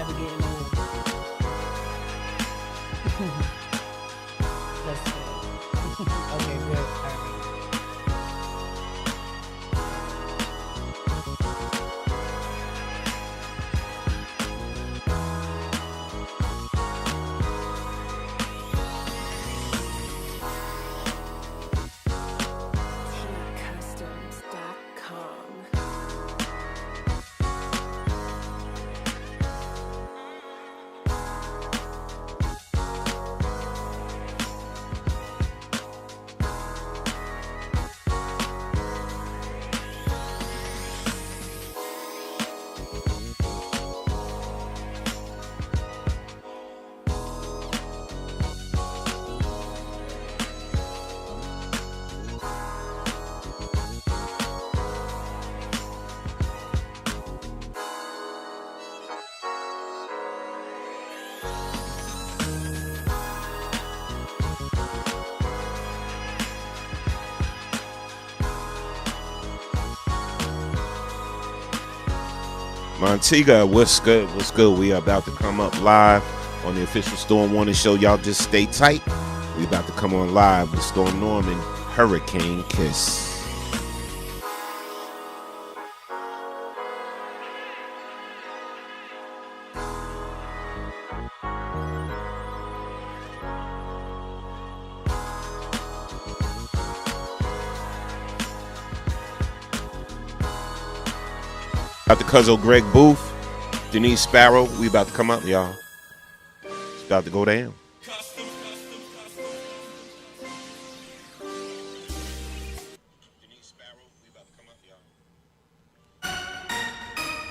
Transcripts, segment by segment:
navigating on. Let's see. Okay, good. All right. Montega, what's good? What's good? We are about to come up live on the official Storm Warning Show. Y'all just stay tight. We about to come on live with Storm Norman, Hurricane Kiss. Dr. Cuzzo, Greg Booth, Denise Sparrow, we about to come up, y'all. It's about to go down.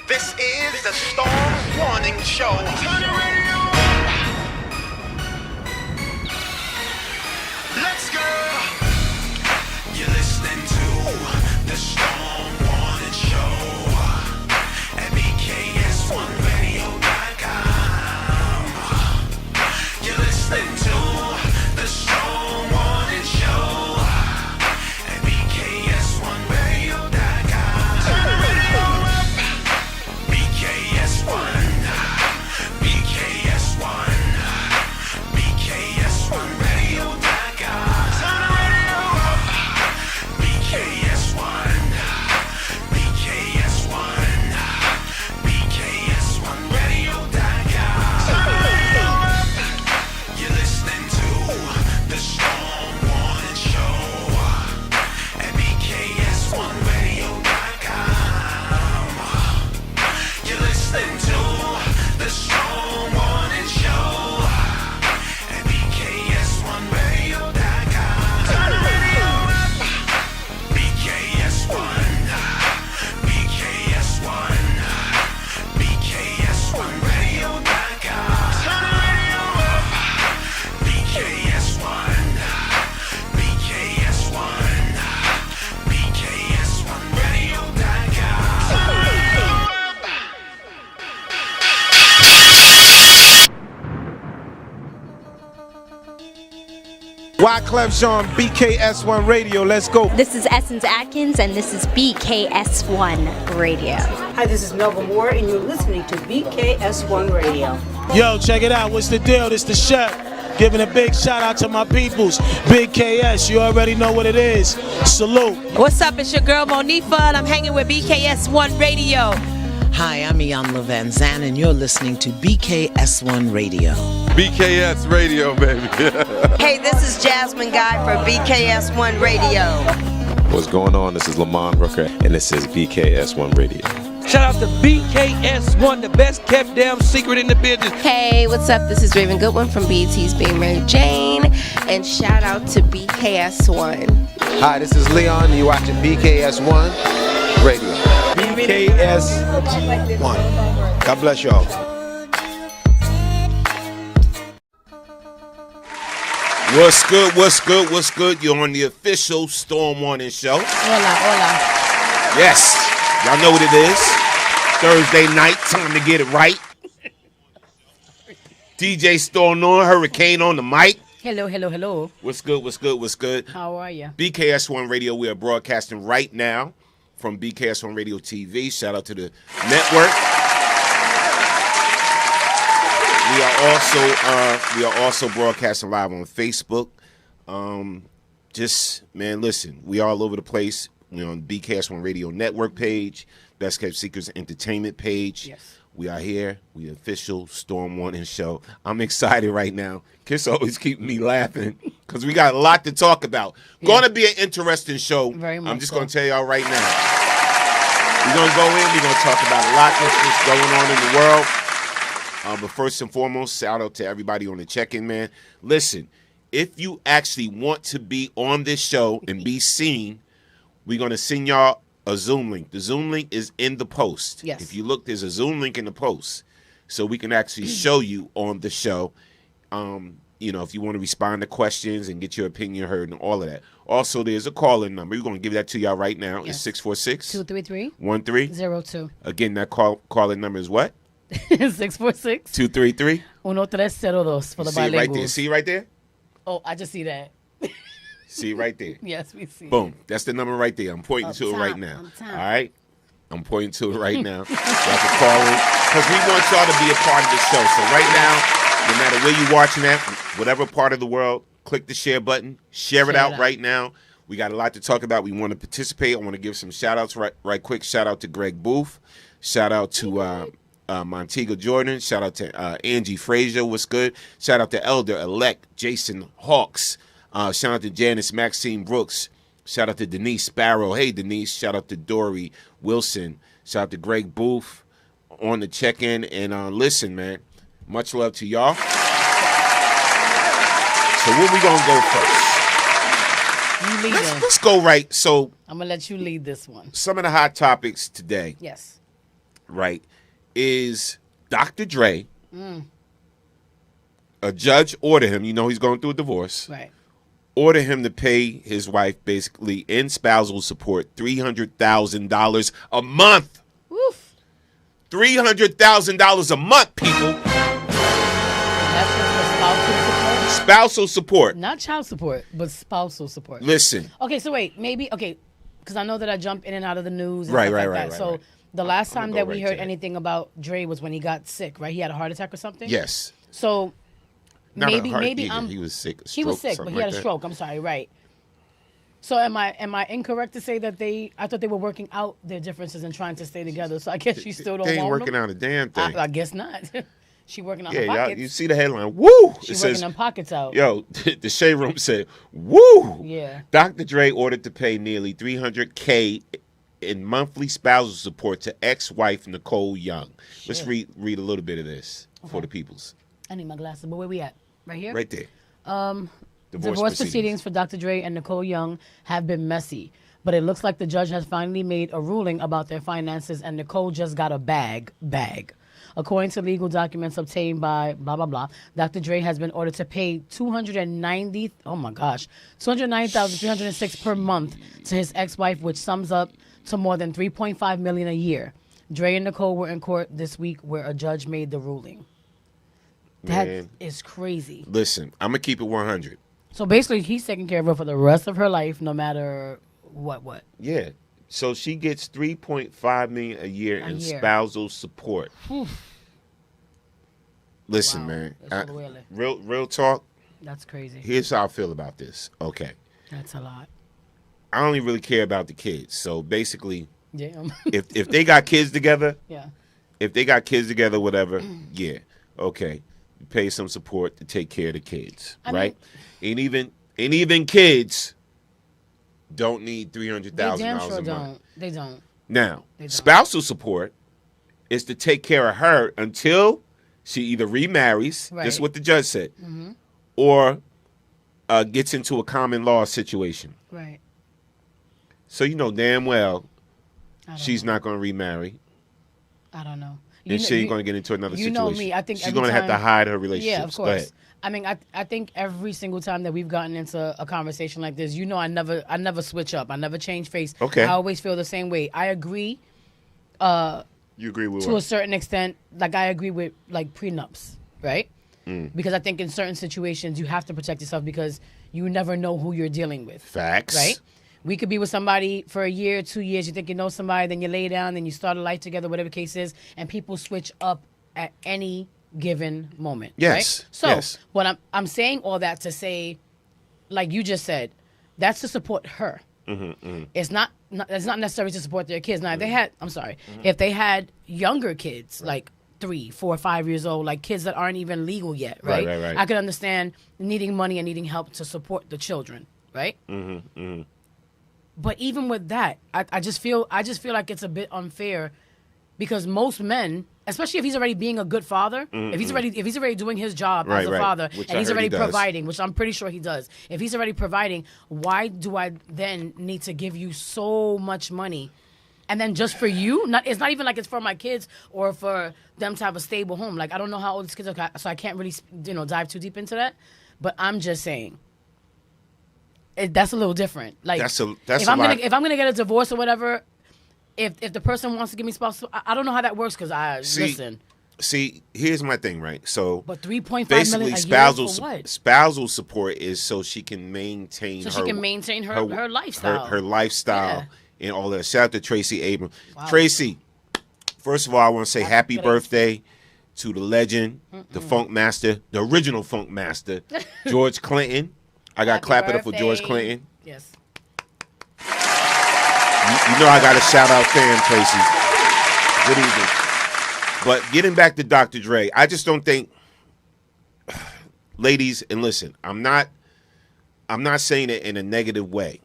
This is the Storm Warning Show. Turn the radio on. Let's go. You're listening to the Storm Warning Show at BKS1Radio.com. You're listening to the Storm Warning Show at BKS1Radio.com. Turn the radio up. BKS1, BKS1, BKS1Radio.com. Turn the radio up. BKS1, BKS1, BKS1Radio.com. Turn the radio up. You're listening to the Storm Warning Show at BKS1Radio.com. You're listening to the Storm Warning Show at BKS1Radio.com. Turn the radio up. BKS1, BKS1, BKS1Radio.com. Turn the radio up. BKS1, BKS1, BKS1Radio.com. Turn the radio up. Wyclef Jean, BKS1 Radio. Let's go. This is Essence Atkins, and this is BKS1 Radio. Hi, this is Melba Moore, and you're listening to BKS1 Radio. Yo, check it out. What's the deal? This the chef. Giving a big shout out to my peoples. Big KS, you already know what it is. Salute. What's up? It's your girl Monifa, and I'm hanging with BKS1 Radio. Hi, I'm Iyanla Van Zandt, and you're listening to BKS1 Radio. BKS Radio, baby. Hey, this is Jasmine Guy for BKS1 Radio. What's going on? This is Lamont Rooker, and this is BKS1 Radio. Shout out to BKS1, the best kept damn secret in the business. Hey, what's up? This is Raven Goodwin from BET's Being Mary Jane, and shout out to BKS1. Hi, this is Leon. You're watching BKS1 Radio. BKS1. God bless y'all. What's good? What's good? What's good? You're on the official Storm Warning Show. Hola, hola. Yes, y'all know what it is. Thursday night, time to get it right. DJ Storm Norman, Hurricane on the mic. Hello, hello, hello. What's good? What's good? What's good? How are you? BKS1 Radio, we are broadcasting right now from BKS1 Radio TV. Shout out to the network. are also broadcasting live on Facebook. Listen, we all over the place. We're on BKS1 Radio Network page, Best Kept Secrets Entertainment page. Yes. We are here. We official Storm Warning show. I'm excited right now. Kiss always keeping me laughing because we got a lot to talk about. Going to be an interesting show. Very much I'm just so. going to tell y'all right now. We're going to go in. We're going to talk about a lot that's going on in the world. But first and foremost, shout out to everybody on the check-in, man. Listen, if you actually want to be on this show and be seen, we're going to send y'all a Zoom link. The Zoom link is in the post. Yes. If you look, there's a Zoom link in the post. So we can actually show you on the show, if you want to respond to questions and get your opinion heard and all of that. Also, there's a call-in number. We're going to give that to y'all right now. Yes. It's 646 233 02. Again, that call-in number is what? 646 233 1302 for the See it right there. bilinguals. See right there? Oh, I just see that. See right there. Yes, we see. Boom. That's the number right there. I'm pointing to it right now. All right? I'm pointing to it right now. Y'all can call in because we want y'all to be a part of the show. So right now, no matter where you're watching at, whatever part of the world, click the share button. Share it out right now. We got a lot to talk about. We want to participate. I want to give some shout-outs right quick. Shout out to Greg Booth. Shout out to Montego Jordan. Shout out to Angie Frazier. What's good? Shout out to Elder-elect Jason Hawks. Shout out to Janice Maxine Brooks. Shout out to Denise Sparrow. Hey, Denise. Shout out to Dory Wilson. Shout out to Greg Booth on the check-in. And listen, man, much love to y'all. So where we going to go first? You lead them. Let's go right. So I'm going to let you lead this one. Some of the hot topics today, Yes. right, is Dr. Dre. A judge ordered him. You know he's going through a divorce. Right. Order him to pay his wife basically in spousal support $300,000 a month. Woof. $300,000 a month, people. That's just for spousal support? Spousal support. Not child support, but spousal support. Listen. Okay, so wait, because I know that I jump in and out of the news and Right, stuff right, like right, that. right, So right. the last I'm time gonna that go we right heard to anything about Dre was when he got sick, right? He had a heart attack or something? Yes. So Not a maybe heart- maybe yeah, I'm he was sick. He was sick, but he had a stroke. I'm sorry, right. So am I incorrect to say that I thought they were working out their differences and trying to stay together? So I guess she still don't They ain't want working them? out a damn thing. I guess not. She working on her Yeah, pockets. you see the headline. Woo! She It working says, them pockets out. Yo, the Shade Room said, woo! Yeah. Dr. Dre ordered to pay nearly $300K in monthly spousal support to ex-wife Nicole Young. Let's Shit. read a little bit of this for the peoples. I need my glasses, but where we at? Right here? Right there. Divorce proceedings for Dr. Dre and Nicole Young have been messy, but it looks like the judge has finally made a ruling about their finances, and Nicole just got a bag. According to legal documents obtained by blah, blah, blah, Dr. Dre has been ordered to pay $290,306 per month to his ex-wife, which sums up to more than $3.5 million a year. Dre and Nicole were in court this week where a judge made the ruling. That is crazy. Listen, I'm going to keep it 100. So basically, he's taking care of her for the rest of her life, no matter what. Yeah. So she gets $3.5 million a year in spousal support. Listen, man. Real talk. That's crazy. Here's how I feel about this. Okay. That's a lot. I don't even really care about the kids. So basically, damn. if they got kids together, yeah. If they got kids together, whatever, yeah, okay. You pay some support to take care of the kids, right? And even kids don't need $300,000 They damn sure a month. don't. They don't. Now, spousal support is to take care of her until she either remarries. Right. This is what the judge said, or gets into a common law situation. Right. So you know damn well she's not going to remarry. I don't know. And she ain't going to get into another situation. You know me. I think she's going to have to hide her relationships. Yeah, of course. I mean, I think every single time that we've gotten into a conversation like this, I never switch up. I never change face. Okay. I always feel the same way. I agree. You agree with to what? a certain extent? Like I agree with like prenups, right? Because I think in certain situations you have to protect yourself because you never know who you're dealing with. Facts. Right? We could be with somebody for a year, 2 years. You think you know somebody, then you lay down, then you start a life together, whatever the case is, and people switch up at any given moment. Yes. Right? So yes. what I'm saying all that to say, like you just said, that's to support her. It's not necessary to support their kids. Now, if they had, if they had younger kids, like 3, 4, 5 years old, like kids that aren't even legal yet, right? Right. I could understand needing money and needing help to support the children, right? But even with that, I just feel like it's a bit unfair because most men, especially if he's already being a good father, if he's already doing his job as a father, and he's already providing, which I'm pretty sure he does. If he's already providing, why do I then need to give you so much money? And then just for you? It's not even like it's for my kids or for them to have a stable home. Like, I don't know how old these kids are, so I can't really, dive too deep into that. But I'm just saying, that's a little different. Like, if I'm gonna get a divorce or whatever, if the person wants to give me spousal, I don't know how that works because listen. See, here's my thing, right? So, but $3.5 basically, million a year for what? Spousal support is so she can maintain her lifestyle, her lifestyle, and all that. Shout out to Tracy Abrams. Wow. Tracy, first of all, I want to say happy birthday to the legend, the funk master, the original funk master, George Clinton. I got clap it up for George Clinton. Yes. You know I got a shout-out fam, Tracy. Good evening. But getting back to Dr. Dre, I just don't think, ladies, and listen, I'm not saying it in a negative way.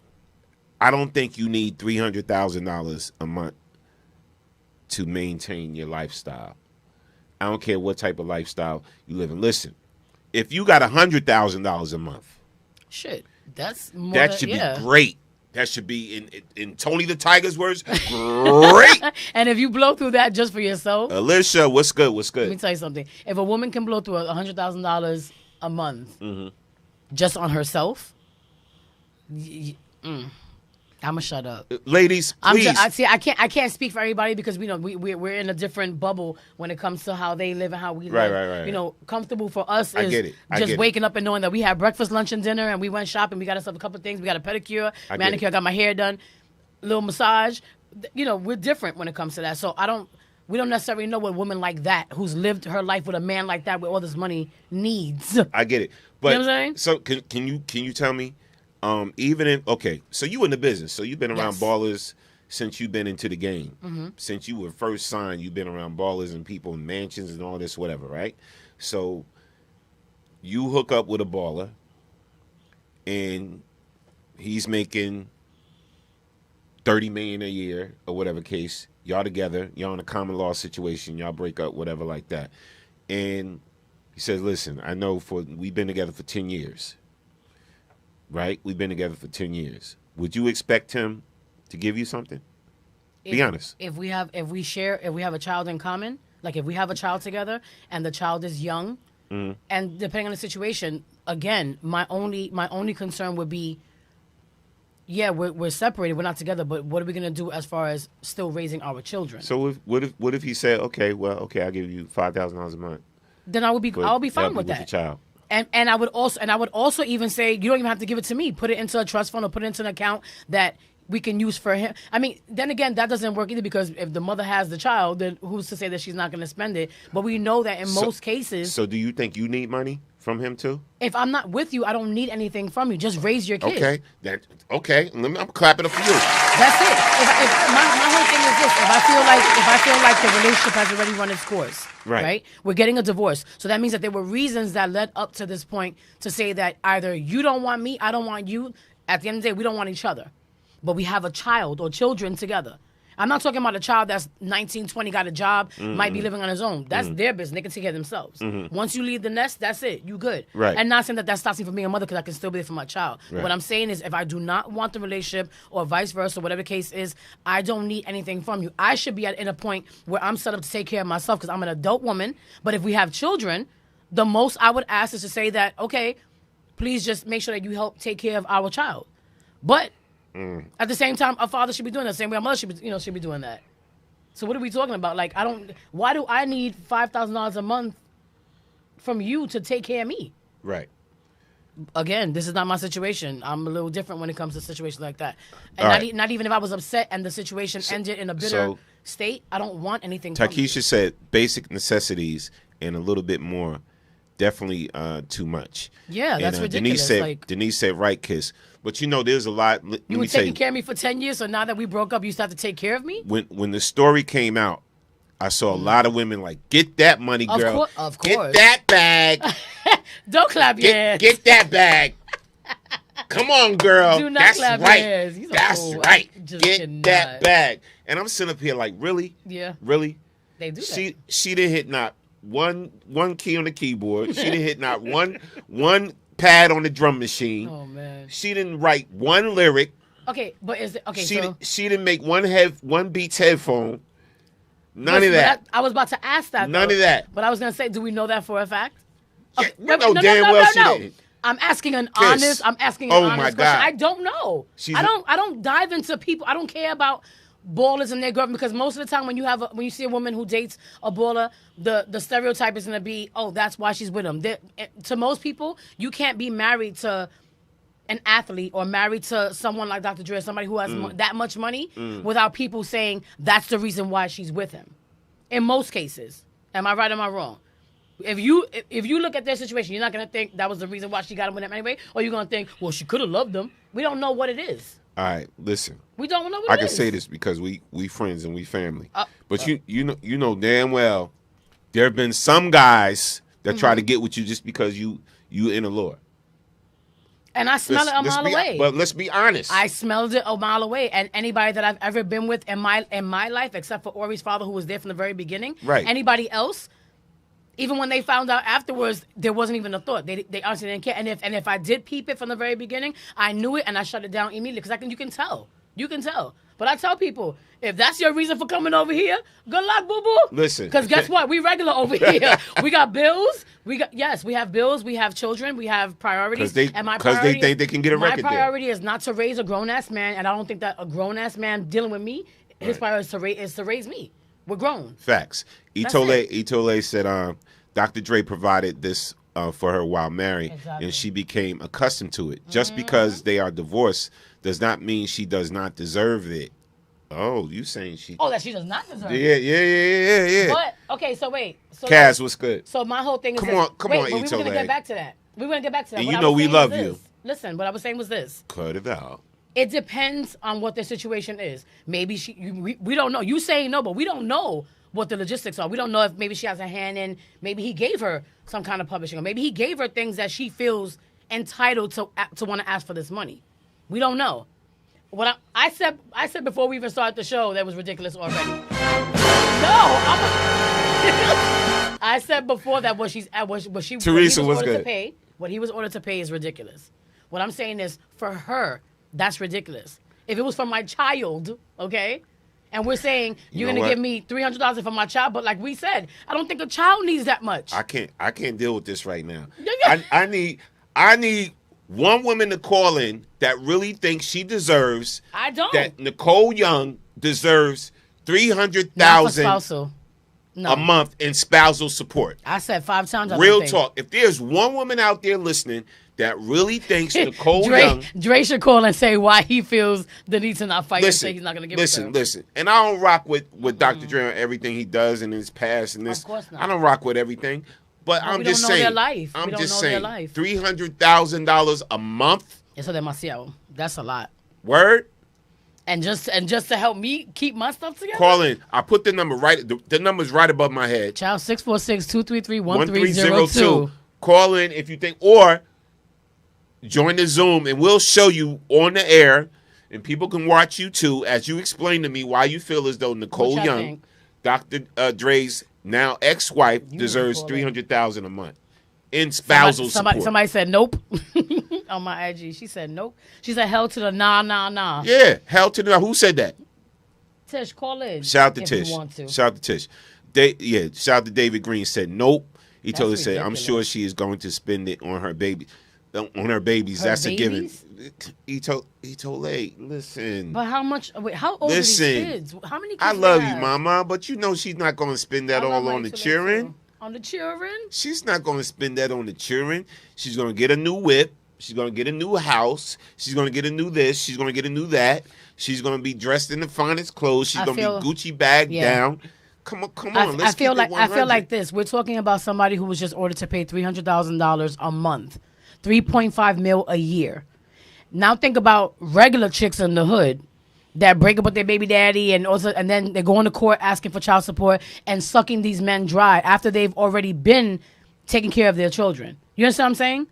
I don't think you need $300,000 a month to maintain your lifestyle. I don't care what type of lifestyle you live in. Listen, if you got $100,000 a month, shit, that's more. That should be great. That should be, in Tony the Tiger's words, great. And if you blow through that just for yourself. Alicia, what's good? What's good? Let me tell you something. If a woman can blow through $100,000 a month just on herself, I'm going to shut up. Ladies, please. I can't speak for everybody because we're in a different bubble when it comes to how they live and how we live. Right. Comfortable for us is just waking up and knowing that we had breakfast, lunch, and dinner, and we went shopping. We got ourselves a couple of things. We got a pedicure, manicure. I got my hair done, little massage. We're different when it comes to that. So we don't necessarily know what a woman like that, who's lived her life with a man like that with all this money, needs. I get it. But, you know what I'm saying? So can you tell me? So you in the business. So you've been around ballers since you've been into the game. Since you were first signed, you've been around ballers and people in mansions and all this, whatever, right? So you hook up with a baller and he's making $30 million a year or whatever case. Y'all together, y'all in a common law situation, y'all break up, whatever like that. And he says, listen, I know we've been together for 10 years. Right? We've been together for 10 years. Would you expect him to give you something? Be honest. If we have a child in common, like if we have a child together and the child is young, and depending on the situation, again, my only concern would be, we're separated, we're not together, but what are we gonna do as far as still raising our children? So what if he said, okay, I'll give you $5,000 a month? Then I'll be fine with that. The child. And I would also even say you don't even have to give it to me. Put it into a trust fund or put it into an account that we can use for him. I mean, then again, that doesn't work either because if the mother has the child, then who's to say that she's not going to spend it? But we know that in most cases. So do you think you need money from him too? If I'm not with you, I don't need anything from you. Just raise your kids. Okay. I'm clapping it for you. That's it. My whole thing is this: if I feel like the relationship has already run its course, right? We're getting a divorce, so that means that there were reasons that led up to this point to say that either you don't want me, I don't want you. At the end of the day, we don't want each other, but we have a child or children together. I'm not talking about a child that's 19, 20, got a job, might be living on his own. That's their business. They can take care of themselves. Once you leave the nest, that's it. You good. Right. And not saying that stops me from being a mother because I can still be there for my child. Right. What I'm saying is if I do not want the relationship or vice versa, whatever the case is, I don't need anything from you. I should be in a point where I'm set up to take care of myself because I'm an adult woman. But if we have children, the most I would ask is to say that, okay, please just make sure that you help take care of our child. But at the same time, a father should be doing that. The same way a mother should be doing that. So what are we talking about? Like, why do I need $5,000 a month from you to take care of me? Right. Again, this is not my situation. I'm a little different when it comes to situations like that. And not even if I was upset and the situation ended in a bitter state, I don't want anything from you. Takesha said basic necessities and a little bit more, definitely too much. Yeah, that's ridiculous. Denise said right, Kiss. But there's a lot. You were taking care of me for 10 years, so now that we broke up, you start to take care of me? When the story came out, I saw a lot of women like, get that money, girl. Of course. Get that bag. Don't clap your hands. Get that bag. Come on, girl. Do not That's clap right. your hands. That's right. Get that bag. And I'm sitting up here like, really? Yeah. Really? They do that. She didn't hit not one key on the keyboard. She didn't hit not one pad on the drum machine. Oh man. She didn't write one lyric. Okay, but she didn't make one Beats headphone. None of that. I was about to ask that. None of that. But I was gonna say, do we know that for a fact? Okay. Yeah, no, damn well she didn't. I'm asking an honest question. I don't know. I don't dive into people. I don't care about ballers and their girlfriend, because most of the time when you see a woman who dates a baller, the stereotype is going to be, oh, that's why she's with him. To most people, you can't be married to an athlete or married to someone like Dr. Dre, somebody who has that much money, without people saying that's the reason why she's with him. In most cases. Am I right or am I wrong? If you look at their situation, you're not going to think that was the reason why she got him with him anyway, or you're going to think, well, she could have loved him. We don't know what it is. All right, listen. We don't know what it is. I can say this because we friends and we family. But you know damn well there have been some guys that try to get with you just because you in Allure. And I smell it a mile away. But let's be honest. I smelled it a mile away. And anybody that I've ever been with in my life, except for Ori's father, who was there from the very beginning, right. Anybody else, even when they found out afterwards, there wasn't even a thought. They honestly didn't care. And if I did peep it from the very beginning, I knew it and I shut it down immediately because you can tell. You can tell. But I tell people, if that's your reason for coming over here, good luck, boo-boo. Listen. Because guess what? We regular over here. We got bills. We have bills. We have children. We have priorities. Because they think they can get a record deal. My priority is not to raise a grown-ass man, and I don't think that a grown-ass man dealing with me, his priority is to raise me. We're grown. Facts. Itole said Dr. Dre provided this for her while married, and she became accustomed to it. Just because they are divorced does not mean she does not deserve it. Oh, you saying she... Oh, that she does not deserve it. Yeah. But, okay, so wait. So Kaz, what's good? So my whole thing is Come on, we were going to get back to that. And you know we love you. Listen, what I was saying was this. Cut it out. It depends on what the situation is. Maybe we don't know. You saying no, but we don't know what the logistics are. We don't know if maybe she has a hand in, maybe he gave her some kind of publishing, or maybe he gave her things that she feels entitled to want to ask for this money. We don't know. What I said before we even started the show, that was ridiculous already. I said before that what he was ordered to pay is ridiculous. What I'm saying is, for her, that's ridiculous. If it was for my child, okay, and we're saying you're gonna give me $300 for my child, but like we said, I don't think a child needs that much. I can't deal with this right now. I need one woman to call in that really thinks she deserves. I don't. That Nicole Young deserves $300,000 a month in spousal support. I said 5 times. Real talk. If there's one woman out there listening that really thinks Nicole Young... Dre should call and say why he feels the need to not fight and say he's not going to give it to her. Listen. And I don't rock with Dr. Dre on everything he does in his past and this. Of course not. I don't rock with everything. But I'm just saying. We don't know their life. I'm just saying. $300,000 a month. Eso demasiado. That's a lot. Word. And just to help me keep my stuff together. Call in. I put the number right. The number's right above my head. Child 646-233-1302. Call in if you think, or join the Zoom and we'll show you on the air, and people can watch you too as you explain to me why you feel as though Nicole Young, Dr. Dre's now ex-wife, deserves $300,000 a month in spousal support. Somebody said nope on my IG. She said nope. She said hell to the nah. Yeah, hell to the. Who said that? Tish, call in. Shout out to Tish. Shout out to Tish. Shout out to David Green. Said nope. He told us, "I'm sure she is going to spend it on her baby, on her babies. That's a given." He told listen. But how much? Wait, how old are these kids? How many kids? I love you, Mama, but you know she's not going to spend that all on the children. On the children? She's not going to spend that on the children. She's going to get a new whip. She's going to get a new house. She's going to get a new this. She's going to get a new that. She's going to be dressed in the finest clothes. She's going to be Gucci bagged down. Come on. I feel like this. We're talking about somebody who was just ordered to pay $300,000 a month, $3.5 million a year. Now think about regular chicks in the hood that break up with their baby daddy and then they go into court asking for child support and sucking these men dry after they've already been taking care of their children. You understand what I'm saying?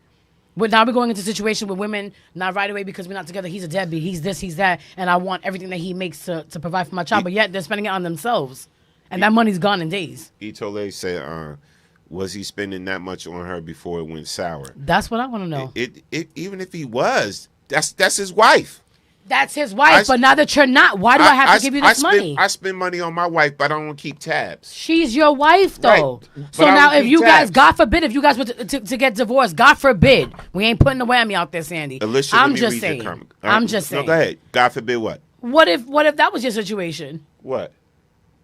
But now we're going into a situation with women not right away because we're not together. He's a deadbeat. He's this, he's that, and I want everything that he makes to provide for my child. But yet they're spending it on themselves, and that money's gone in days. Itole said, was he spending that much on her before it went sour? That's what I want to know. Even if he was, that's his wife. That's his wife, but now that you're not, why do I have to give you this money? I spend money on my wife, but I don't keep tabs. She's your wife, though. Right. So now if you guys, God forbid, if you guys were to get divorced, God forbid, we ain't putting the whammy out there, Sandy. Alicia, I'm just saying. I'm just saying. No, go ahead. God forbid what? What if that was your situation? What?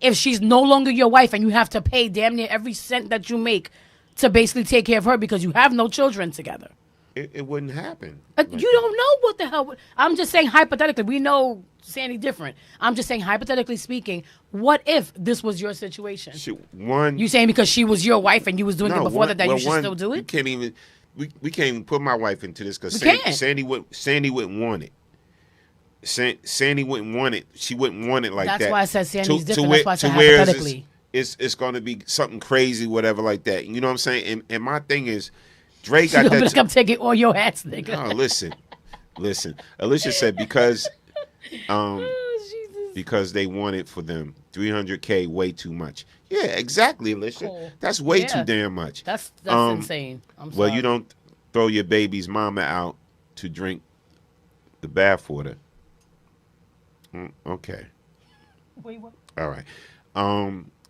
If she's no longer your wife and you have to pay damn near every cent that you make to basically take care of her because you have no children together. It wouldn't happen. You don't know what the hell. I'm just saying hypothetically. We know Sandy different. I'm just saying hypothetically speaking. What if this was your situation? You saying because she was your wife and you was doing it before that you should still do it? We can't even put my wife into this because Sandy wouldn't want it. Sandy wouldn't want it. She wouldn't want it like that. That's why I said Sandy's different. That's why I said hypothetically. It's going to be something crazy, whatever like that. You know what I'm saying? And my thing is, Dre got that. Come take it all your hats, nigga. No, listen. Alicia said because they wanted for them $300K way too much. Yeah, exactly, Alicia. Cool. That's way too damn much. That's insane. I'm sorry. Well, you don't throw your baby's mama out to drink the bathwater. Okay. Wait, what? All right.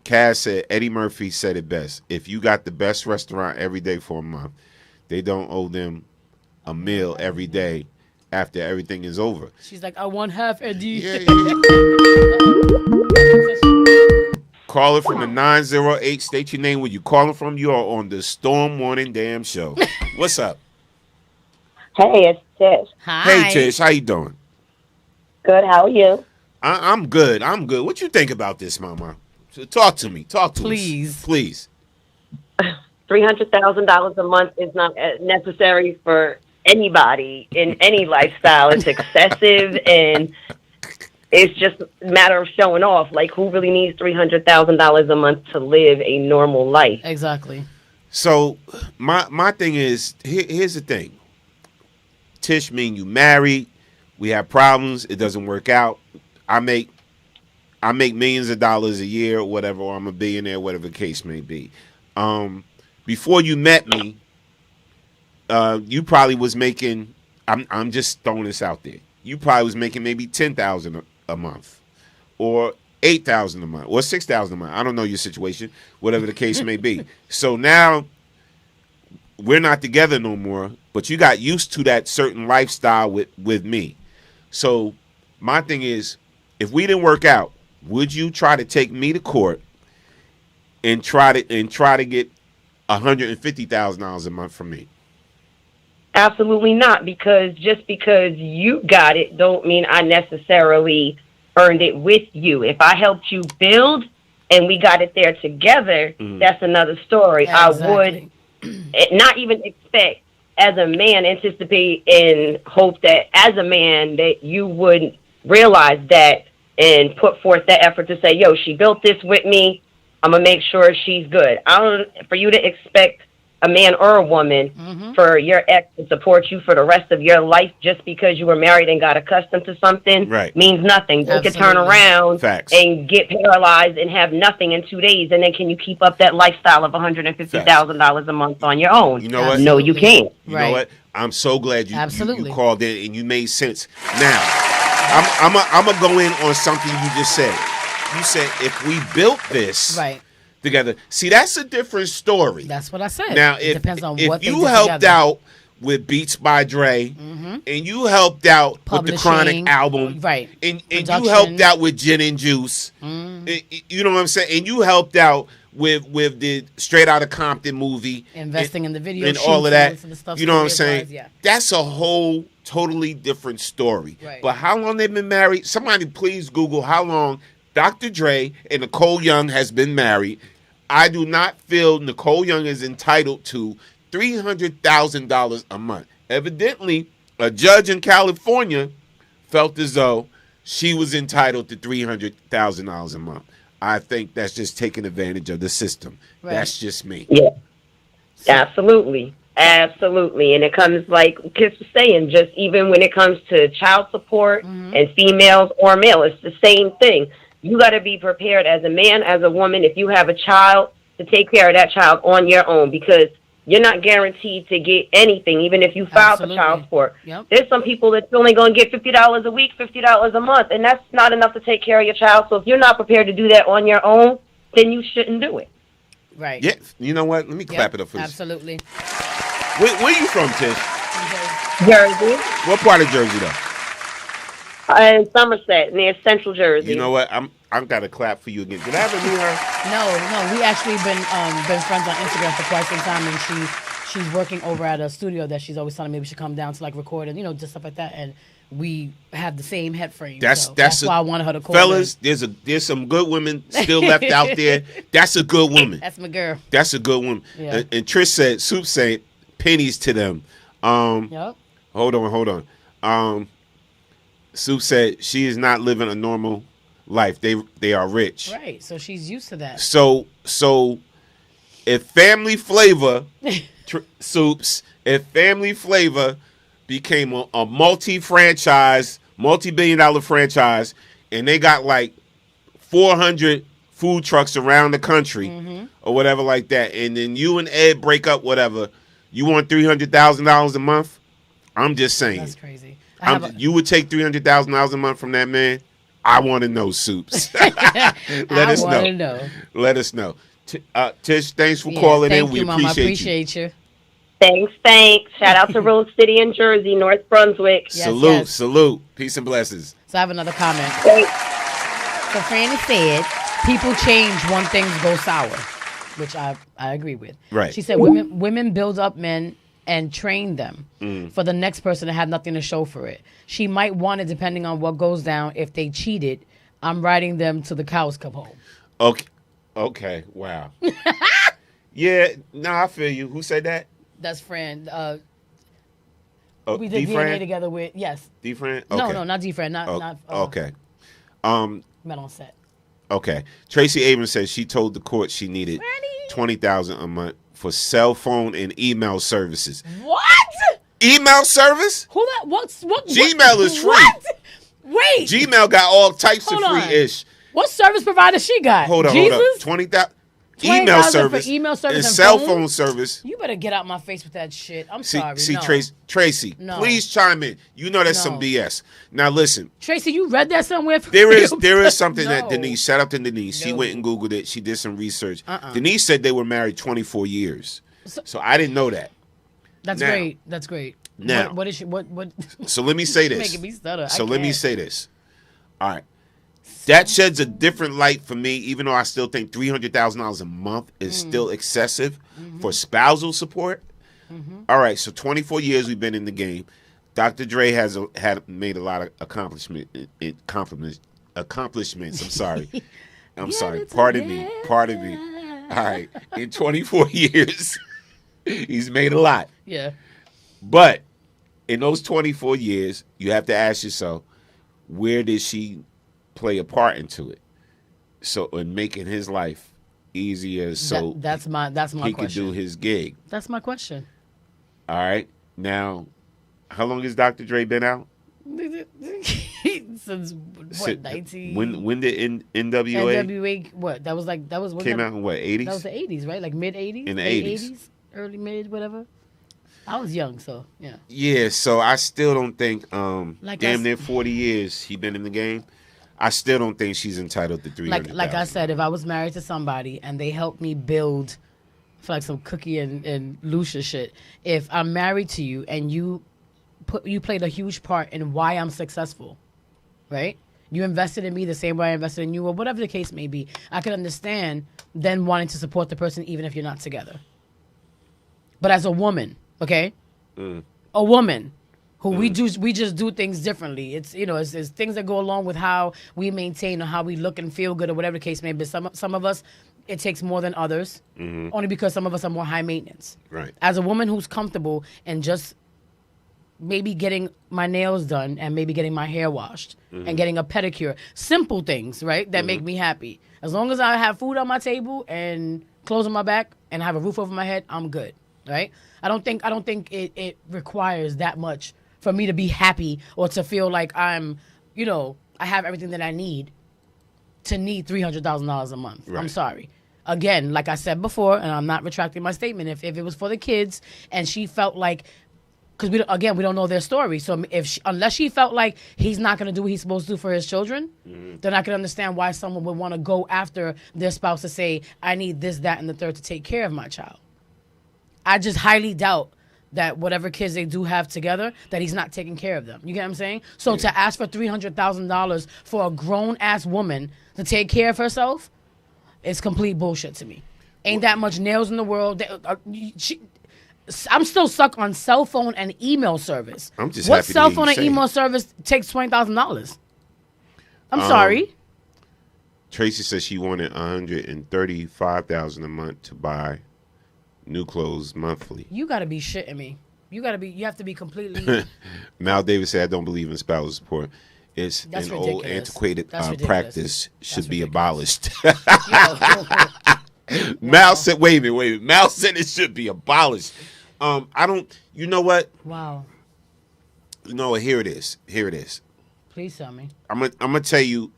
Kaz said Eddie Murphy said it best. If you got the best restaurant every day for a month, they don't owe them a meal every day after everything is over. She's like, I want half, Eddie. Yeah. Caller from the 908. State your name where you calling from. You are on the Storm Morning Damn Show. What's up? Hey, it's Tish. Hi. Hey, Tish. How you doing? Good. How are you? I'm good. What you think about this, Mama? So talk to me. Please. Please. $300,000 a month is not necessary for anybody in any lifestyle. It's excessive, and it's just a matter of showing off. Like, who really needs $300,000 a month to live a normal life? Exactly. So my thing is, here's the thing. Tish, me and you married. We have problems. It doesn't work out. I make millions of dollars a year, or whatever, or I'm a billionaire, whatever the case may be. Before you met me, you probably was making. I'm just throwing this out there. You probably was making maybe $10,000 a month, or $8,000 a month, or $6,000 a month. I don't know your situation, whatever the case may be. So now we're not together no more. But you got used to that certain lifestyle with me. So my thing is, if we didn't work out, would you try to take me to court and try to get $150,000 a month from me? Absolutely not, because just because you got it don't mean I necessarily earned it with you. If I helped you build and we got it there together, that's another story. Exactly. I would not even expect, as a man, anticipate and hope that as a man that you would realize that and put forth that effort to say, yo, she built this with me. I'm going to make sure she's good. For you to expect a man or a woman for your ex to support you for the rest of your life just because you were married and got accustomed to something means nothing. They could turn around and get paralyzed and have nothing in 2 days. And then can you keep up that lifestyle of $150,000 a month on your own? You know what? No, you can't. You know what? I'm so glad you called in and you made sense. Now, I'm going to go in on something you just said. You said if we built this together. See, that's a different story. That's what I said. Now, it depends on what you helped out with Beats by Dre, and you helped out with the Chronic album, and you helped out with Gin and Juice, you know what I'm saying? And you helped out with the Straight Outta Compton movie, investing in the video and all of that. Stuff you know what I'm saying? That's a whole totally different story. But how long they've been married? Somebody please Google how long Dr. Dre and Nicole Young has been married. I do not feel Nicole Young is entitled to $300,000 a month. Evidently, a judge in California felt as though she was entitled to $300,000 a month. I think that's just taking advantage of the system. Right. That's just me. Yeah, absolutely. Absolutely. And it comes like Kiss was saying, just even when it comes to child support and females or male, it's the same thing. You got to be prepared as a man, as a woman, if you have a child, to take care of that child on your own, because you're not guaranteed to get anything, even if you file for child support. Yep. There's some people that's only going to get $50 a week, $50 a month, and that's not enough to take care of your child. So if you're not prepared to do that on your own, then you shouldn't do it. Right. Yeah. You know what? Let me clap it up for you. Absolutely. Where are you from, Tish? Jersey. What part of Jersey, though? In Somerset, near Central Jersey. You know what? I'm got to clap for you again. Did I ever meet her? No. We actually been friends on Instagram for quite some time, and she's working over at a studio that she's always telling me we should come down to like record and just stuff like that. And we have the same head frame. That's why I wanted her to call. Fellas, there's some good women still left out there. That's a good woman. That's my girl. That's a good woman. Yeah. And Trish said, Soup said, pennies to them. Yep. Hold on. Soup said she is not living a normal life. They are rich. Right. So she's used to that. So if Family Flavor, Soups, if Family Flavor became a multi-billion-dollar franchise, and they got like 400 food trucks around the country or whatever like that, and then you and Ed break up, whatever, you want $300,000 a month? I'm just saying. That's crazy. You would take $300,000 a month from that man? I want to know, Soups. Let us know. Let us know. Tish, thanks for calling in. We appreciate you. Thanks. Shout out to Rose City in Jersey, North Brunswick. Yes, salute. Peace and blessings. So I have another comment. So Franny said, people change when things go sour, which I agree with. Right. She said women build up men and train them for the next person to have nothing to show for it. She might want it depending on what goes down. If they cheated, I'm riding them till the cows come home. Okay. Wow. Yeah, no, I feel you. Who said that? That's Fran. We did D-Fran? DNA together with, yes. D-Fran? Okay. No, not D-Fran. Okay. Met on set. Okay. Tracy Abrams says she told the court she needed $20,000 a month for cell phone and email services. What? Email service? Who that? What? Gmail is free. What? Wait. Gmail got all types of free-ish. What service provider she got? Hold on. $20,000. Email service and cell phone service. You better get out my face with that shit. I'm sorry. Tracy, please chime in. You know that's some BS. Now listen, Tracy, you read that somewhere? There is something that Denise. Shout out to Denise. She went and Googled it. She did some research. Denise said they were married 24 years. So I didn't know that. That's great. That's great. Now, what is she? What? So let me say this. Making me stutter. So let me say this. All right. That sheds a different light for me, even though I still think $300,000 a month is still excessive for spousal support. All right, so 24 years we've been in the game. Dr. Dre had made a lot of accomplishments. I'm sorry. Pardon me. All right, in 24 years, he's made a lot. Yeah. But in those 24 years, you have to ask yourself, where did she play a part into it? So in making his life easier, so that's my he question. could do his gig. That's my question. All right. Now, how long has Dr. Dre been out? Since what, 19? When did NWA? NWA, what? That was came out in what, 80s? That was the 80s, right? Like mid 80s. In the 80s, early mid, whatever. I was young, so yeah. Yeah, so I still don't think damn near 40 years he been in the game. I still don't think she's entitled to $300,000. Like I said, if I was married to somebody and they helped me build, for like some Cookie and Lucia shit, if I'm married to you and you played a huge part in why I'm successful, right? You invested in me the same way I invested in you, or whatever the case may be. I could understand then wanting to support the person even if you're not together. But as a woman, okay? A woman, who we just do things differently. It's it's things that go along with how we maintain or how we look and feel good or whatever the case may be. Some of us, it takes more than others, only because some of us are more high maintenance. Right. As a woman who's comfortable and just maybe getting my nails done and maybe getting my hair washed and getting a pedicure, simple things, right, that make me happy. As long as I have food on my table and clothes on my back and I have a roof over my head, I'm good, right? I don't think it requires that much for me to be happy or to feel like I'm, I have everything that I need to need $300,000 a month. Right. I'm sorry. Again, like I said before, and I'm not retracting my statement, if it was for the kids and she felt like, because we don't know their story. So unless she felt like he's not going to do what he's supposed to do for his children, then I can understand why someone would want to go after their spouse to say, I need this, that, and the third to take care of my child. I just highly doubt that whatever kids they do have together, that he's not taking care of them. You get what I'm saying? So to ask for $300,000 for a grown-ass woman to take care of herself is complete bullshit to me. Ain't that much nails in the world. I'm still stuck on cell phone and email service. I'm just what happy to cell hear phone you and say email it. service takes $20,000? I'm sorry. Tracy says she wanted $135,000 a month to buy new clothes monthly. You gotta be shitting me. You have to be completely. Mal Davis said, I don't believe in spousal support. It's That's an ridiculous. old antiquated That's practice should be abolished. Yo. Mal said, wait a minute. Mal said it should be abolished. I don't, you know what? Wow. You know what? Here it is. Please tell me. I'm gonna tell you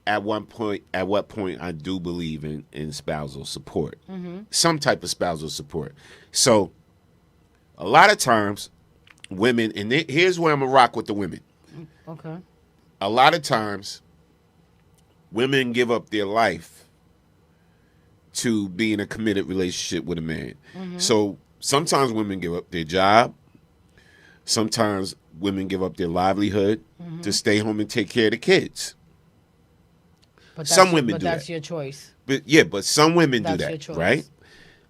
at what point I do believe in spousal support. Some type of spousal support. So a lot of times women, and here's where I'm gonna rock with the women. Okay. A lot of times women give up their life to be in a committed relationship with a man. So sometimes women give up their job. Sometimes women give up their livelihood to stay home and take care of the kids. But some women do that. But that's your choice. But some women do That's your that, choice. right?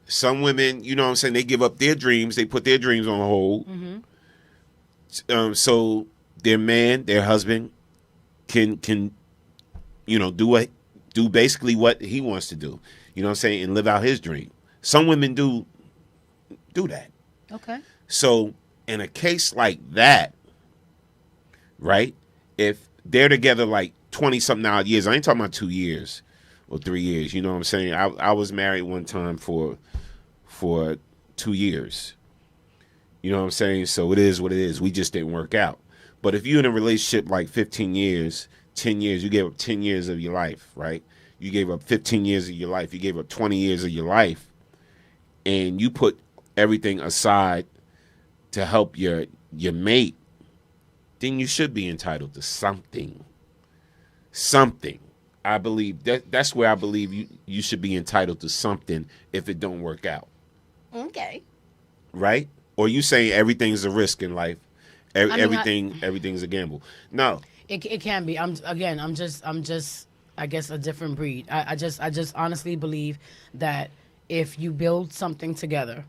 Some women, you know what I'm saying, they give up their dreams. They put their dreams on hold. So their man, their husband can do basically what he wants to do. You know what I'm saying? And live out his dream. Some women do that. Okay. So in a case like that, right, if they're together like 20-something odd years, I ain't talking about 2 years or 3 years, you know what I'm saying? I was married one time for 2 years. You know what I'm saying? So it is what it is. We just didn't work out. But if you're in a relationship like 15 years, 10 years, you gave up 10 years of your life, right? You gave up 15 years of your life. You gave up 20 years of your life. And you put everything aside to help your mate, then you should be entitled to something. Something. I believe that's where I believe you should be entitled to something if it don't work out. Okay. Right? Or you saying everything's a risk in life. Everything's a gamble. No. It can be. I'm just I guess a different breed. I just honestly believe that if you build something together,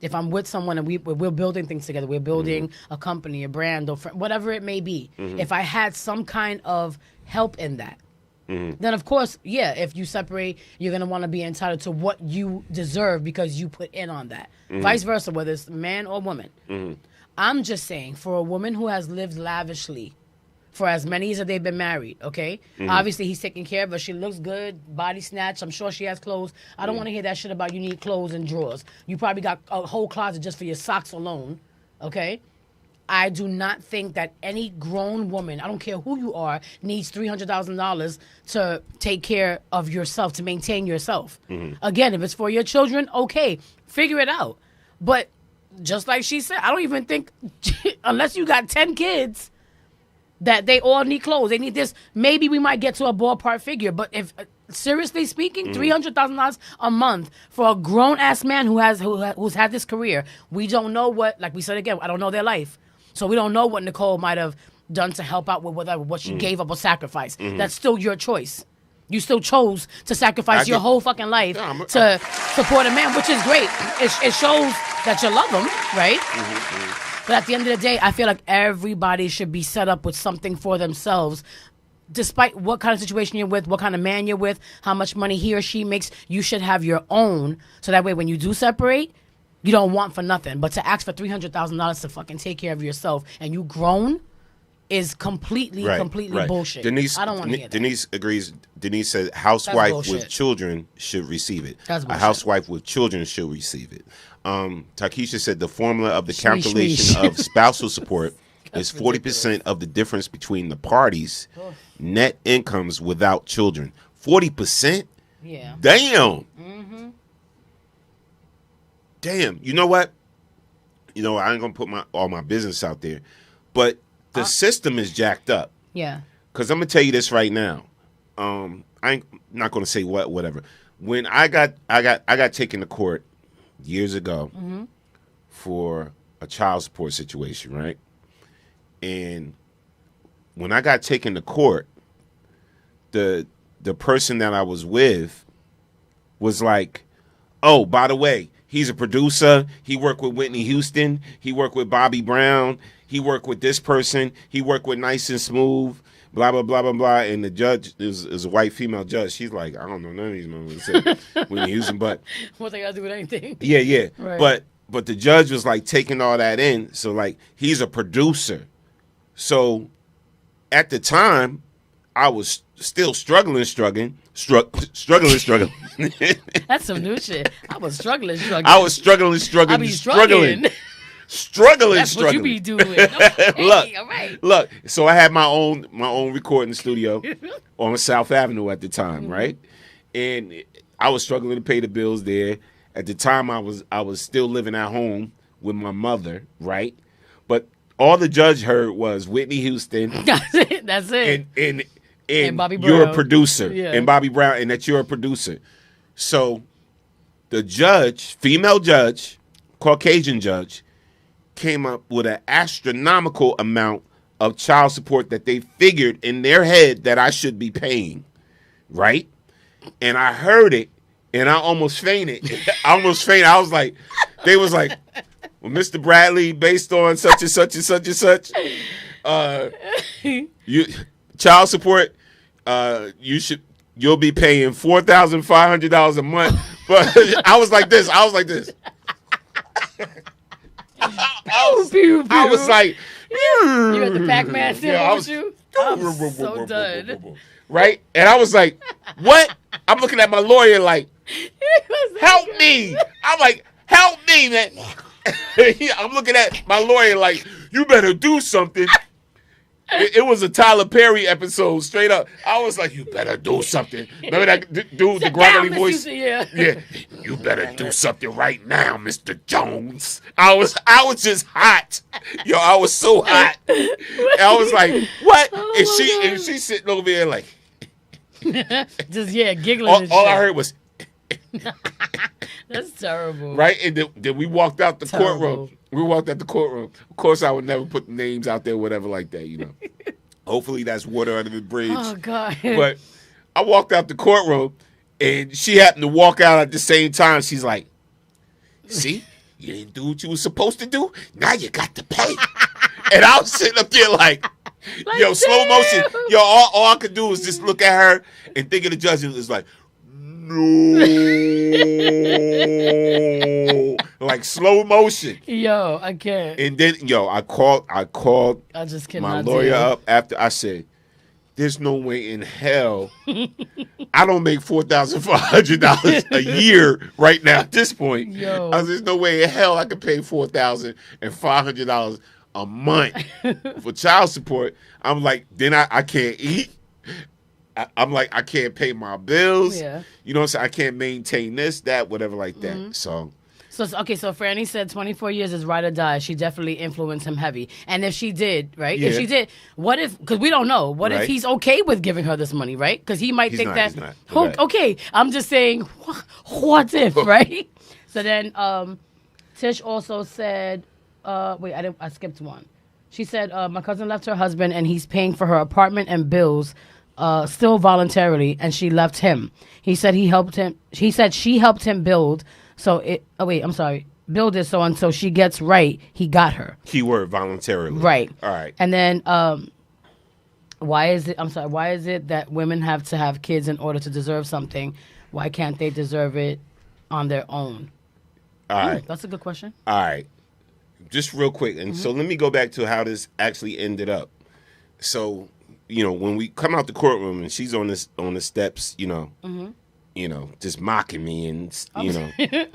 if I'm with someone and we're building things together, we're building a company, a brand, or whatever it may be. If I had some kind of help in that, then of course, yeah, if you separate, you're going to want to be entitled to what you deserve because you put in on that. Vice versa, whether it's man or woman. I'm just saying, for a woman who has lived lavishly for as many years that they've been married, okay? Obviously, he's taking care of her. She looks good, body snatch. I'm sure she has clothes. I don't want to hear that shit about you need clothes and drawers. You probably got a whole closet just for your socks alone, okay? I do not think that any grown woman, I don't care who you are, needs $300,000 to take care of yourself, to maintain yourself. Again, if it's for your children, okay, figure it out. But just like she said, I don't even think, unless you got 10 kids, that they all need clothes. They need this. Maybe we might get to a ballpark figure. But if, seriously speaking, $300,000 a month for a grown-ass man who's had this career, we don't know what, like we said again, I don't know their life. So we don't know what Nicole might have done to help out with what she gave up or sacrificed. That's still your choice. You still chose to sacrifice your whole fucking life to support a man, which is great. It shows that you love him, right? But at the end of the day, I feel like everybody should be set up with something for themselves. Despite what kind of situation you're with, what kind of man you're with, how much money he or she makes, you should have your own. So that way when you do separate, you don't want for nothing. But to ask for $300,000 to fucking take care of yourself and you grown is completely bullshit. Denise, I don't want to hear that. Denise agrees. Denise said housewife with children should receive it. A housewife with children should receive it. Takesha said the formula of the calculation of spousal support is 40% of the difference between the parties' net incomes without children. 40%? Yeah. Damn. Mm-hmm. Damn. You know what? You know, I ain't going to put all my business out there, but the system is jacked up. Yeah. Because I'm going to tell you this right now. I ain't not going to say whatever. When I got taken to court years ago for a child support situation, right? And when I got taken to court, the person that I was with was like, oh, by the way, he's a producer. He worked with Whitney Houston. He worked with Bobby Brown. He worked with this person. He worked with Nice and Smooth, blah, blah, blah, blah, blah. And the judge is a white female judge. She's like, I don't know none of these motherfuckers. Whitney Houston, but what they got to do with anything? Yeah. Right. But the judge was like taking all that in. So like he's a producer. So at the time, I was still struggling. That's some new shit. I was struggling. I was struggling. I be struggling. That's what you be doing. Hey, all right. Look. So I had my own recording studio on South Avenue at the time, right? And I was struggling to pay the bills there. At the time, I was still living at home with my mother, right? But all the judge heard was Whitney Houston. That's it. And Bobby Brown. You're a producer. Yeah. And Bobby Brown, and that you're a producer. So the judge, female judge, Caucasian judge, came up with an astronomical amount of child support that they figured in their head that I should be paying, right? And I heard it, and I almost fainted. I was like, they was like, well, Mr. Bradley, based on such and such and such and such, you child support, you'll be paying $4,500 a month. But I was like this. I was like, you had the Pac-Man symbol with you? I was so done. Right? And I was like, what? I'm looking at my lawyer like, help me. I'm like, help me, man. I'm looking at my lawyer like, you better do something. It was a Tyler Perry episode, straight up. I was like, you better do something. Remember that dude, the grovelly voice? Yeah. You better do something right now, Mr. Jones. I was just hot. Yo, I was so hot. And I was like, what? Oh, and she's sitting over there like. Just, giggling. All I heard was. That's terrible. Right? And then we walked out the courtroom. Of course, I would never put names out there, whatever like that, you know. Hopefully that's water under the bridge. Oh, God. But I walked out the courtroom, and she happened to walk out at the same time. She's like, see? You didn't do what you were supposed to do? Now you got to pay. And I was sitting up there like yo, damn. Slow motion. Yo, all I could do was just look at her and think of the judge. It was like, no. Like slow motion. Yo, I can't. And then, I called I just my lawyer up after I said, there's no way in hell I don't make $4,500 a year right now at this point. Yo. There's no way in hell I could pay $4,500 a month for child support. I'm like, then I can't eat. I'm like, I can't pay my bills. Yeah. You know what I'm saying? I can't maintain this, that, whatever like that. Mm-hmm. So Franny said 24 years is ride or die. She definitely influenced him heavy. And if she did, right? Yeah. If she did, what if, because we don't know, what if he's okay with giving her this money, right? Because he might he's think not, that, he's not. Right. Okay, I'm just saying, what if, right? So then Tish also said, I skipped one. She said, my cousin left her husband and he's paying for her apartment and bills still voluntarily, and she left him. He said she helped him build. So I'm sorry. build it so until she gets right, he got her. Keyword voluntarily. Right. All right. And then why is it that women have to have kids in order to deserve something? Why can't they deserve it on their own? All right. That's a good question. All right. Just real quick. And so let me go back to how this actually ended up. So, when we come out the courtroom and she's on the steps, just mocking me and,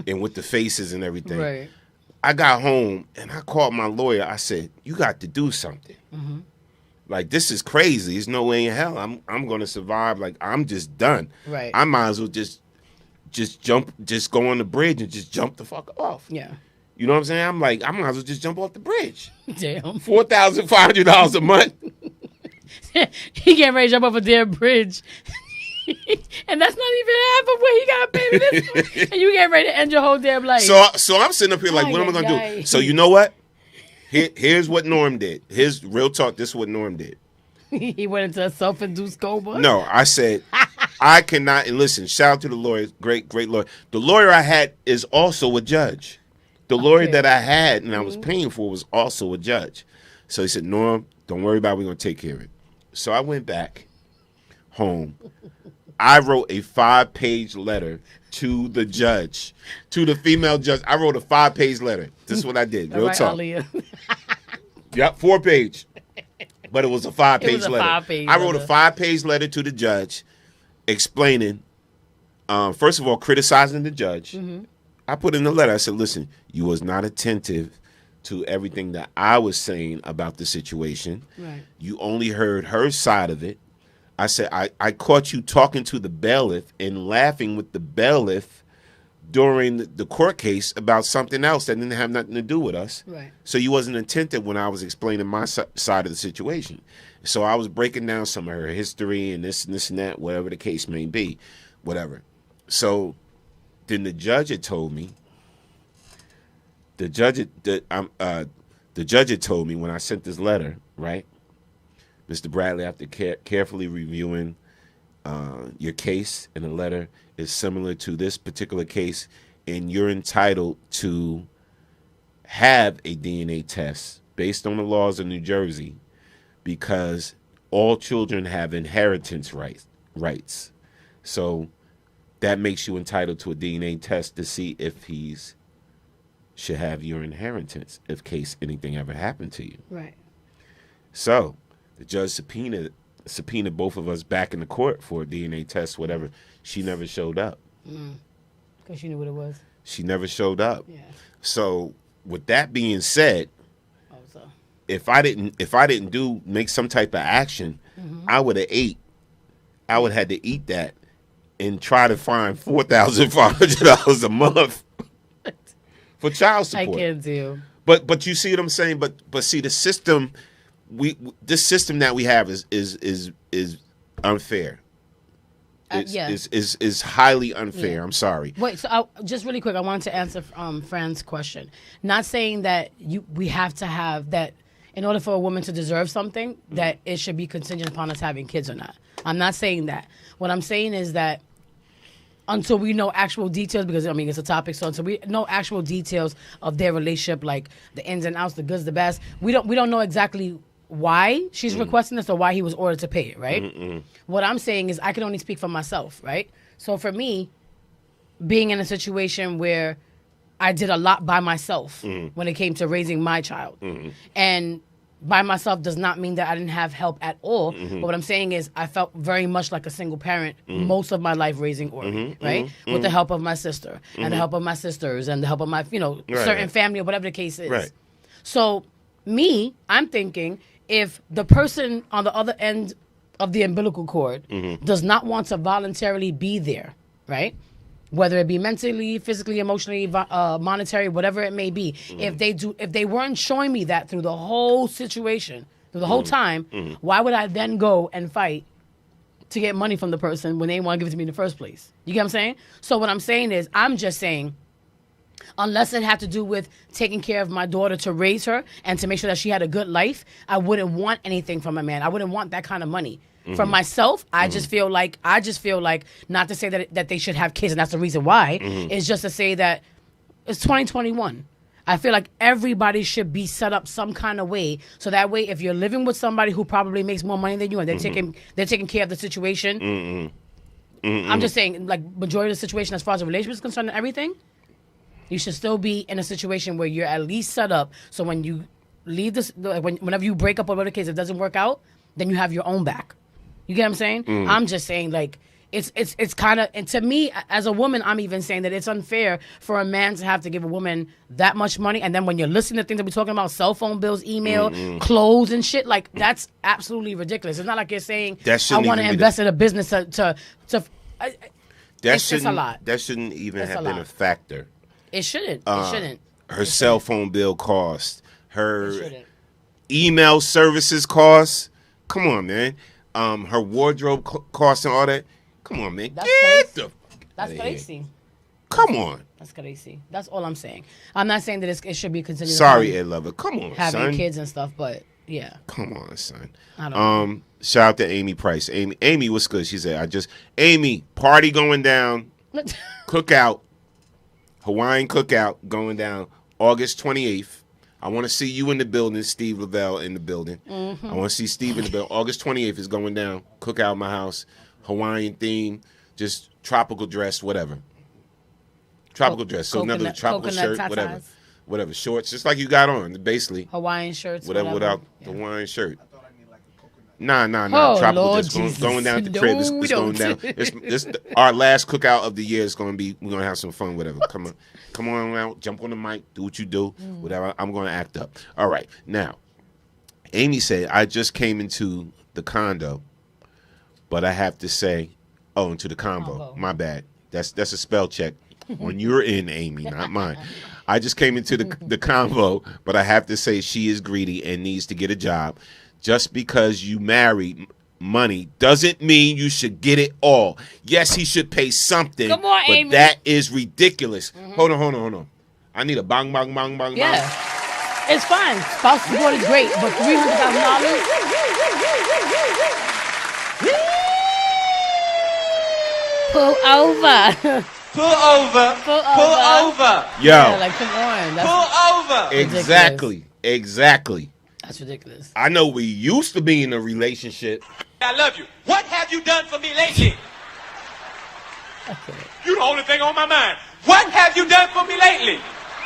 and with the faces and everything. Right. I got home and I called my lawyer. I said, you got to do something. Mm-hmm. Like, this is crazy. There's no way in hell I'm going to survive. Like, I'm just done. Right. I might as well just go on the bridge and just jump the fuck off. Yeah. You know what I'm saying? I'm like, I might as well just jump off the bridge. Damn. $4,500 a month. He getting ready to jump off a damn bridge. And that's not even half of what he got to pay this. And you getting ready to end your whole damn life. So I'm sitting up here like, what am I going to do? So you know what? Here's what Norm did. Here's real talk. This is what Norm did. He went into a self-induced coma? No, I said, I cannot. And listen, shout out to the lawyer. Great lawyer. The lawyer I had is also a judge. The lawyer that I had and I was paying for was also a judge. So he said, Norm, don't worry about it. We're going to take care of it. So I went back home. I wrote a 5-page letter to the judge, to the female judge. I wrote a 5-page letter. This is what I did. Real talk. Yep, 4-page. But it was a 5-page letter. I wrote a 5-page letter to the judge explaining, first of all, criticizing the judge. Mm-hmm. I put in the letter, I said, listen, you was not attentive to everything that I was saying about the situation. Right. You only heard her side of it. I said, I caught you talking to the bailiff and laughing with the bailiff during the court case about something else that didn't have nothing to do with us. Right. So you wasn't attentive when I was explaining my side of the situation. So I was breaking down some of her history and this and that, whatever the case may be, whatever. So then the judge had told me, the judge had told me when I sent this letter, right? Mr. Bradley, after carefully reviewing your case in the letter is similar to this particular case, and you're entitled to have a DNA test based on the laws of New Jersey because all children have inheritance rights. So that makes you entitled to a DNA test to see if he's should have your inheritance in case anything ever happened to you. Right. So the judge subpoenaed both of us back in the court for a DNA test, whatever. She never showed up. Because she knew what it was. She never showed up. Yeah. So with that being said, if I didn't make some type of action, I would have had to eat that and try to find $4,500 a month for child support. I can't do. But you see what I'm saying? But see, the system this system that we have is unfair. Is highly unfair. Yeah. I'm sorry. Wait, so just really quick, I wanted to answer Fran's question. Not saying that we have to have that in order for a woman to deserve something, that it should be contingent upon us having kids or not. I'm not saying that. What I'm saying is that until we know actual details, because I mean it's a topic, so until we know actual details of their relationship, like the ins and outs, the goods, the bads, we don't know exactly why she's requesting this or why he was ordered to pay it, right? Mm-mm. What I'm saying is I can only speak for myself, right? So for me, being in a situation where I did a lot by myself when it came to raising my child, and by myself does not mean that I didn't have help at all. But what I'm saying is I felt very much like a single parent most of my life raising Orby, right? With the help of my sister and the help of my sisters and the help of my, certain family or whatever the case is. Right. So me, I'm thinking if the person on the other end of the umbilical cord does not want to voluntarily be there, right? Whether it be mentally, physically, emotionally, monetary, whatever it may be, if they weren't showing me that through the whole situation, through the whole time, why would I then go and fight to get money from the person when they want to give it to me in the first place? You get what I'm saying? So what I'm saying is, I'm just saying, unless it had to do with taking care of my daughter to raise her and to make sure that she had a good life, I wouldn't want anything from a man. I wouldn't want that kind of money. For myself, I just feel like, not to say that they should have kids and that's the reason why, it's just to say that It's 2021. I feel like everybody should be set up some kind of way, so that way, if you're living with somebody who probably makes more money than you, and they're taking care of the situation. I'm just saying, like, majority of the situation as far as the relationship is concerned and everything, you should still be in a situation where you're at least set up. So when you leave this, whenever you break up or whatever the case, if it doesn't work out, then you have your own back. You get what I'm saying? I'm just saying, like, it's kind of, and to me, as a woman, I'm even saying that it's unfair for a man to have to give a woman that much money, and then when you're listening to things that we're talking about, cell phone bills, email, clothes and shit, like, that's absolutely ridiculous. It's not like you're saying, I want to invest in a business it's a lot. That shouldn't even have been a factor. It shouldn't. It shouldn't. Her cell phone bill cost. Her email services cost. Come on, man. Her wardrobe cost and all that. Come on, man. That's crazy. Come on. That's crazy. That's all I'm saying. I'm not saying that it should be continued. Sorry, Ed Lover. Come on, having son. kids and stuff, but yeah. Come on, son. I don't know. Shout out to Amy Price. Amy, what's good? She said, Amy, party going down. Cookout. Hawaiian cookout going down August 28th. I want to see you in the building, Steve Lavelle in the building. I want to see Steve in the building. August 28th is going down. Cookout at my house. Hawaiian theme. Just tropical dress, whatever. Tropical dress. So another tropical shirt, tatas. whatever. Shorts, just like you got on, basically. Hawaiian shirts, whatever. Without the Hawaiian shirt. Nah. Oh, tropical Lord just going down at the crib. It's going down. This our last cookout of the year is going to be. We're going to have some fun. Whatever. Come on out. Jump on the mic. Do what you do. Whatever. I'm going to act up. All right. Now, Amy said, I just came into the condo, but I have to say, into the combo. My bad. That's a spell check on your end, Amy, not mine. I just came into the combo, but I have to say she is greedy and needs to get a job. Just because you married money doesn't mean you should get it all. Yes, he should pay something, Come on, but Amy. that is ridiculous. Hold on. I need a bang, bang, bang, bang, Yeah. bang. It's fine. Spouse support is great, but $300,000? Pull over. Pull over. Yo. Yeah, like, come on. That's Exactly. That's ridiculous. I know we used to be in a relationship. I love you. What have you done for me lately? Okay. You the only thing on my mind. What have you done for me lately?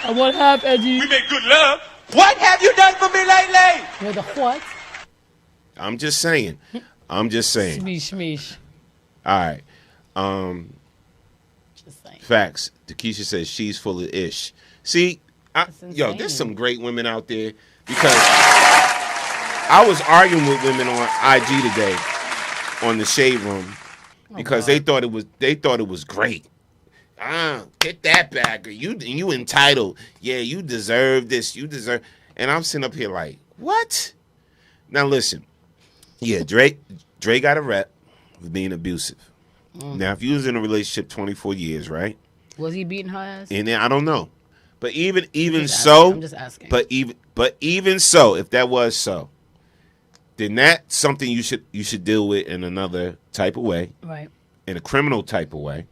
And what have, Eddie? We make good love. What have you done for me lately? You're the what? I'm just saying. Smeesh. All right. Just saying. Facts. Takesha says she's full of ish. See, there's some great women out there, because I was arguing with women on IG today on the Shade Room because they thought it was great. Get that back. You entitled. Yeah, you deserve this. You deserve. And I'm sitting up here like, what? Now listen. Yeah, Dre got a rep for being abusive. Now, if you was in a relationship 24 years, right? Was he beating her ass? And then I don't know. But even so, I'm just asking. But even so, if that was so, then that's something you should deal with in another type of way. Right. In a criminal type of way.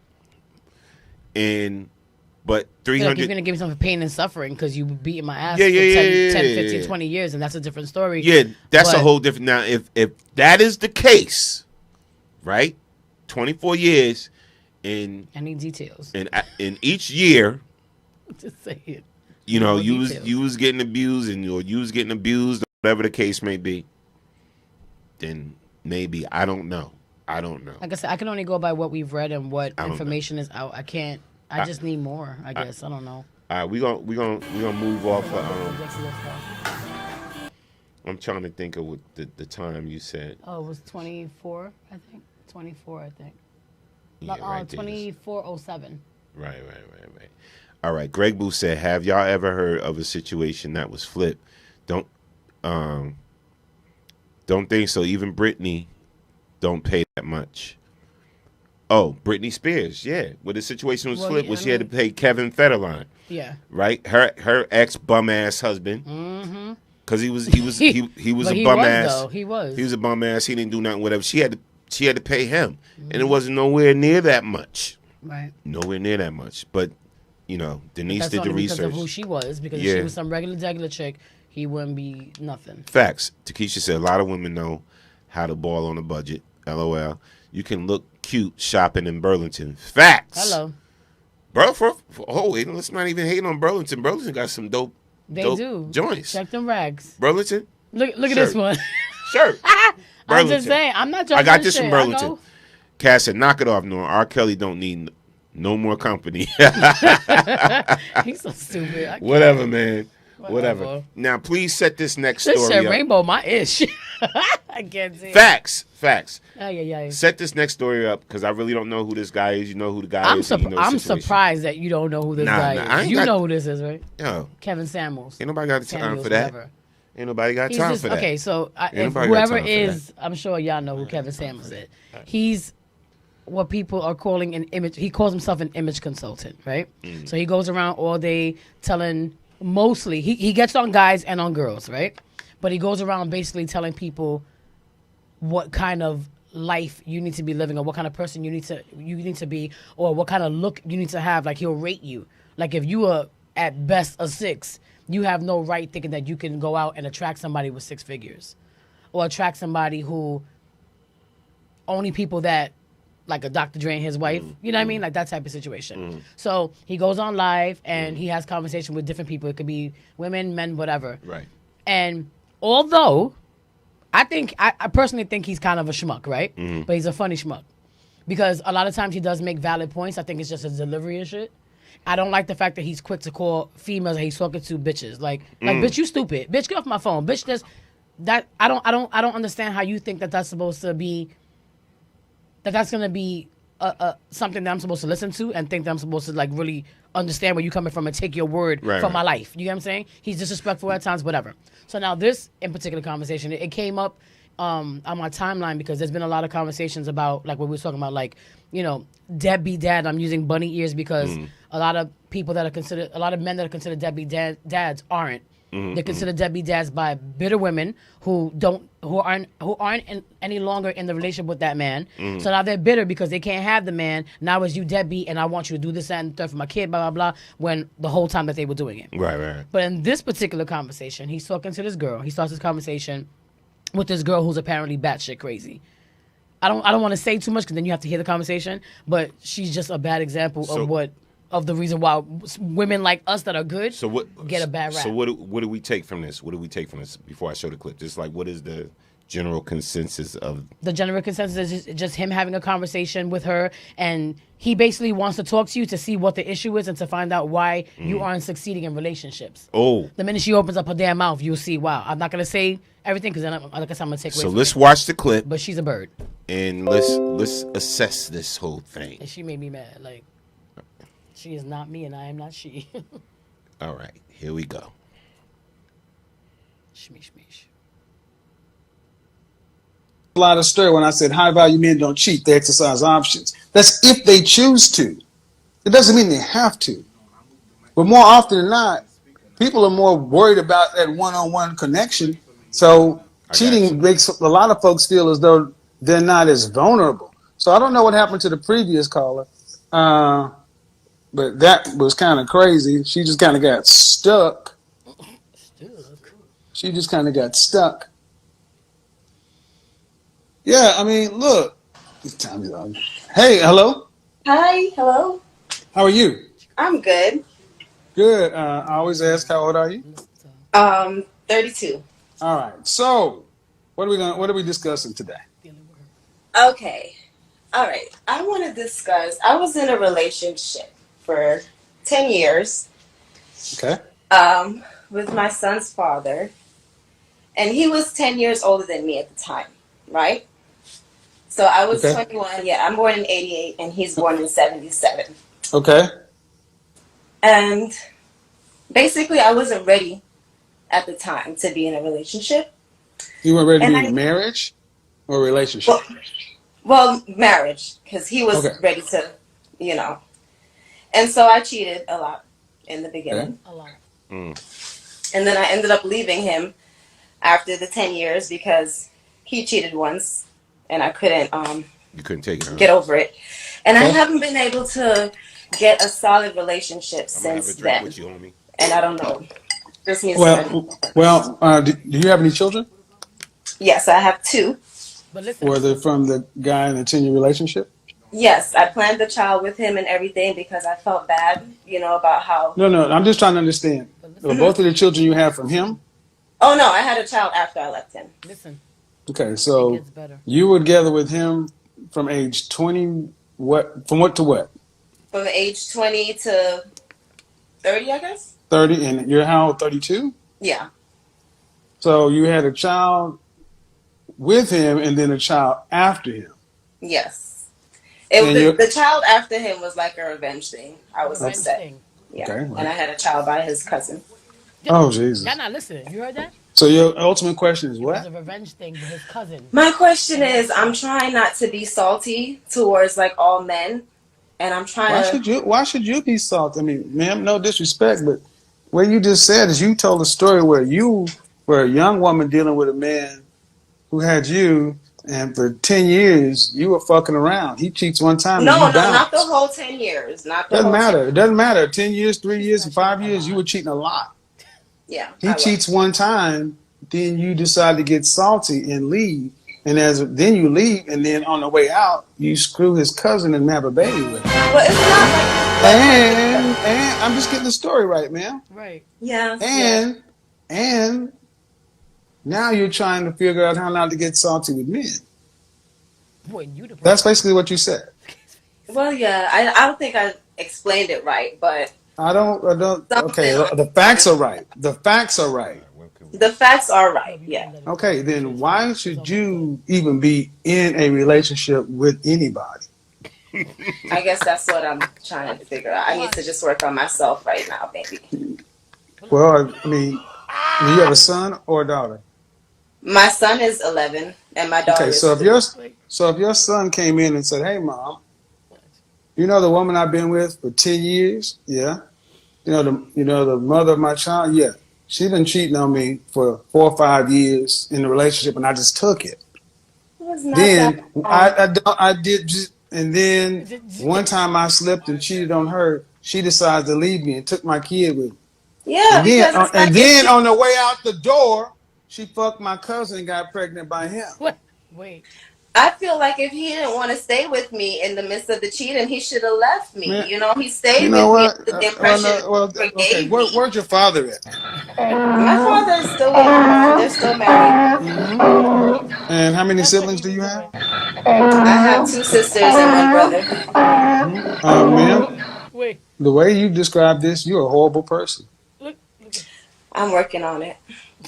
But 300... Like you're going to give me some pain and suffering because you beating my ass for 10, 15, 20 years, and that's a different story. Yeah, that's a whole different... Now, if that is the case, right, 24 years, I need details. In each year... Just say it. You was getting abused, or you was getting abused, whatever the case may be, then maybe, I don't know. Like I said, I can only go by what we've read and what information is out. I just need more, I guess. I don't know. All right, we're gonna move off. I'm trying to think of what the time you said. Oh, it was 24, I think. 24, I think. Yeah, right 24:07. Right. All right. Greg Booth said, "Have y'all ever heard of a situation that was flipped? Don't think so. Even Britney don't pay that much." Oh, Britney Spears, yeah. Well, the situation was flipped. She had to pay Kevin Federline. Yeah. Right. Her ex bum ass husband. Mm-hmm. Because he was a bum ass. He was a bum ass. He didn't do nothing. Whatever. She had to pay him, and it wasn't nowhere near that much. Right. Nowhere near that much. But Denise That's did the only because research. of who she was. Because if she was some regular chick, he wouldn't be nothing. Facts. Takesha said a lot of women know how to ball on a budget. LOL. You can look cute shopping in Burlington. Facts. Hello. Let's not even hate on Burlington. Burlington got some dope joints. Check them rags. Burlington. Look at this one. Shirt. I'm just saying. I'm not judging. I got this from Burlington. Cass said, knock it off, Norm. R. Kelly don't need no more company. He's so stupid. Whatever, man. Whatever. Now, please set this next story up. This shit up. Rainbow my ish. I can't see. Facts. Set this next story up because I really don't know who this guy is. You know who the guy is. I'm surprised that you don't know who this guy is. You know who this is, right? Yo. Kevin Samuels. Ain't nobody got time for that. Ain't nobody got time for that. Okay, so if whoever is, I'm sure y'all know who Kevin Samuels is. He's what people are calling an image. He calls himself an image consultant, right? Mm. So he goes around all day telling. Mostly, he gets on guys and on girls, right? But he goes around basically telling people what kind of life you need to be living, or what kind of person you need to be, or what kind of look you need to have. Like, he'll rate you. Like, if you are at best a 6, you have no right thinking that you can go out and attract somebody with 6 figures, or attract somebody who only people that. Like a Dr. Dre and his wife, you know what I mean? Like that type of situation. So he goes on live and he has conversation with different people. It could be women, men, whatever. Right. And although I personally think he's kind of a schmuck, right? But he's a funny schmuck. Because a lot of times he does make valid points. I think it's just his delivery and shit. I don't like the fact that he's quick to call females that he's talking to bitches. Like bitch, you stupid. Bitch, get off my phone. Bitch, that I don't understand how you think that that's supposed to be. That's going to be something that I'm supposed to listen to and think that I'm supposed to like really understand where you're coming from and take your word from my life. You get what I'm saying? He's disrespectful at times, whatever. So now this in particular conversation, it came up on my timeline because there's been a lot of conversations about like what we were talking about, like, deadbeat dad. I'm using bunny ears because a lot of men that are considered deadbeat dads aren't. They're considered deadbeat dads by bitter women who aren't any longer in the relationship with that man. So now they're bitter because they can't have the man. Now it's you deadbeat, and I want you to do this and third for my kid, blah blah blah. When the whole time that they were doing it, right. But in this particular conversation, he's talking to this girl. He starts his conversation with this girl who's apparently batshit crazy. I don't want to say too much because then you have to hear the conversation. But she's just a bad example of the reason why women like us that are good get a bad rap. So what do we take from this? What do we take from this before I show the clip? Just like, what is the general consensus of? The general consensus is just him having a conversation with her, and he basically wants to talk to you to see what the issue is and to find out why you aren't succeeding in relationships. Oh. The minute she opens up her damn mouth, you'll see, wow. I'm not going to say everything because then like I said, I'm going to take away. So let's watch the clip. But she's a bird. And let's assess this whole thing. And she made me mad. Like, she is not me and I am not she. All right, here we go. Shmeesh. A lot of stir when I said high value men don't cheat, they exercise options. That's if they choose to. It doesn't mean they have to. But more often than not, people are more worried about that one-on-one connection. So cheating makes a lot of folks feel as though they're not as vulnerable. So I don't know what happened to the previous caller. But that was kind of crazy. She just kind of got stuck. She just kind of got stuck. Yeah, I mean, look. Hey, hello. Hi, hello. How are you? I'm good. Good. I always ask, how old are you? 32. All right. So, what are we discussing today? Okay. All right. I want to discuss. I was in a relationship for 10 years. Okay. With my son's father. And he was 10 years older than me at the time, right? So I was 21. Yeah, I'm born in 88 and he's born in 77. Okay. And basically I wasn't ready at the time to be in a relationship. You weren't ready to be in marriage or relationship? Well, marriage, because he was ready to, And so I cheated a lot in the beginning. A lot. And then I ended up leaving him after the 10 years because he cheated once and I couldn't you couldn't take it, get over it. And I haven't been able to get a solid relationship since then. With you, homie. And I don't know. Just needs do you have any children? Yes, I have 2. But listen, were they from the guy in a 10-year relationship? Yes, I planned the child with him and everything because I felt bad, about how... No, I'm just trying to understand. Were both of the children you have from him? Oh, no, I had a child after I left him. Listen. Okay, so you were together with him from age 20, from what to what? From age 20 to 30, I guess. 30, and you're how old, 32? Yeah. So you had a child with him and then a child after him. Yes. The child after him was like a revenge thing. I was upset. Yeah. Okay, right. And I had a child by his cousin. Oh, Jesus. Y'all not listening. You heard that? So your ultimate question is what? It was a revenge thing with his cousin. My question is, I'm trying not to be salty towards like all men. And I'm trying Why should you be salty? I mean, ma'am, no disrespect, but what you just said is you told a story where you were a young woman dealing with a man who had you, and for 10 years you were fucking around. He cheats one time. No, not the whole 10 years. Doesn't matter. It doesn't matter. 10 years, 3 years, 5 years, you were cheating a lot. Yeah. He cheats one time, then you decide to get salty and leave. And then you leave, and then on the way out, you screw his cousin and have a baby with him. But it's not like... And I'm just getting the story right, man. Right. Yeah. And now you're trying to figure out how not to get salty with men. Boy, that's basically what you said. Well, yeah, I don't think I explained it right, but... I don't. Okay, the facts are right. The facts are right. The facts are right, yeah. Okay, then why should you even be in a relationship with anybody? I guess that's what I'm trying to figure out. I need to just work on myself right now, baby. Well, I mean, do you have a son or a daughter? My son is 11, and my daughter is 2. So if your son came in and said, "Hey, Mom, you know the woman I've been with for 10 years? Yeah. You know the mother of my child? Yeah. She been cheating on me for 4 or 5 years in the relationship, and I just took it. Then I did, and then one time I slipped and cheated on her. She decided to leave me and took my kid with me. Yeah. And then on the way out the door, she fucked my cousin and got pregnant by him. What? Wait. I feel like if he didn't want to stay with me in the midst of the cheating, he should have left me. Man, he stayed with me under the impression. Where's your father at? My father is still with me. They're still married. Mm-hmm. And how many siblings do you have? I have 2 sisters and 1 brother. Ma'am, the way you describe this, you're a horrible person. I'm working on it.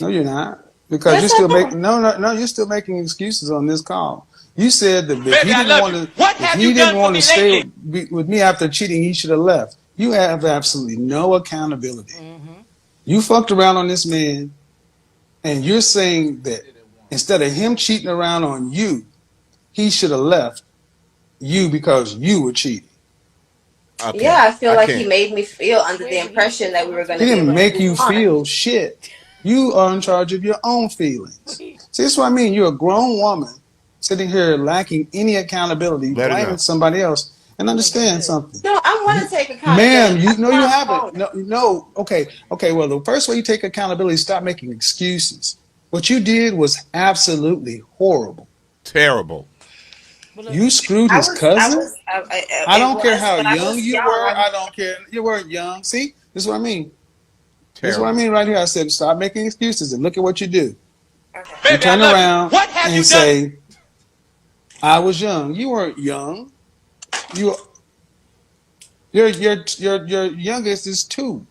No, you're not. Because you're still you're still making excuses on this call. You said that if he didn't want to stay with me after cheating, he should have left. You have absolutely no accountability. Mm-hmm. You fucked around on this man, and you're saying that instead of him cheating around on you, he should have left you because you were cheating. Okay. Yeah, I feel like he made me feel under the impression that we were going to. He didn't make you feel shit. You are in charge of your own feelings. See, that's what I mean. You're a grown woman sitting here lacking any accountability, blaming somebody else. And understand something. No, I want to take accountability. Ma'am, you haven't. No. Okay. Well, the first way you take accountability is stop making excuses. What you did was absolutely horrible. Terrible. You screwed his cousin? I don't care how young you were. I don't care. You weren't young. See, this is what I mean. That's what I mean right here. I said, stop making excuses and look at what you do. Okay. You turn around and say, I was young. You weren't young. Your youngest is 2.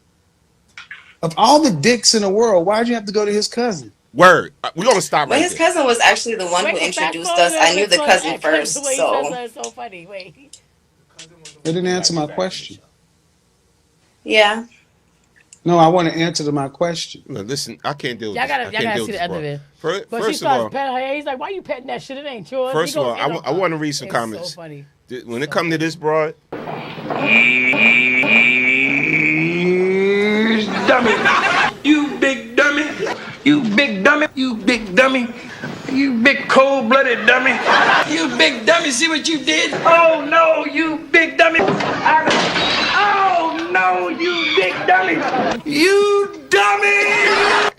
Of all the dicks in the world, why'd you have to go to his cousin? Word. We're going to stop right there. His cousin was actually the one who introduced us. I knew the cousin first, so. That's so funny. Wait. They didn't answer my question. Yeah. No, I want to answer to my question. No, listen, I can't deal with this. Y'all gotta see the end of it. But she starts petting her hair. He's like, why you petting that shit? It ain't yours. First of all, I want to read some comments. So funny. When it comes to this broad. Dummy. You big dummy. You big dummy. You big dummy. You big cold-blooded dummy. You big dummy. See what you did? Oh, no, you big dummy. now, you big dummy. You dummy.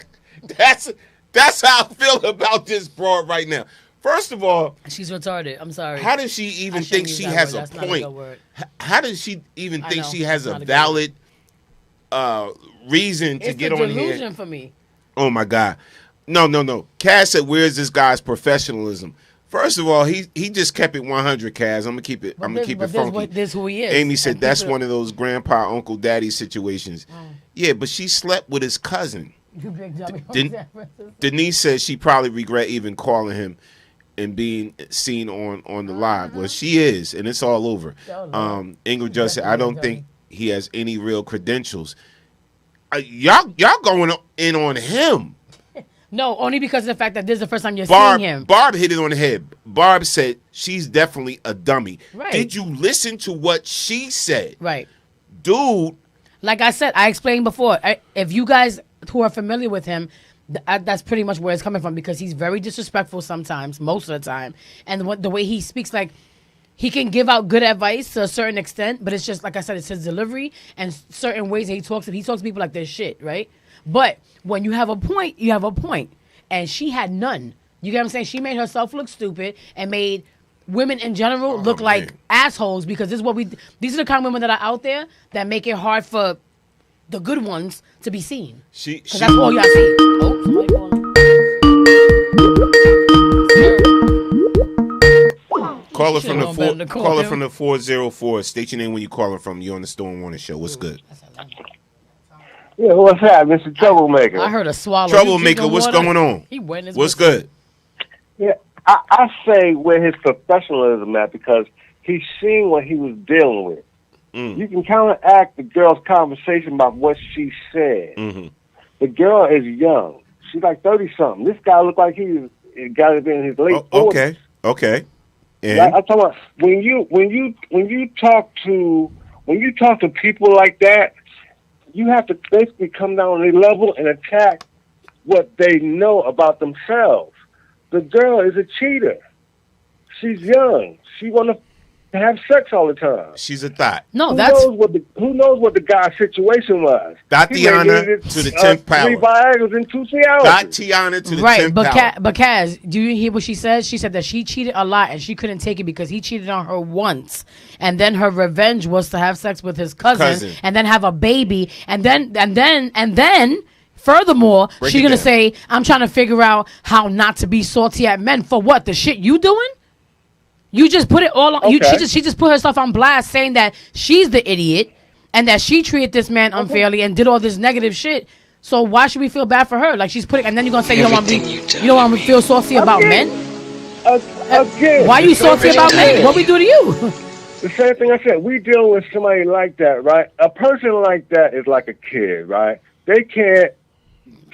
That's how I feel about this broad right now. First of all, she's retarded. I'm sorry. How does she even think she has a point? How does she even think she has a valid reason to get on here? It's a delusion for me. Oh my God. No. Kaz said, "Where's this guy's professionalism?" First of all, he just kept it 100, Kaz. I'm gonna keep it. Funky. This who he is. Amy said that's one of those grandpa, uncle, daddy situations. Yeah, but she slept with his cousin. You big dummy. Denise says she probably regret even calling him and being seen on the live. Well, she is, and it's all over. Ingrid just said, I don't think he has any real credentials. Y'all going in on him. No, only because of the fact that this is the first time you're seeing him. Barb hit it on the head. Barb said she's definitely a dummy. Right. Did you listen to what she said? Right. Dude. Like I said, I explained before, if you guys who are familiar with him, that's pretty much where it's coming from, because he's very disrespectful sometimes, most of the time. And the way he speaks, like, he can give out good advice to a certain extent, but it's just, like I said, it's his delivery and certain ways that he talks to people like they're shit, right? But when you have a point, you have a point. And she had none. You get what I'm saying? She made herself look stupid and made women in general look like assholes, because these are the kind of women that are out there that make it hard for the good ones to be seen. Because that's all y'all see. Oh, somebody calling. Caller from the 404. State your name when you calling from. You're on the Storm Warning Show. What's good? Yeah, what's that, Mr. Troublemaker? I heard a swallow. Troublemaker, what's going on? What's good? Yeah, I say where his professionalism at, because he's seen what he was dealing with. You can counteract the girl's conversation about what she said. The girl is young. She's like 30-something. This guy looked like he got to be in his late 40s. Okay. And Like, I'm talking about when you talk to people like that, you have to basically come down on their level and attack what they know about themselves. The girl is a cheater. She's young. She want to have sex all the time. She's a thought. No, who knows what the guy's situation was. Tatiana to the 10th power. 3 Viagra's in 2 hours. Tatiana to the 10th power. But Kaz, do you hear what she said? She said that she cheated a lot and she couldn't take it because he cheated on her once, and then her revenge was to have sex with his cousin. And then have a baby, and then. Furthermore, she's gonna say, "I'm trying to figure out how not to be salty at men for what? The shit you doing? You just put it all on. Okay. She just put herself on blast, saying that she's the idiot and that she treated this man unfairly and did all this negative shit. So why should we feel bad for her? Like, she's putting, and then you're gonna say you don't want to feel salty about men. Again, why are you salty about men? What we do to you? The same thing I said. We deal with somebody like that, right? A person like that is like a kid, right? They can't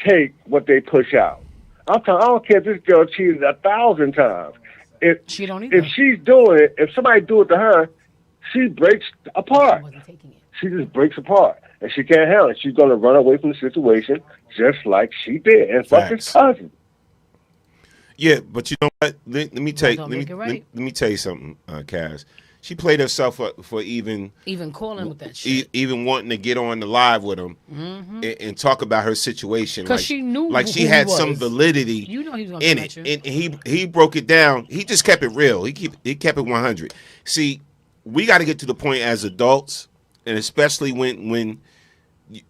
take what they push out. I don't care if this girl cheated 1,000 times. If she's doing it, if somebody do it to her, she breaks apart. She just breaks apart, and she can't handle it. She's going to run away from the situation, just like she did, and fuck his cousin. Yeah, but you know what? Let me tell you something, Kaz. She played herself up for even calling with that shit, even wanting to get on the live with him and talk about her situation, because she knew, like she had some validity he was gonna in it, and he broke it down. He just kept it real. He kept it 100. See, we got to get to the point as adults, and especially when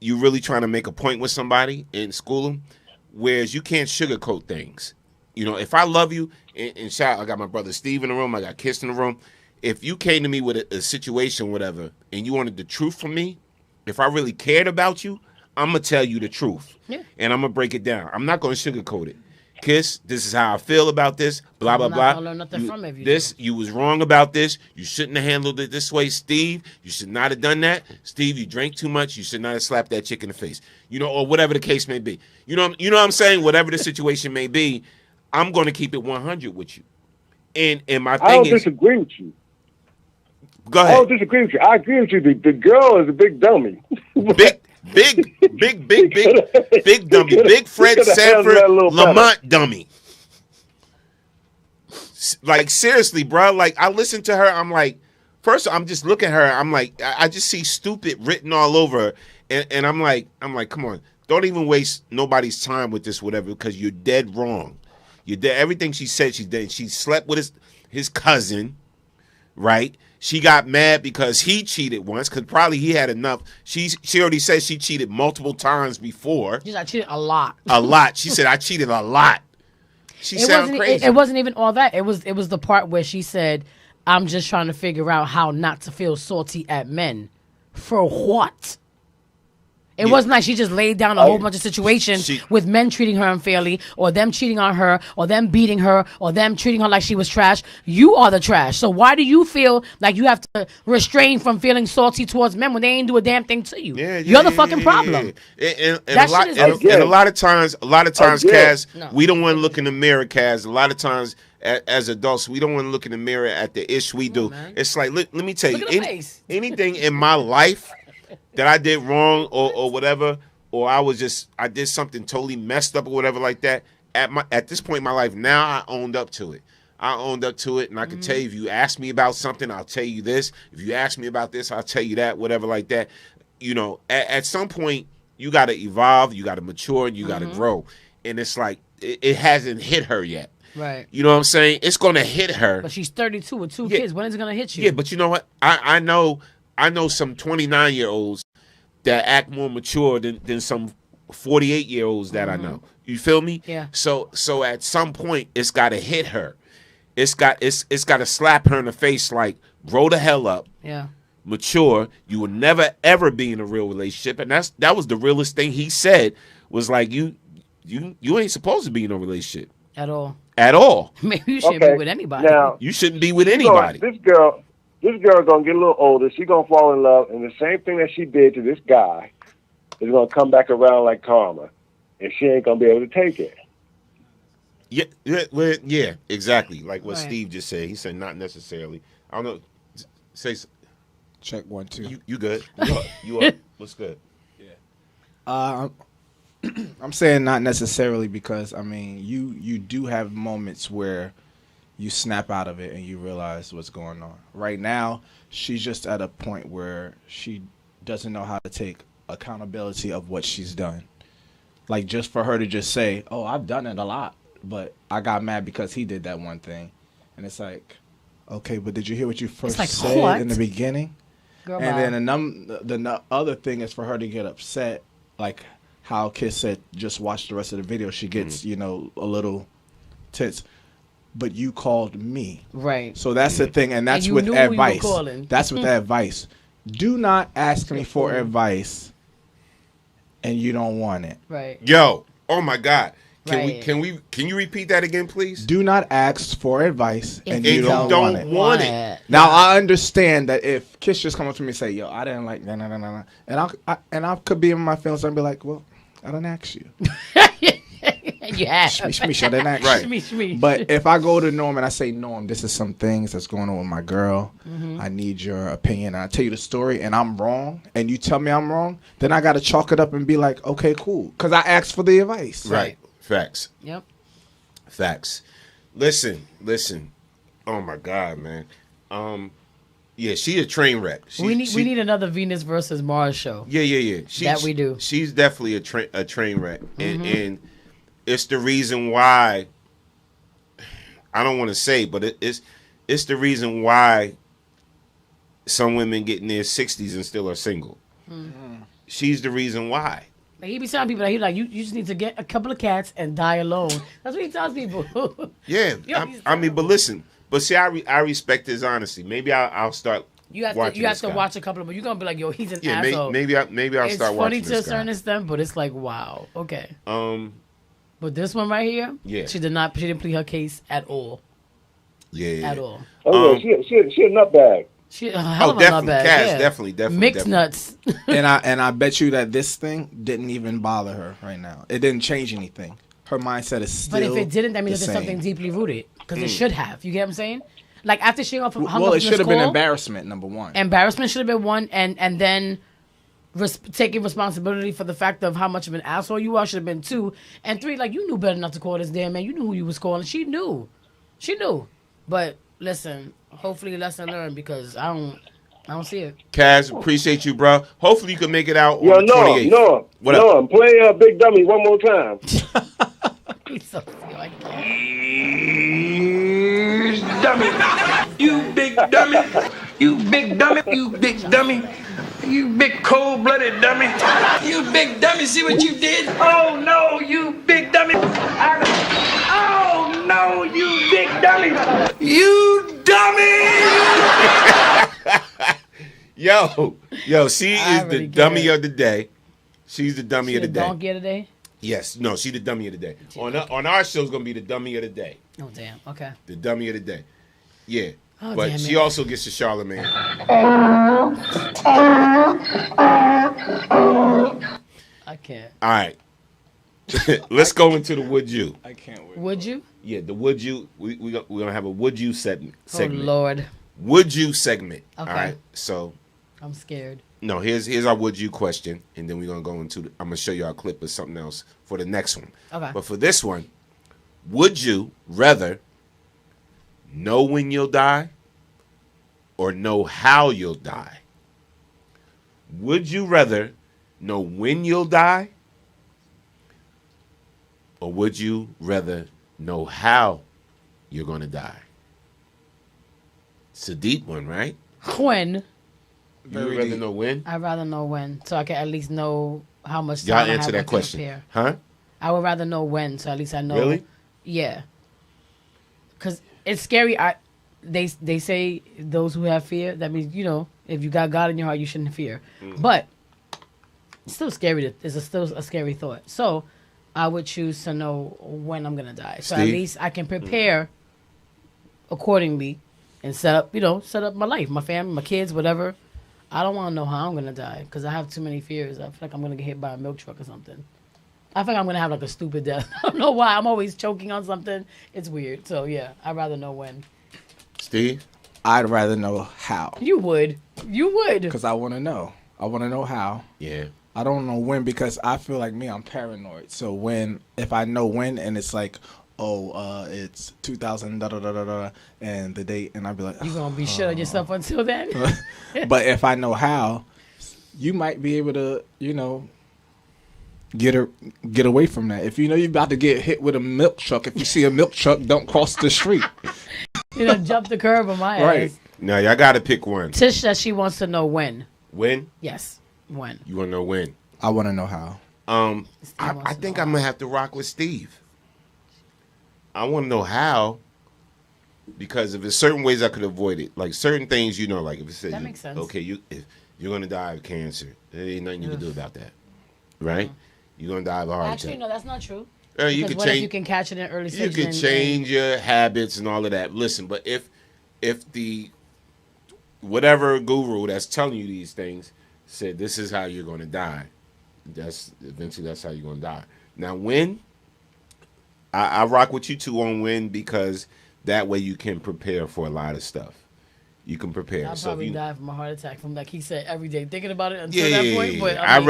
you're really trying to make a point with somebody and school them, whereas you can't sugarcoat things. You know, if I love you, and shout, I got my brother Steve in the room, I got Kiss in the room. If you came to me with a situation, whatever, and you wanted the truth from me, if I really cared about you, I'm going to tell you the truth. Yeah. And I'm going to break it down. I'm not going to sugarcoat it. Kiss, this is how I feel about this, blah, blah, blah. Don't learn nothing from it. You was wrong about this. You shouldn't have handled it this way. Steve, you should not have done that. Steve, you drank too much. You should not have slapped that chick in the face. You know, or whatever the case may be. You know what I'm saying? Whatever the situation may be, I'm going to keep it 100 with you. And my thing I don't disagree with you. Go ahead. I don't disagree with you. I agree with you. The girl is a big dummy. Big dummy. Big Fred Sanford Lamont dummy. Like, seriously, bro. Like, I listened to her. I'm like, first I'm just looking at her. I'm like, I just see stupid written all over her, and I'm like, come on, don't even waste nobody's time with this, whatever, because you're dead wrong. You're dead. Everything she said, she did. She slept with his cousin, right? She got mad because he cheated once, because probably he had enough. She already said she cheated multiple times before. She's like, I cheated a lot. A lot. She said, I cheated a lot. She sounded crazy. It wasn't even all that. It was the part where she said, I'm just trying to figure out how not to feel salty at men. For what? It wasn't like she just laid down a whole bunch of situations with men treating her unfairly, or them cheating on her, or them beating her, or them treating her like she was trash. You are the trash. So why do you feel like you have to refrain from feeling salty towards men when they ain't do a damn thing to you? You're the fucking problem. And a lot of times, Kaz, we don't want to look in the mirror, Kaz. A lot of times, as adults, we don't want to look in the mirror at the ish we do. It's like, let me tell you, anything in my life that I did wrong or whatever, or I did something totally messed up or whatever like that, at this point in my life, now I owned up to it. And I can tell you, if you ask me about something, I'll tell you this. If you ask me about this, I'll tell you that, whatever like that. You know, at some point, you got to evolve, you got to mature, and you got to grow. And it's like, it hasn't hit her yet. Right. You know what I'm saying? It's going to hit her. But she's 32 with 2 kids. When is it going to hit you? Yeah, but you know what? I know some 29-year-olds that act more mature than some 48-year-olds that I know. You feel me? Yeah. So at some point, it's got to hit her. It's got to slap her in the face like, grow the hell up. Yeah. Mature. You will never ever be in a real relationship, and that was the realest thing he said. Was like, you ain't supposed to be in a relationship at all. At all. Maybe you shouldn't be with anybody. Now, you shouldn't be with anybody. This girl gonna get a little older. She's gonna fall in love, and the same thing that she did to this guy is gonna come back around like karma, and she ain't gonna be able to take it. Yeah, exactly. Like what Steve just said. He said not necessarily. I don't know. Say. Check 1 2. You good? You up? What's good? Yeah. I'm saying not necessarily because I mean you do have moments where you snap out of it and you realize what's going on. Right now, she's just at a point where she doesn't know how to take accountability of what she's done. Like, just for her to just say, oh, I've done it a lot, but I got mad because he did that one thing. And it's like, okay, but did you hear what you first said in the beginning? Girl, and then the other thing is for her to get upset, like how Kiss said, just watch the rest of the video. She gets, a little tense. But you called me. Right. So that's the thing, and that's with advice. That's with advice. Do not ask me for advice and you don't want it. Right. Yo, oh my God. Can you repeat that again, please? Do not ask for advice and you don't want it. Now I understand that if Kiss just come up to me and say, yo, I didn't like that, and I could be in my feelings and be like, well, I didn't ask you. You have. Shmish, I didn't ask you. Shmish. But if I go to Norm and I say, Norm, this is some things that's going on with my girl. I need your opinion. And I tell you the story and I'm wrong and you tell me I'm wrong, then I got to chalk it up and be like, okay, cool. Because I asked for the advice. Right. Facts. Yep. Facts. Listen. Oh my God, man. Yeah, she a train wreck. We need another Venus versus Mars show. Yeah. We do. She's definitely a train wreck, and it's the reason why. I don't want to say, but it's the reason why some women get in their 60s and still are single. She's the reason why. Like he be telling people that he like you just need to get a couple of cats and die alone. That's what he tells people. Yeah, I mean, but listen. But see, I respect his honesty. Maybe I'll start. You have to watch a couple of them. You're gonna be like, yo, he's an Maybe asshole. I'll start watching. It's funny to a certain extent, but it's like, wow, okay. But this one right here, she didn't plead her case at all. Yeah. At all. Oh yeah, she a nutbag. She a hell of a nutbag. Cass, definitely. Mixed nuts. and I bet you that this thing didn't even bother her right now. It didn't change anything. Her mindset is still. But if it didn't, that means there's something deeply rooted. Because it should have. You get what I'm saying? Like after she hung up from it should have been embarrassment, number one. Embarrassment should have been one, and then taking responsibility for the fact of how much of an asshole you are should have been 2. And 3, like, you knew better not to call this damn man. You knew who you was calling. She knew. But listen, hopefully lesson learned because I don't see it. Kaz, appreciate you, bro. Hopefully you can make it out on the 28th. No, play Big Dummy one more time. He's so Dummy. You big dummy. You big dummy. You big dummy. You big cold-blooded dummy. You big dummy. See what you did? Oh, no, you big dummy. Oh, no, you big dummy. You dummy. Yo, she is the dummy of the day. She's the dummy of the day. Donkey of the day? Yes. No, she's the dummy of the day. On our show, it's going to be the dummy of the day. Oh, damn. Okay. The dummy of the day. Yeah. Oh, but damn she it. also gets the Charlemagne. I can't. All right. Let's go into the Would You. I can't wait. Would you? Yeah, the Would You. We're going to have a Would You segment. Oh, Lord. Would You segment. Okay. All right. So. I'm scared. No, here's our Would You question. And then we're going to go into, I'm going to show you a clip of something else for the next one. Okay. But for this one, would you rather know when you'll die or know how you'll die? Would you rather know when you'll die or would you rather know how you're going to die? It's a deep one, right? When? You would rather know when? I'd rather know when, so I can at least know how much time Y'all I have answer that to question. prepare. Huh? I would rather know when, so at least I know. Really? Yeah. Because it's scary. They say those who have fear, that means, if you got God in your heart, you shouldn't fear. Mm-hmm. But it's still scary. It's still a scary thought. So I would choose to know when I'm going to die. So at Steve? least I can prepare accordingly and set up my life, my family, my kids, whatever. I don't want to know how I'm going to die because I have too many fears. I feel like I'm going to get hit by a milk truck or something. I think I'm going to have like a stupid death. I don't know why. I'm always choking on something. It's weird. So, yeah, I'd rather know when. Steve? I'd rather know how. You would. Because I want to know. I want to know how. Yeah. I don't know when because I feel like I'm paranoid. So if I know when and it's like, it's 2000 and the date, and I'd be like, you're going to be shit on yourself until then? But if I know how, you might be able to, get away from that. If you know you're about to get hit with a milk truck, if you see a milk truck, don't cross the street. Jump the curb on my right. ass. Now, y'all got to pick one. Tish says she wants to know when. When? Yes. When. You want to know when? I want to know how. I think I'm going to have to rock with Steve. I want to know how because if there's certain ways I could avoid it, like certain things, like if it says, that makes sense. Okay, if you're going to die of cancer, there ain't nothing you can do about that, right? You're going to die of a heart attack. Actually, no, that's not true. You because can what change, if you can catch it in early stages? You can change your habits and all of that. Listen, but if the whatever guru that's telling you these things said this is how you're going to die, that's how you're going to die. Now, when I rock with you two on when because that way you can prepare for a lot of stuff. You can prepare. I'll so probably you die from a heart attack from like he said every day thinking about it until that point. But I don't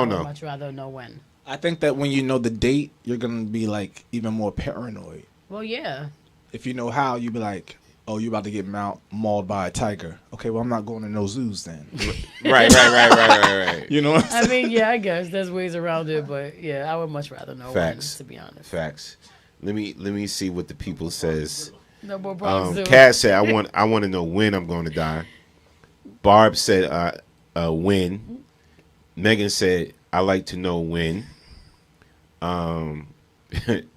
know. I'd much rather know when. I think that when you know the date, you're gonna be like even more paranoid. Well, yeah. If you know how, you be like, oh, you about to get mauled by a tiger. Okay, well, I'm not going to no zoos then. Right. You know what I'm saying? I mean, yeah, I guess there's ways around it, but yeah, I would much rather know Facts. when, to be honest. Facts. Let me see what the people says. No more problems. Cass said, I want to know when I'm going to die. Barb said, when. Megan said, I like to know when.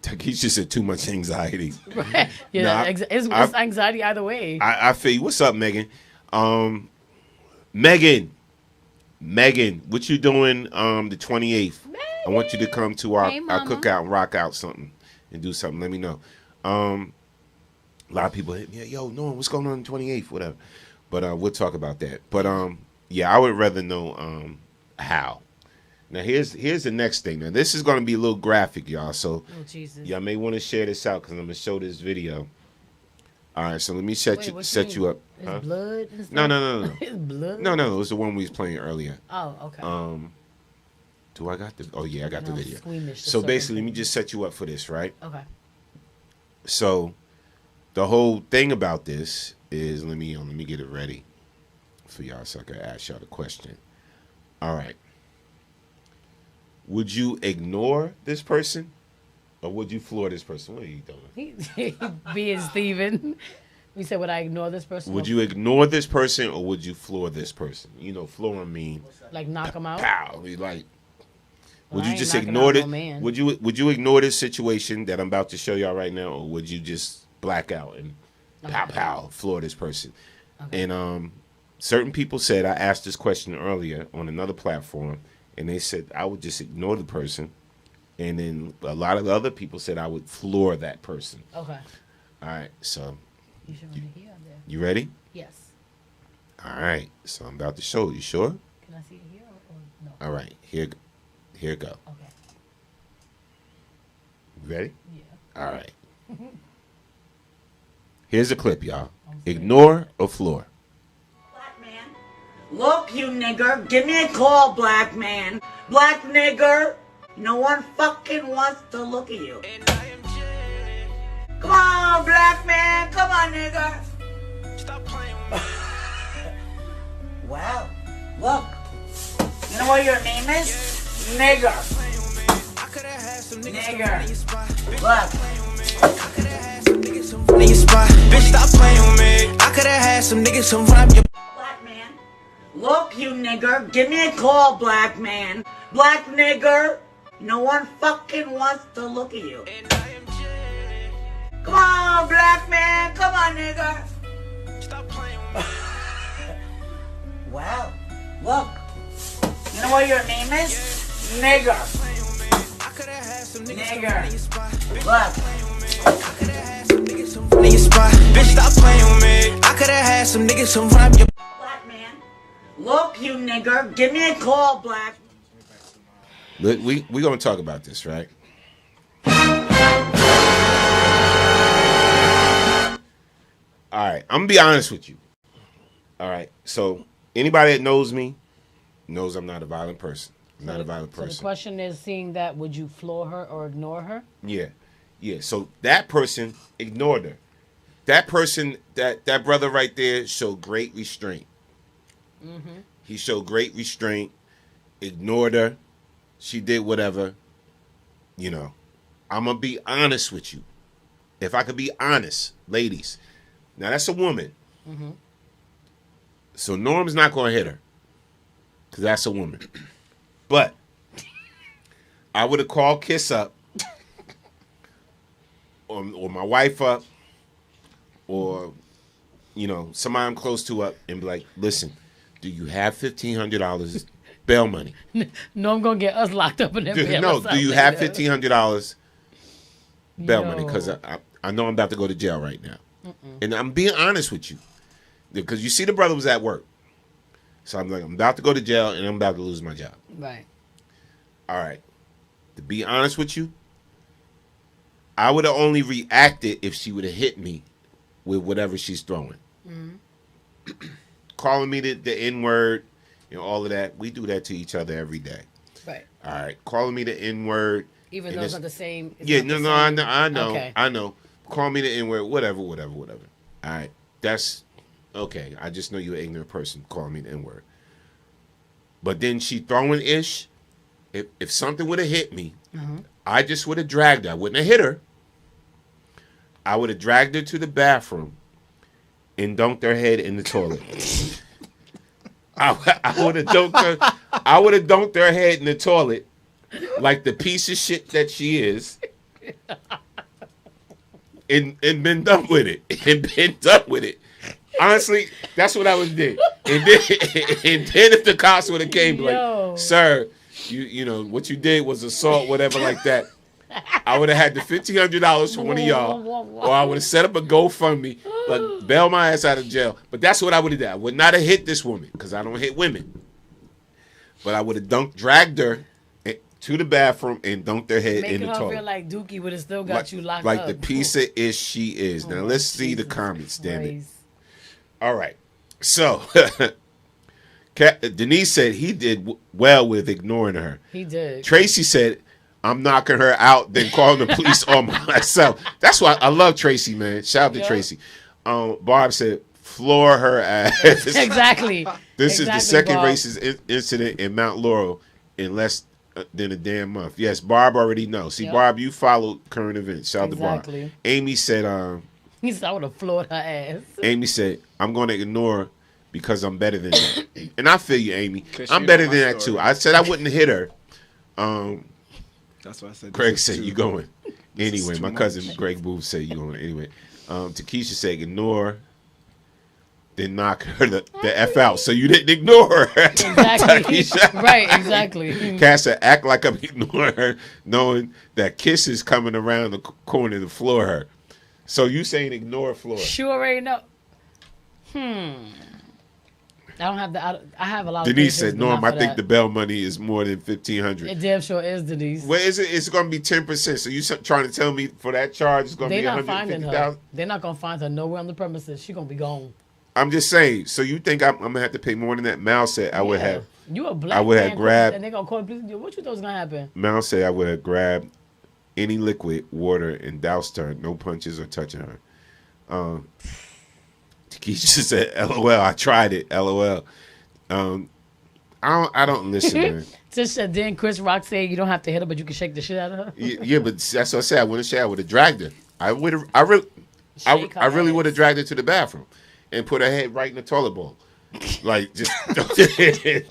Takesha said too much anxiety. Right. Yeah, it's anxiety either way. I feel you. What's up, Megan? Megan, what you doing the 28th? I want you to come to our cookout and rock out something and do something. Let me know. A lot of people hit me, yo, no, what's going on the 28th, whatever. But we'll talk about that. But yeah, I would rather know how. Now here's the next thing. Now this is going to be a little graphic, y'all. So y'all may want to share this out because I'm going to show this video. All right, so let me set you up. Huh? Blood? No. It's blood? No. It was the one we was playing earlier. Oh, okay. Do I got the? Oh yeah, I got the video. Squeamish So basically, let me just set you up for this, right? Okay. So the whole thing about this is, let me get it ready for y'all so I can ask y'all the question. All right. Would you ignore this person, or would you floor this person? What are you doing? Being Steven. We said, would I ignore this person? Would you ignore this person, or would you floor this person? You know, flooring mean like knock him out. Pow. Like, would you just ignore it? No, would you ignore this situation that I'm about to show y'all right now, or would you just black out and pow floor this person? Okay. And certain people said, I asked this question earlier on another platform, and they said I would just ignore the person, and then a lot of the other people said I would floor that person. Okay. All right, so you should want to hear there. You ready? Yes. All right, so I'm about to show you. Sure? Can I see it here or no? All right, here go. Okay. You ready? Yeah. All right. Here's a clip, y'all. Ignore or floor? Black man. Look, you nigger. Give me a call, black man. Black nigger. No one fucking wants to look at you. Come on, black man. Come on, nigger. Stop playing with me. Wow. Look. You know what your name is? Nigger. Nigger. Look. Bitch, stop playing with me. I could have had some niggas some rap your black man. Look, you nigger. Give me a call, black man. Black nigger. No one fucking wants to look at you. Come on, black man. Come on, nigger. Stop playing with me. Wow. Look. You know what your name is? Nigger. Nigger. Look. Bitch, stop playing with me. I could have had some niggas some rap your black man. Look, you nigger. Give me a call, black. Look, we gonna talk about this, right? All right, I'm gonna be honest with you. All right, so anybody that knows me knows I'm not a violent person. I'm not a violent person. So the question is, seeing that, would you floor her or ignore her? Yeah. So that person ignored her. That person, that brother right there, showed great restraint. Mm-hmm. He showed great restraint. Ignored her. She did whatever. You know, I'm gonna be honest with you. If I could be honest, ladies. Now that's a woman. Mm-hmm. So Norm's not gonna hit her, because that's a woman. But I would have called Kiss up, or my wife up, or somebody I'm close to up, and be like, "Listen, do you have $1,500 bail money?" No, I'm gonna get us locked up in there. No, do you have $1,500 bail money? Because I know I'm about to go to jail right now. Mm-mm. And I'm being honest with you, because you see the brother was at work. So I'm like, I'm about to go to jail and I'm about to lose my job. Right. All right. To be honest with you, I would have only reacted if she would have hit me with whatever she's throwing. Mm-hmm. Calling me the N-word, all of that. We do that to each other every day. Right. All right. Calling me the N-word. Even though it's not the same. Yeah, I know. Okay. I know. Call me the N-word, whatever. All right. That's okay. I just know you're an ignorant person calling me the N-word. But then she throwing ish. If something would have hit me, mm-hmm. I just would have dragged her. I wouldn't have hit her. I would have dragged her to the bathroom and dunked her head in the toilet. I would have dunked her head in the toilet like the piece of shit that she is. And been done with it. Honestly, that's what I would do. And then if the cops would have came, like, sir, you know what you did was assault, whatever, like that. I would have had the $1,500 for one of y'all, or I would have set up a GoFundMe, like bail my ass out of jail. But that's what I would have done. I would not have hit this woman because I don't hit women. But I would have dragged her to the bathroom and dunked her head in the toilet. Feel like Dookie would have still got you locked up. Like the piece of ish she is. Now let's see the comments, damn it. All right. So Denise said he did well with ignoring her. He did. Tracy said, I'm knocking her out, then calling the police on myself. That's why I love Tracy, man. Shout out to Tracy. Barb said, floor her ass. Exactly. This is the second Barb. racist incident in Mount Laurel in less than a damn month. Yes, Barb already knows. See, Barb, you follow current events. Shout out to Barb. Amy said, he said, I would have floored her ass. Amy said, I'm going to ignore because I'm better than that. And I feel you, Amy. I'm better than that, too. I said I wouldn't hit her. That's what I said. Greg said, you going. Anyway, my cousin Greg Booth said, you going. Anyway, Takesha said, ignore. Then knock her the F out. So you didn't ignore her. Exactly. Right, exactly. Cass said, act like I'm ignoring her, knowing that Kiss is coming around the corner to floor her. So you saying ignore floor. Sure already know. I don't have I have a lot of Denise said, patience, Norm, but I not think for the bail money is more than $1,500. It damn sure is, Denise. Well, is it? It's going to be 10%. So you trying to tell me for that charge it's going to be $150,000? They're not going to find her nowhere on the premises. She's going to be gone. I'm just saying. So you think I'm going to have to pay more than that? Mal said I would have. You a black I would man have grabbed. And they're going to call the police. What you thought was going to happen? Mal said I would have grabbed any liquid, water, and doused her. No punches or touching her. Takesha said, LOL, I tried it. LOL. I don't listen, man. Then Chris Rock said you don't have to hit her, but you can shake the shit out of her. Yeah, but that's what I said. I wouldn't say I would have dragged her. I really would have dragged her to the bathroom and put her head right in the toilet bowl. Like, just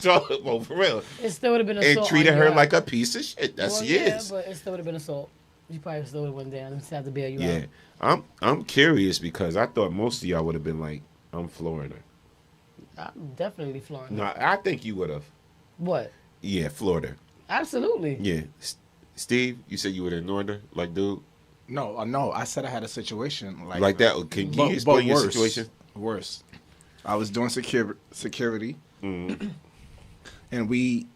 toilet bowl, for real. It still would have been assault. And treated her like a piece of shit. That's she is. But it still would have been assault. You probably still would have went down and had to bail you out. Yeah. I'm curious because I thought most of y'all would have been like, I'm flooring her. I'm definitely flooring her. No, I think you would have. What? Yeah, floored her. Absolutely. Yeah. Steve, you said you would have ignored her? Like, dude? No. I said I had a situation like that. Can you explain your situation? Worse. I was doing security, and we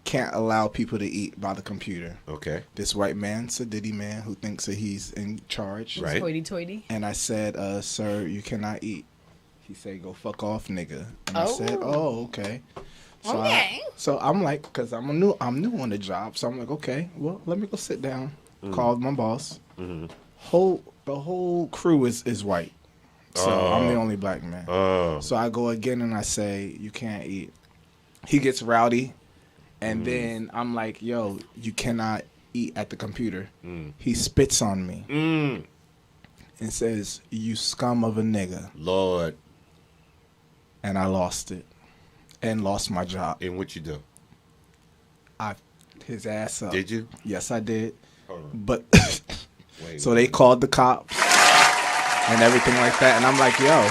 can't allow people to eat by the computer. Okay. This white man, Sadiddy man, who thinks that he's in charge. Right. Toity. And I said, sir, you cannot eat. He said, go fuck off, nigga. And I said, oh, okay. So I'm like, because I'm new on the job. So I'm like, okay, well, let me go sit down. Called my boss. The whole crew is white. So I'm the only black man. So I go again and I say, you can't eat. He gets rowdy. And then I'm like, yo, you cannot eat at the computer. He spits on me. And says, you scum of a nigga. Lord. And I lost it. And lost my job. And what you do? I his ass up. Did you? Yes, I did. Hold on. But so they called the cops and everything like that. And I'm like, yo,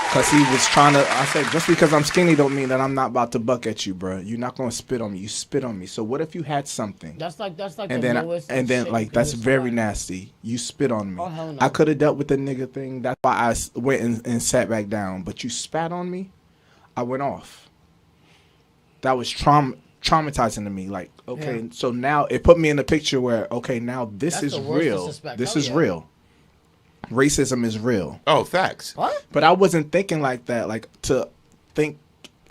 because he was trying to. I said, just because I'm skinny don't mean that I'm not about to buck at you, bro. You're not gonna spit on me. You spit on me. So what if you had something? That's like and then like that's very nasty. You spit on me. Oh, hell no. I could have dealt with the nigga thing. That's why I went and sat back down. But you spat on me. I went off. That was traumatizing to me. Like, okay, so now it put me in a picture where, okay, now this is real. This is real. Racism is real. Oh, facts. What? But I wasn't thinking like that. Like to think.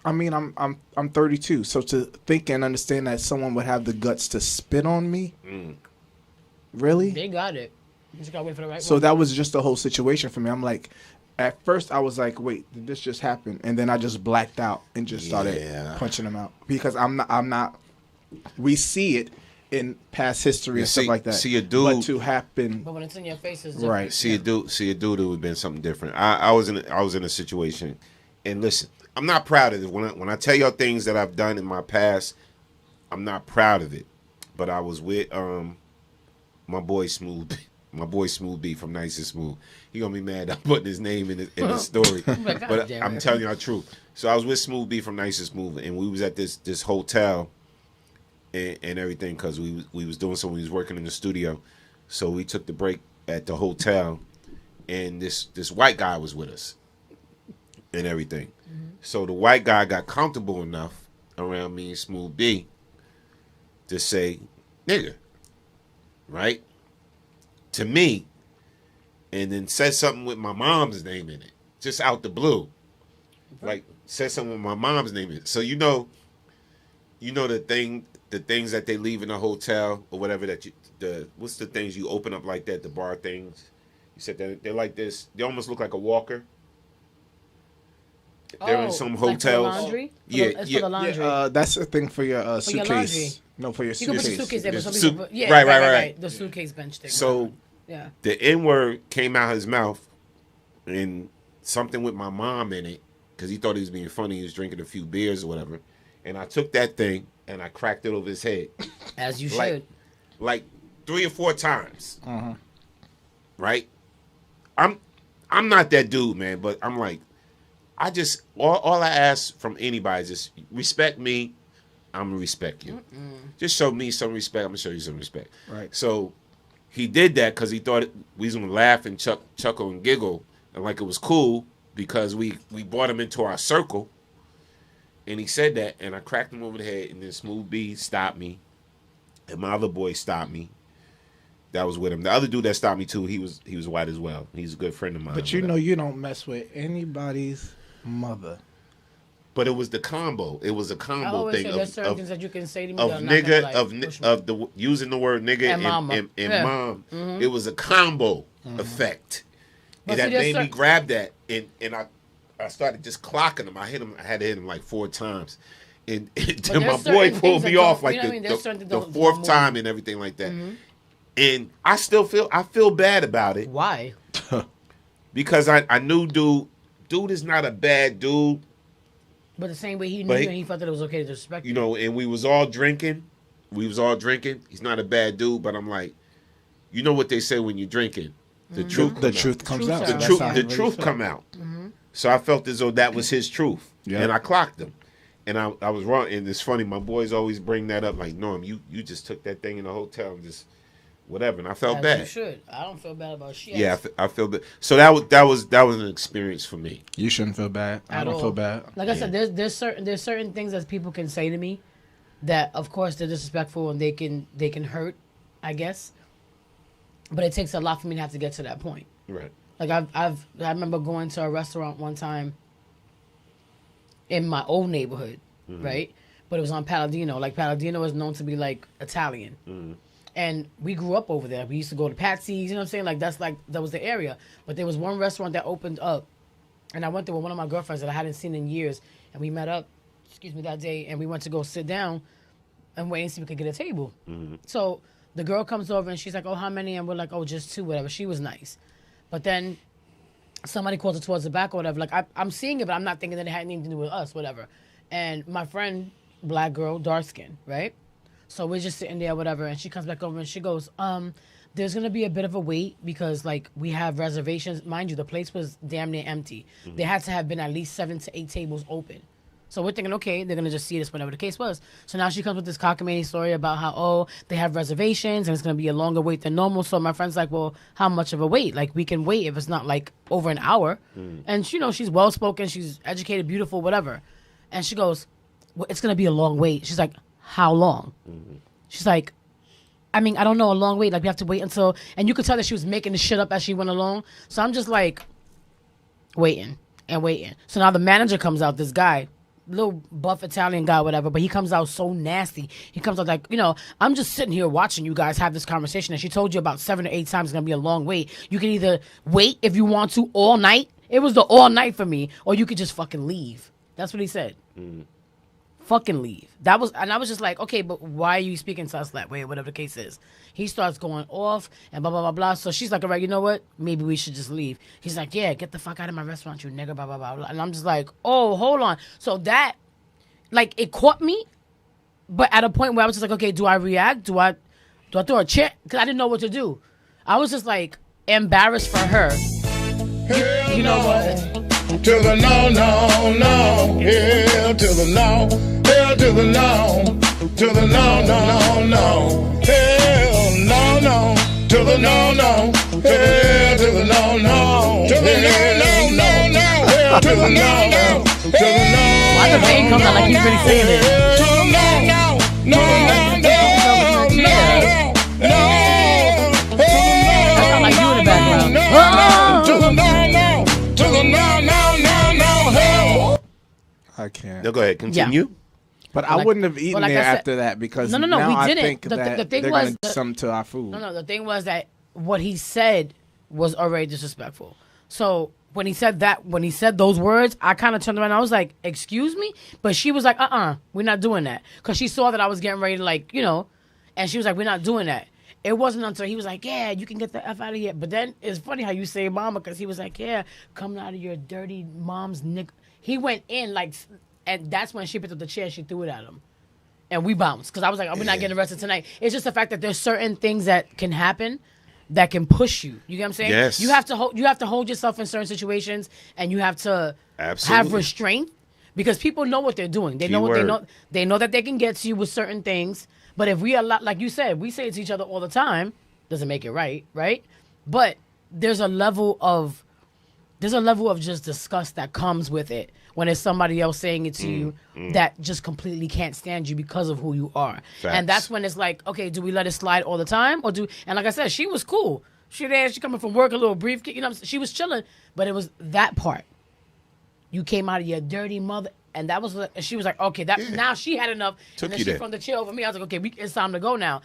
I mean, I'm 32, so to think and understand that someone would have the guts to spit on me. Really? They got it. You just gotta wait for the right So one. that was just the whole situation for me. I'm like, at first I was like, wait, did this just happen? And then I just blacked out and just started punching them out because I'm not. We see it in past history and stuff like that. See a dude, but to happen. But when it's in your face, it's different. Right. See a dude. It would have been something different. I was in a situation, and listen, I'm not proud of it. When I tell y'all things that I've done in my past, I'm not proud of it. But I was with my boy Smooth B from Nice and Smooth. He gonna be mad I'm putting his name in the story, but I'm telling you the truth. So I was with Smooth B from Nice and Smooth, and we was at this hotel and everything because we was doing something. We was working in the studio, so we took the break at the hotel, and this white guy was with us and everything. So the white guy got comfortable enough around me and Smooth B to say, nigga, right? To me, and then said something with my mom's name in it, just out the blue. Like, said something with my mom's name in it. So you know the thing the things that they leave in the hotel or whatever that what's the things you open up like that, the bar things. You said that they're like this. They almost look like a walker. They're in some hotels. Like for the laundry? Yeah, for the laundry. That's the thing for your suitcase. Your laundry. No, for your You can suitcase. put your suitcase there, but some Suit- people put, yeah, right. The suitcase bench thing. So yeah. the N-word came out his mouth and something with my mom in it because he thought he was being funny. He was drinking a few beers or whatever. And I took that thing and I cracked it over his head. As you should. Like 3 or 4 times. Uh-huh. Right? I'm not that dude, man, but I'm like, I just, all I ask from anybody is just respect me, I'm going to respect you. Just show me some respect, I'm going to show you some respect. Right. So he did that because he thought we was going to laugh and chuckle and giggle and like it was cool because we brought him into our circle. And he said that, and I cracked him over the head, and then Smooth B stopped me, and my other boy stopped me. That was with him. The other dude that stopped me too, he was white as well. He's a good friend of mine. But you know you don't mess with anybody's mother. But it was the combo. It was a combo thing there's certain things that you can say to me of that I'm nigga, not gonna, like, of the using the word nigga and mama. and Yeah. mom. Mhm. It was a combo effect. But And see, that made me there's grab that, and I started just clocking him. I had to hit him like 4 times. And then my there's boy certain pulled things that me off don't- like you know what I mean? There's certain things the that 4th don't time move. and everything like that. Mhm. And I still feel bad about it. Why? Because I knew dude is not a bad dude. But the same way he knew But you and he felt that it was okay to disrespect you. You know, and we was all drinking. He's not a bad dude, but I'm like, you know what they say when you're drinking? The truth comes out. The truth come out. Mm-hmm. So I felt as though that was his truth. Yeah. And I clocked him. And I was wrong. And it's funny, my boys always bring that up, like, Norm, you just took that thing in the hotel and just whatever. And I felt As bad. you should. I don't feel bad about shit. Yeah, I feel bad. So that was an experience for me. You shouldn't feel bad. I don't feel bad. Like I said, there's certain things that people can say to me that, of course, they're disrespectful and they can hurt, I guess. But it takes a lot for me to have to get to that point. Right. Like I remember going to a restaurant one time in my old neighborhood, right? But it was on Palladino. Like Palladino is known to be like Italian. Mm-hmm. And we grew up over there. We used to go to Patsy's, you know what I'm saying? Like that was the area. But there was one restaurant that opened up, and I went there with one of my girlfriends that I hadn't seen in years, and we met up, that day, and we went to go sit down and wait and see if we could get a table. Mm-hmm. So the girl comes over and she's like, "Oh, how many?" And we're like, "Oh, just 2, whatever." She was nice, but then somebody calls her towards the back or whatever. Like I'm seeing it, but I'm not thinking that it had anything to do with us, whatever. And my friend, black girl, dark skin, right? So we're just sitting there, whatever, and she comes back over and she goes, there's going to be a bit of a wait because, like, we have reservations. Mind you, the place was damn near empty. Mm-hmm. There had to have been at least 7 to 8 tables open. So we're thinking, okay, they're going to just see this, whatever the case was. So now she comes with this cockamamie story about how, they have reservations and it's going to be a longer wait than normal. So my friend's like, well, how much of a wait? Like, we can wait if it's not, like, over an hour. Mm. And, she's well-spoken, she's educated, beautiful, whatever. And she goes, well, it's going to be a long wait. She's like, how long? Mm-hmm. She's like, I mean, I don't know, a long wait. Like, we have to wait until... And you could tell that she was making the shit up as she went along. So I'm just like, waiting and waiting. So now the manager comes out, this guy, little buff Italian guy, whatever, but he comes out so nasty. He comes out like, I'm just sitting here watching you guys have this conversation, and she told you about 7 or 8 times it's going to be a long wait. You can either wait if you want to all night. It was the all night for me. Or you could just fucking leave. That's what he said. Mm. Fucking leave. And I was just like, okay, but why are you speaking to us that way, or whatever the case is? He starts going off and blah, blah, blah, blah. So she's like, all right, you know what? Maybe we should just leave. He's like, yeah, get the fuck out of my restaurant, you nigga, blah, blah, blah, blah. And I'm just like, oh, hold on. So that, like, it caught me, but at a point where I was just like, okay, do I react? Do I throw a chair? Because I didn't know what to do. I was just like embarrassed for her. You know what? To the no, no, no, hell to the no, hell to the no, to the no, no, no, hell no, no, to the no, no, hell to the no, no, to the no, no, no, no, hell to the no, no, to the no. Why the rain comes out like he's really saying it? To the no, no, no, no, no, no, no, that sounds like you in the background. To the no, no, to the no, no. I can't. No, go ahead. Continue. But I wouldn't have eaten there after that because no, now we I didn't. think The that thing they're was going to do something to our food. No, the thing was that what he said was already disrespectful. So when he said those words, I kind of turned around and I was like, excuse me? But she was like, we're not doing that. Because she saw that I was getting ready to and she was like, we're not doing that. It wasn't until he was like, yeah, you can get the F out of here. But then it's funny how you say mama, because he was like, yeah, coming out of your dirty mom's nigga. He went in and that's when she picked up the chair, she threw it at him. And we bounced because I was like, we're not getting arrested tonight. It's just the fact that there's certain things that can happen that can push you. You get what I'm saying? Yes. You have to hold yourself in certain situations, and you have to have restraint because people know what they're doing. They know what they know. They know that they can get to you with certain things. But if we allow, like you said, we say it to each other all the time, doesn't make it right? But there's a level of just disgust that comes with it when it's somebody else saying it to you that just completely can't stand you because of who you are. Facts. And that's when it's like, okay, do we let it slide all the time? And like I said, she was cool. She coming from work, a little briefcase, she was chilling. But it was that part. You came out of your dirty mother. And that was, she was like, okay, now she had enough. And then she from the chair over me. I was like, okay, it's time to go now.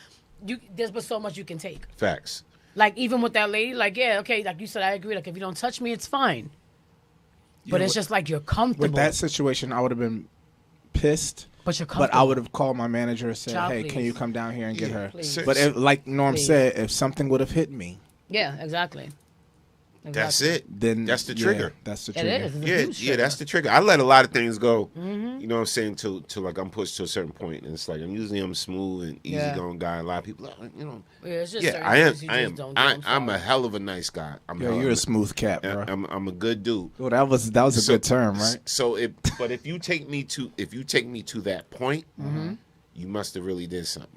There's but so much you can take. Facts. Like, even with that lady, like, yeah, okay, like you said, I agree. Like, if you don't touch me, it's fine. But it's just like you're comfortable. With that situation, I would have been pissed. But you're comfortable. But I would have called my manager and said, hey, can you come down here and get her? Please. But like Norm said, if something would have hit me. Yeah, exactly. That's it. Then that's the trigger. Yeah, that's the trigger. It is. Yeah, that's the trigger. I let a lot of things go. You know what I'm saying? To like I'm pushed to a certain point, and it's like I'm smooth and easygoing guy. A lot of people, it's just I am. I'm a hell of a nice guy. You're a smooth cat, bro. I'm a good dude. Well, that was a good term, right? So but if you take me to that point, you must have really did something.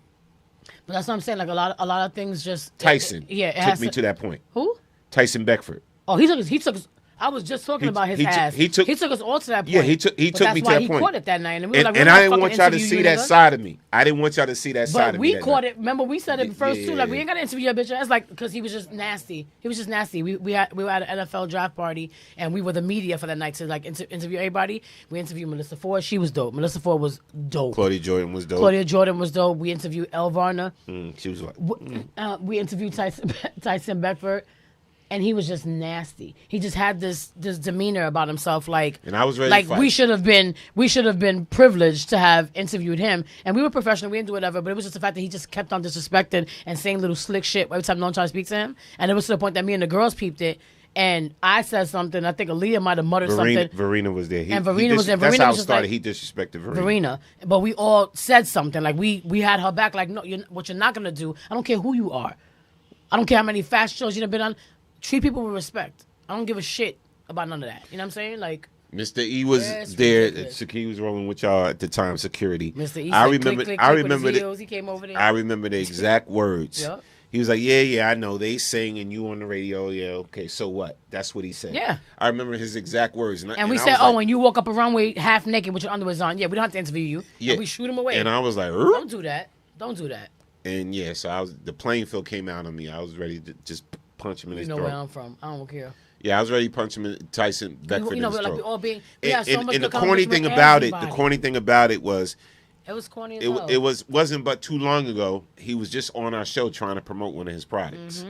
But that's what I'm saying. Like a lot of things just Tyson. Took me to that point. Who? Tyson Beckford. Oh, he took us. I was just talking about his ass. He took us all to that point. Yeah, he took me to that point. He caught it that night, and we were like, and I didn't want y'all to see that side of me. I didn't want y'all to see that side of me. But we caught it. Remember, we said it first too. Like, we ain't got to interview your bitch ass, like, because he was just nasty. He was just nasty. We were at an NFL draft party, and we were the media for that night to like interview everybody. We interviewed Melissa Ford. She was dope. Melissa Ford was dope. Claudia Jordan was dope. We interviewed Elle Varner. She was like. We interviewed Tyson Beckford. And he was just nasty. He just had this demeanor about himself, like, and I was ready like to fight. we should have been privileged to have interviewed him, and we were professional. We didn't do whatever, but it was just the fact that he just kept on disrespecting and saying little slick shit every time no one tried to speak to him, and it was to the point that me and the girls peeped it, and I said something. I think Aaliyah might have muttered something. Verena was there, and Verena was there. That's Verena how was it just started. like, He disrespected Verena, but we all said something. Like we had her back. Like, no, what you're not gonna do. I don't care who you are. I don't care how many fast shows you've been on. Treat people with respect. I don't give a shit about none of that. You know what I'm saying? Like, Mr. E was there. He was rolling with y'all at the time. Security. Mr. E. I remember. He came over there. I remember the exact words. Yep. He was like, "Yeah, I know they sing and you on the radio. Yeah, okay. So what? That's what he said. Yeah. I remember his exact words. And we said, when you walk up a runway half naked with your underwears on, yeah, we don't have to interview you. Yeah. And we shoot him away. And I was like, don't do that. Don't do that. And yeah, so the playing field came out on me. I was ready to just punch him in his throat. You know where I'm from. I don't care. Yeah, I was ready to punch him in Tyson Beckford in his throat. Like, all being, and the corny thing about it was, it was corny as hell. It wasn't but too long ago. He was just on our show trying to promote one of his products,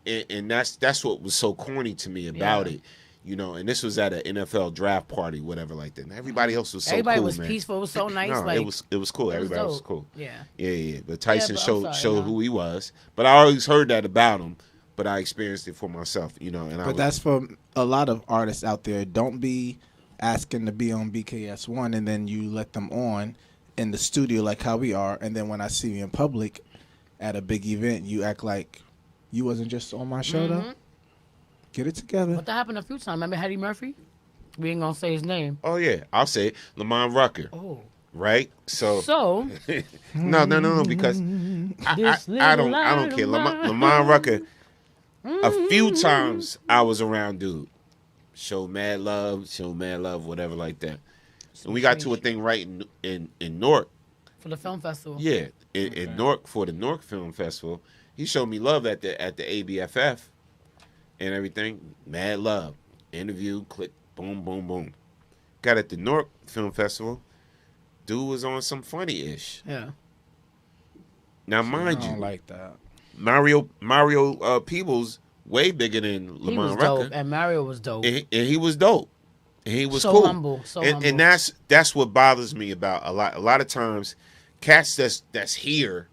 and that's what was so corny to me about it. You know, and this was at an NFL draft party, whatever like that. And everybody else was so everybody cool, was man. peaceful. It was so nice. No, like, it was cool. Everybody was cool. Yeah. But Tyson showed who he was. But I always heard that about him. But I experienced it for myself, you know. And that's for a lot of artists out there. Don't be asking to be on BKS1 and then you let them on in the studio like how we are. And then when I see you in public at a big event, you act like you wasn't just on my show, though. Get it together. But that happened a few times. Remember Eddie Murphy? We ain't going to say his name. Oh, yeah. I'll say it. Lamont Rucker. Oh. Right? So no, because I don't care. Lamont Rucker, a few times I was around dude. Show mad love, whatever like that. And we got to a thing right in Newark. For the film festival. Yeah. In Newark, for the Newark Film Festival. He showed me love at the ABFF and everything. Mad love. Interview, click, boom, boom, boom. Got at the Newark Film Festival. dude was on some funny-ish. Yeah. Now, mind I you, don't like that. Mario Peebles way bigger than He was Lamont dope, Rucker. and Mario was dope. And he was dope. And he was So cool. humble, so humble. And that's what bothers me about a lot of times cats that's here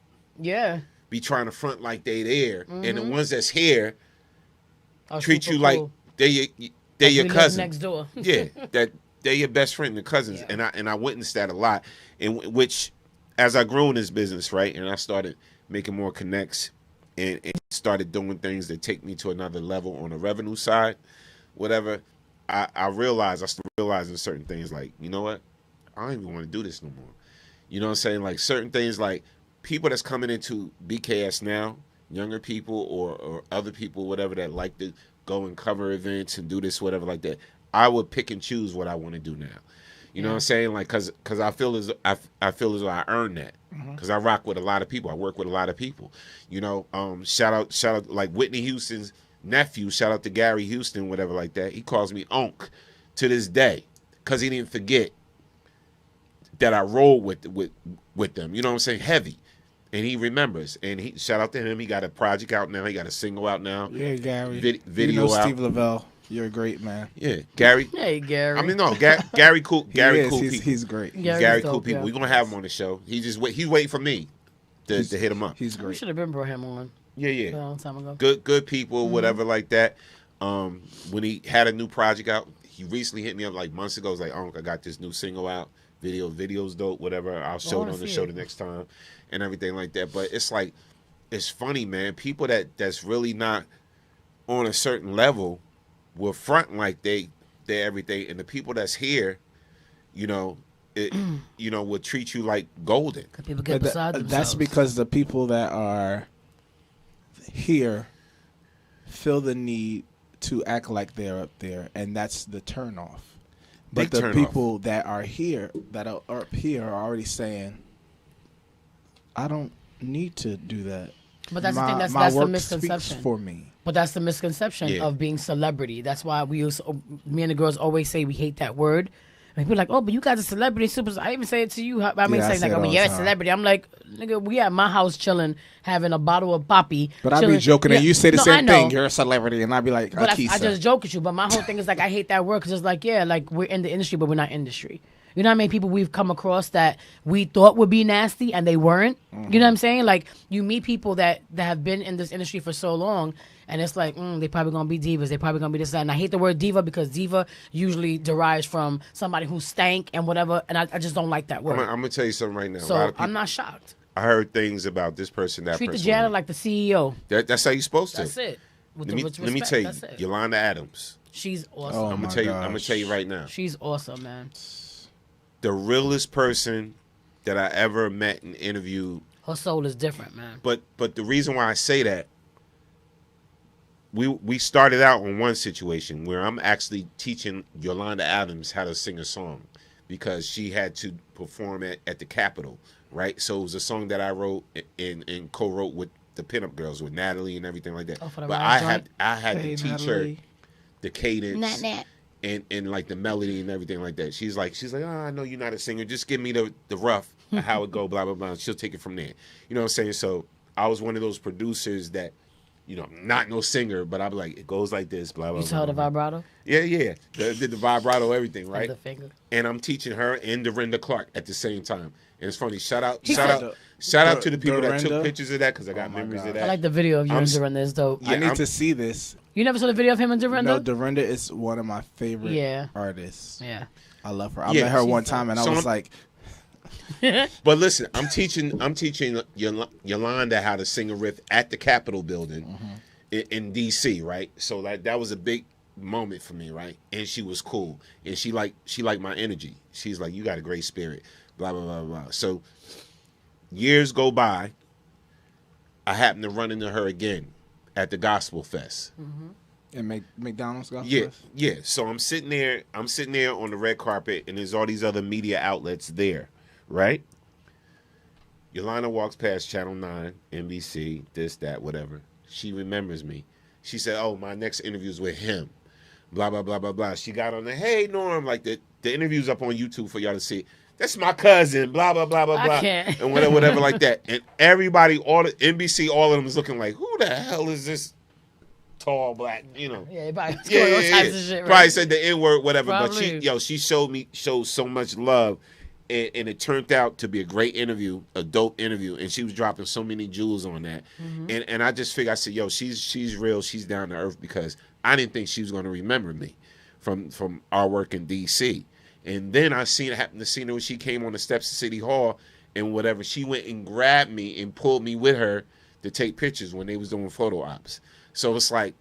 be trying to front like they there, and the ones that's here treat you like they're your cousin next door. Yeah, that they're your best friend and cousins. And I witnessed that a lot. And which as I grew in this business, right, and I started making more connects and started doing things that take me to another level on the revenue side, whatever, I started realizing certain things like, you know what? I don't even want to do this no more. You know what I'm saying? Like certain things like people that's coming into BKS now, younger people or other people, whatever, that like to go and cover events and do this, whatever like that. I would pick and choose what I want to do now. You know what I'm saying? Like, cause I feel as though I earned that. Cause I rock with a lot of people. I work with a lot of people. You know, shout out like Whitney Houston's nephew. Shout out to Gary Houston, whatever like that. He calls me Unc to this day, cause he didn't forget that I roll with them. You know what I'm saying? Heavy. And he remembers. And he shout out to him. He got a project out now. He got a single out now. Yeah, Gary. Video you know out. Steve Lavelle. You're a great man. Yeah, Gary. Hey, Gary. I mean, no, Gary cool. Gary cool people. He's great. Gary cool people. We're gonna have him on the show. He's waiting for me to hit him up. He's We great. should have been brought him on. Yeah. A long time ago. Good people, whatever like that. When he had a new project out, he recently hit me up like months ago. He was like, I got this new single out. Video's dope, whatever. I'll show it on the show the next time and everything like that. But it's like, it's funny, man. People that's really not on a certain level will front like they're everything, and the people that's here, you know, will treat you like golden. People get beside themselves. That's because the people that are here feel the need to act like they're up there, and that's the turnoff. But the people that are here, that are up here, are already saying, "I don't need to do that." But that's the thing. That's the misconception for me. But that's the misconception of being celebrity. That's why me and the girls always say we hate that word. And people are like, oh, but you guys are celebrity superstars. I even say it to you. I mean, say like, oh, you're a celebrity. I'm like, nigga, we at my house chilling, having a bottle of Poppy. But I be joking, and you say the same thing. You're a celebrity, and I be like, but I just joke with you. But my whole thing is like, I hate that word because it's like, yeah, like we're in the industry, but we're not industry. You know how many people we've come across that we thought would be nasty and they weren't? You know what I'm saying? Like, you meet people that have been in this industry for so long, and it's like, they probably going to be divas. They probably going to be this, that. And I hate the word diva because diva usually derives from somebody who stank and whatever, and I just don't like that word. I'm going to tell you something right now. So I'm not shocked. I heard things about this person, that Treat person. Treat the janitor like the CEO. That's how you're supposed to. That's it. Let me tell you, Yolanda Adams. She's awesome. Oh, I'm going to tell you right now. She's awesome, man. The realest person that I ever met and interviewed. Her soul is different, man. But the reason why I say that, we started out on one situation where I'm actually teaching Yolanda Adams how to sing a song because she had to perform at the Capitol, right? So it was a song that I wrote and co-wrote with the pinup girls, with Natalie and everything like that. But I had to teach Natalie. her the cadence. Nat. And like the melody and everything like that. She's like, oh, I know you're not a singer. Just give me the rough, how it go, blah, blah, blah. She'll take it from there. You know what I'm saying? So I was one of those producers that, not no singer, but I'd be like, it goes like this, blah, blah, blah. You saw the vibrato? Yeah. Did the vibrato, everything, right? And the finger. And I'm teaching her and Dorinda Clark at the same time. And it's funny. Shout out to the people that took pictures of that because I got memories of that. I like the video of you and Dorinda. It's dope. I need to see this. You never saw the video of him and Dorinda? No, Dorinda is one of my favorite artists. Yeah. I love her. I met her one time and I was like... But listen, I'm teaching Yolanda how to sing a riff at the Capitol building in D.C., right? So that was a big moment for me, right? And she was cool. And she liked my energy. She's like, you got a great spirit, blah, blah, blah, blah. So years go by. I happen to run into her again at the Gospel Fest. And McDonald's Gospel Fest? Yeah. So I'm sitting there on the red carpet, and there's all these other media outlets there, right? Yolanda walks past Channel 9, NBC, this, that, whatever. She remembers me. She said, oh, my next interview's with him. Blah, blah, blah, blah, blah. She got on the, hey, Norm, like the interview's up on YouTube for y'all to see. that's my cousin, blah, blah, blah, blah, blah. And whatever like that. And everybody, all the NBC, all of them is looking like, who the hell is this tall black, you know? Yeah, everybody all types of shit, right? Probably said the N-word, whatever. Probably. But she showed so much love. And it turned out to be a great interview, a dope interview, and she was dropping so many jewels on that. Mm-hmm. And I just figured, I said, yo, she's real, she's down to earth, because I didn't think she was going to remember me from our work in D.C. And then happened to see her when she came on the steps of City Hall and whatever. She went and grabbed me and pulled me with her to take pictures when they was doing photo ops. So it's like,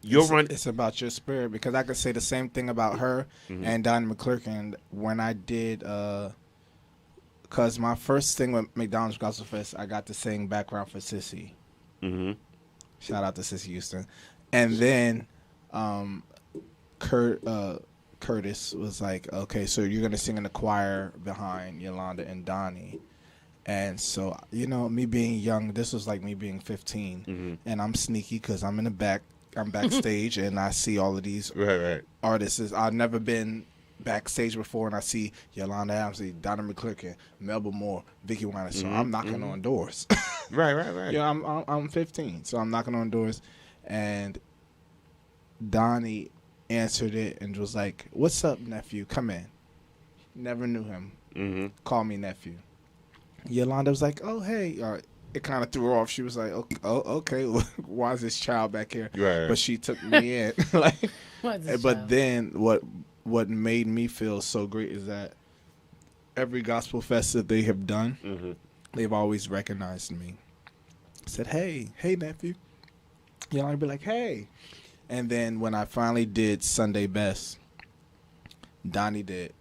it's about your spirit, because I could say the same thing about her and Donnie McClurkin when I did. Because my first thing with McDonald's Gospel Fest, I got to sing background for Sissy. Mm-hmm. Shout out to Sissy Houston. And then Curtis was like, okay, so you're going to sing in the choir behind Yolanda and Donnie. And so, me being young, this was like me being 15. And I'm sneaky because I'm in the back. I'm backstage, and I see all of these artists. I've never been backstage before, and I see Yolanda Adams, Donna McClurkin, Melba Moore, Vicki Weiner. So I'm knocking on doors. Right. I'm 15, so I'm knocking on doors, and Donnie answered it and was like, "What's up, nephew? Come in." Never knew him. Call me nephew. Yolanda was like, "Oh, hey." It kind of threw her off. She was like, okay, why is this child back here? Right. But she took me in. But then what made me feel so great is that every gospel fest that they have done, they've always recognized me. Said, hey, nephew. I'd be like, hey. And then when I finally did Sunday Best, Donnie did.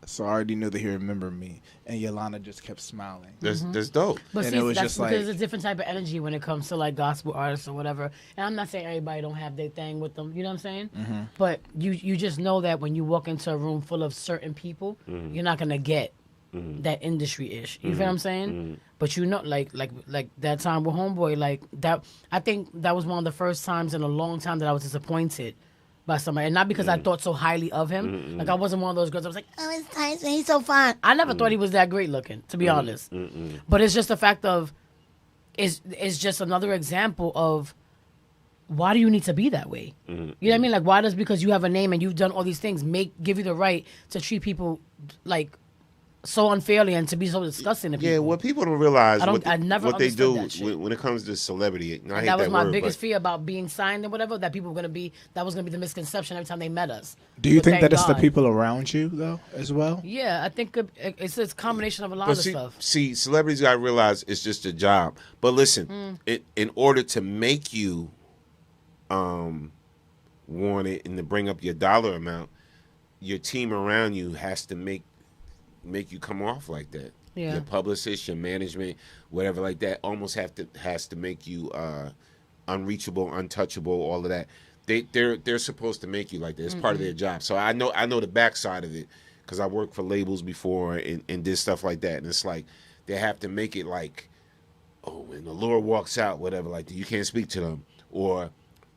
So I already knew that he remembered me. And Yolanda just kept smiling. That's dope. But and see, it was just like, there's a different type of energy when it comes to like gospel artists or whatever. And I'm not saying everybody don't have their thing with them. You know what I'm saying? But you just know that when you walk into a room full of certain people, you're not gonna get that industry ish. You feel what I'm saying? But like that time with Homeboy, like that. I think that was one of the first times in a long time that I was disappointed by somebody, and not because I thought so highly of him. Like I wasn't one of those girls. I was like, oh, it's Tyson, he's so fine. I never thought he was that great looking, to be honest. But it's just the fact of, it's just another example of why do you need to be that way? You know what I mean? Like why does, because you have a name and you've done all these things, give you the right to treat people like so unfairly and to be so disgusting to people. Yeah, what people don't realize I never what they do that when it comes to celebrity. I hate that was that my word, biggest fear about being signed and whatever, that people were gonna be, that was gonna be the misconception every time they met us. Do you think that it's the people around you though as well? Yeah, I think it's a combination of a lot of stuff. See, celebrities gotta realize it's just a job. But listen, in order to make you want it and to bring up your dollar amount, your team around you has to make you come off like that. Yeah. Your publicist, your management, whatever like that, almost has to make you unreachable, untouchable, all of that. They're supposed to make you like that. It's part of their job. So I know the backside of it because I worked for labels before and did stuff like that. And it's like they have to make it like, oh, when Allure walks out, whatever, like that, you can't speak to them, or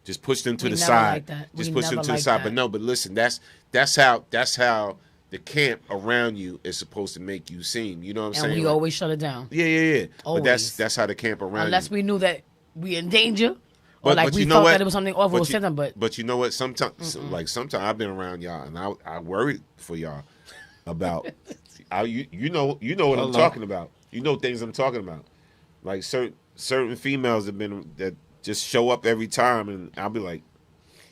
just push them to the side. Just push them to the side. But no, but listen, that's how the camp around you is supposed to make you seem. You know what I'm saying? And we always shut it down. Yeah. Always. But that's how the camp around unless you. we knew that we in danger, or like we felt that it was something awful with them. But you know what? Sometimes I've been around y'all, and I worried for y'all about. You know what I'm talking about. You know things I'm talking about. Like certain females that just show up every time, and I'll be like,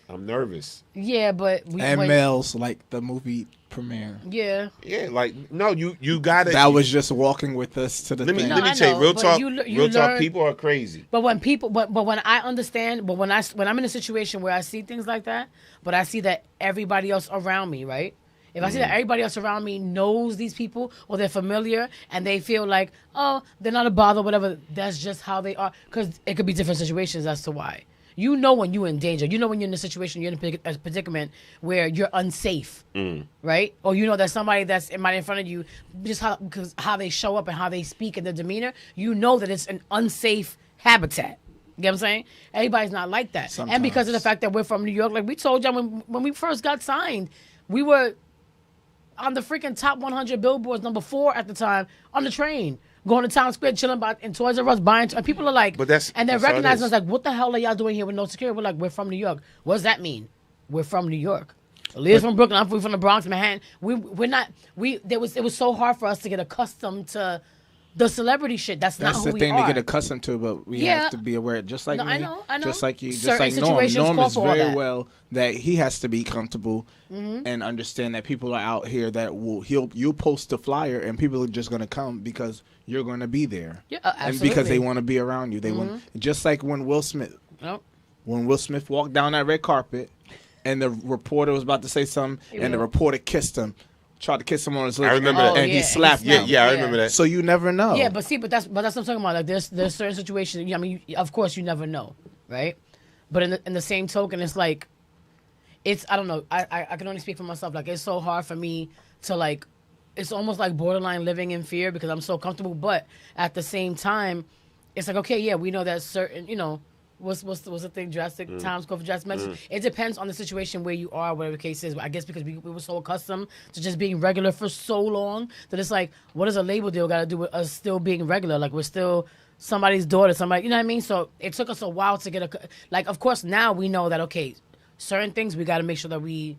I'm nervous. Yeah, but males like the movie premiere. Yeah, like no, you gotta. That was just walking with us to the. Let me tell you, real talk. People are crazy. But when when I understand, but when I'm in a situation where I see things like that, but I see that everybody else around me, right? If I see that everybody else around me knows these people or they're familiar and they feel like, oh, they're not a bother, whatever. That's just how they are, because it could be different situations as to why. You know when you're in danger. You know when you're in a situation, you're in a predicament where you're unsafe, right? Or you know that somebody that's right in front of you, just because how they show up and how they speak and their demeanor, you know that it's an unsafe habitat. You get what I'm saying? Everybody's not like that. Sometimes. And because of the fact that we're from New York, like we told y'all when we first got signed, we were on the freaking top 100 billboards, number 4 at the time, on the train, going to Times Square, chilling in Toys R Us, buying. And people are like, and they're recognizing us like, what the hell are y'all doing here with no security? We're like, we're from New York. What does that mean? We're from New York. Leah's from Brooklyn. I'm from the Bronx, Manhattan. It was so hard for us to get accustomed to the celebrity shit. That's not who we are. That's the thing to get accustomed to, but we have to be aware. Just like me, I know. Just like you, Certain just like Norm. Norm is very well that he has to be comfortable and understand that people are out here that you'll post a flyer and people are just going to come because you're going to be there. Yeah, absolutely. And because they want to be around you. They want, just like when Will Smith walked down that red carpet and the reporter was about to say something and the reporter kissed him. Tried to kiss him on his lips. I remember that. And he slapped him. Yeah, I remember that. So you never know. Yeah, but that's what I'm talking about. Like there's certain situations. I mean, of course you never know, right? But in the same token, it's like, I don't know. I can only speak for myself. Like it's so hard for me to like, it's almost like borderline living in fear because I'm so comfortable. But at the same time, it's like, okay, yeah, we know that certain, What's the thing? Drastic times go for drastic measures. It depends on the situation where you are, whatever the case is. I guess because we were so accustomed to just being regular for so long that it's like, what does a label deal got to do with us still being regular? Like we're still somebody's daughter, somebody, you know what I mean? So it took us a while to get of course now we know that okay, certain things we got to make sure that we,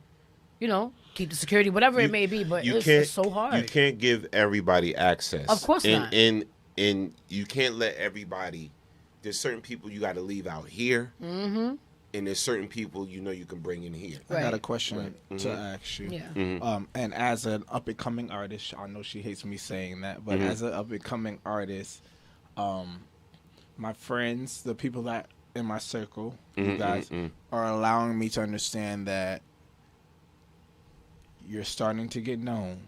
keep the security, whatever it may be. But it's so hard. You can't give everybody access. Of course not. And you can't let everybody. There's certain people you got to leave out here, and there's certain people you can bring in here. I got a question to ask you. Yeah. And as an up-and-coming artist, I know she hates me saying that, but as an up-and-coming artist, my friends, the people that in my circle, you guys, are allowing me to understand that you're starting to get known.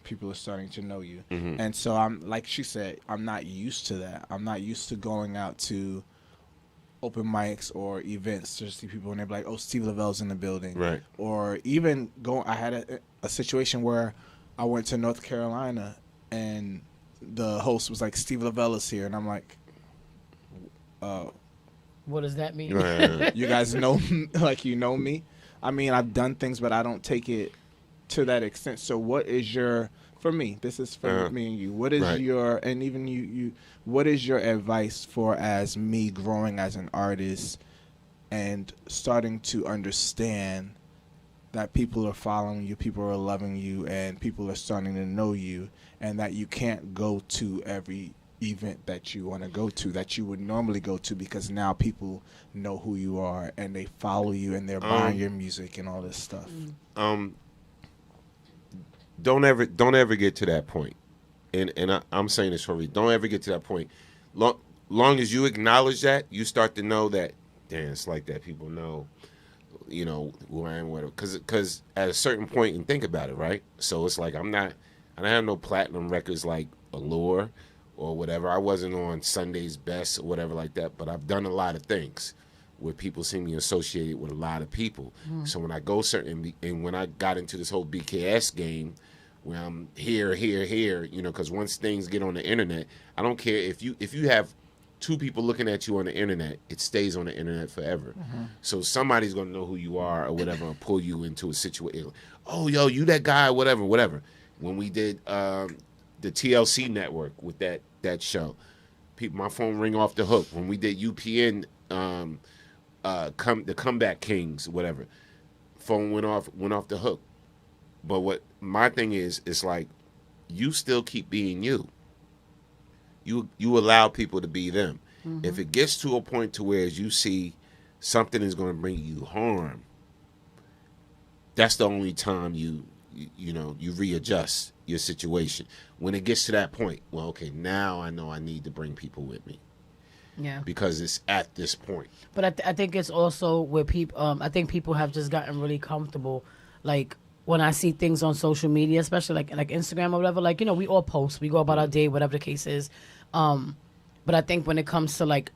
People are starting to know you. And so I'm, like she said, I'm not used to that. I'm not used to going out to open mics or events to see people and they're like, oh, Steve Lavelle's in the building. Right. Or even I had a situation where I went to North Carolina and the host was like, Steve Lavelle is here. And I'm like, what does that mean? You guys know me, like you know me? I mean, I've done things, but I don't take it to that extent. So what is your, for me, this is for me and you, what is your, and even you, what is your advice for as me growing as an artist and starting to understand that people are following you, people are loving you, and people are starting to know you, and that you can't go to every event that you want to go to that you would normally go to because now people know who you are and they follow you and they're buying your music and all this stuff. Don't ever get to that point, and I'm saying this for you. Don't ever get to that point. Long as you acknowledge that, you start to know that. Damn, it's like that. People know, who I am, whatever. Because at a certain point, and think about it, right? So it's like I don't have no platinum records like Allure or whatever. I wasn't on Sunday's Best or whatever like that. But I've done a lot of things where people see me associated with a lot of people. So when I go and when I got into this whole BKS game, where I'm here, because once things get on the internet, I don't care if you have two people looking at you on the internet, it stays on the internet forever. So somebody's gonna know who you are or whatever, and pull you into a situation. Oh, yo, you that guy, whatever. When we did the TLC network with that show, my phone ring off the hook. When we did UPN. The Comeback Kings, whatever, phone went off the hook. But what my thing is, it's like you still keep being you. You allow people to be them. If it gets to a point to where you see something is going to bring you harm, that's the only time you readjust your situation. When it gets to that point, well, okay, now I know I need to bring people with me. Yeah, because it's at this point. But I think it's also where people. I think people have just gotten really comfortable. Like when I see things on social media, especially like Instagram or whatever. Like we all post, we go about our day, whatever the case is. But I think when it comes to like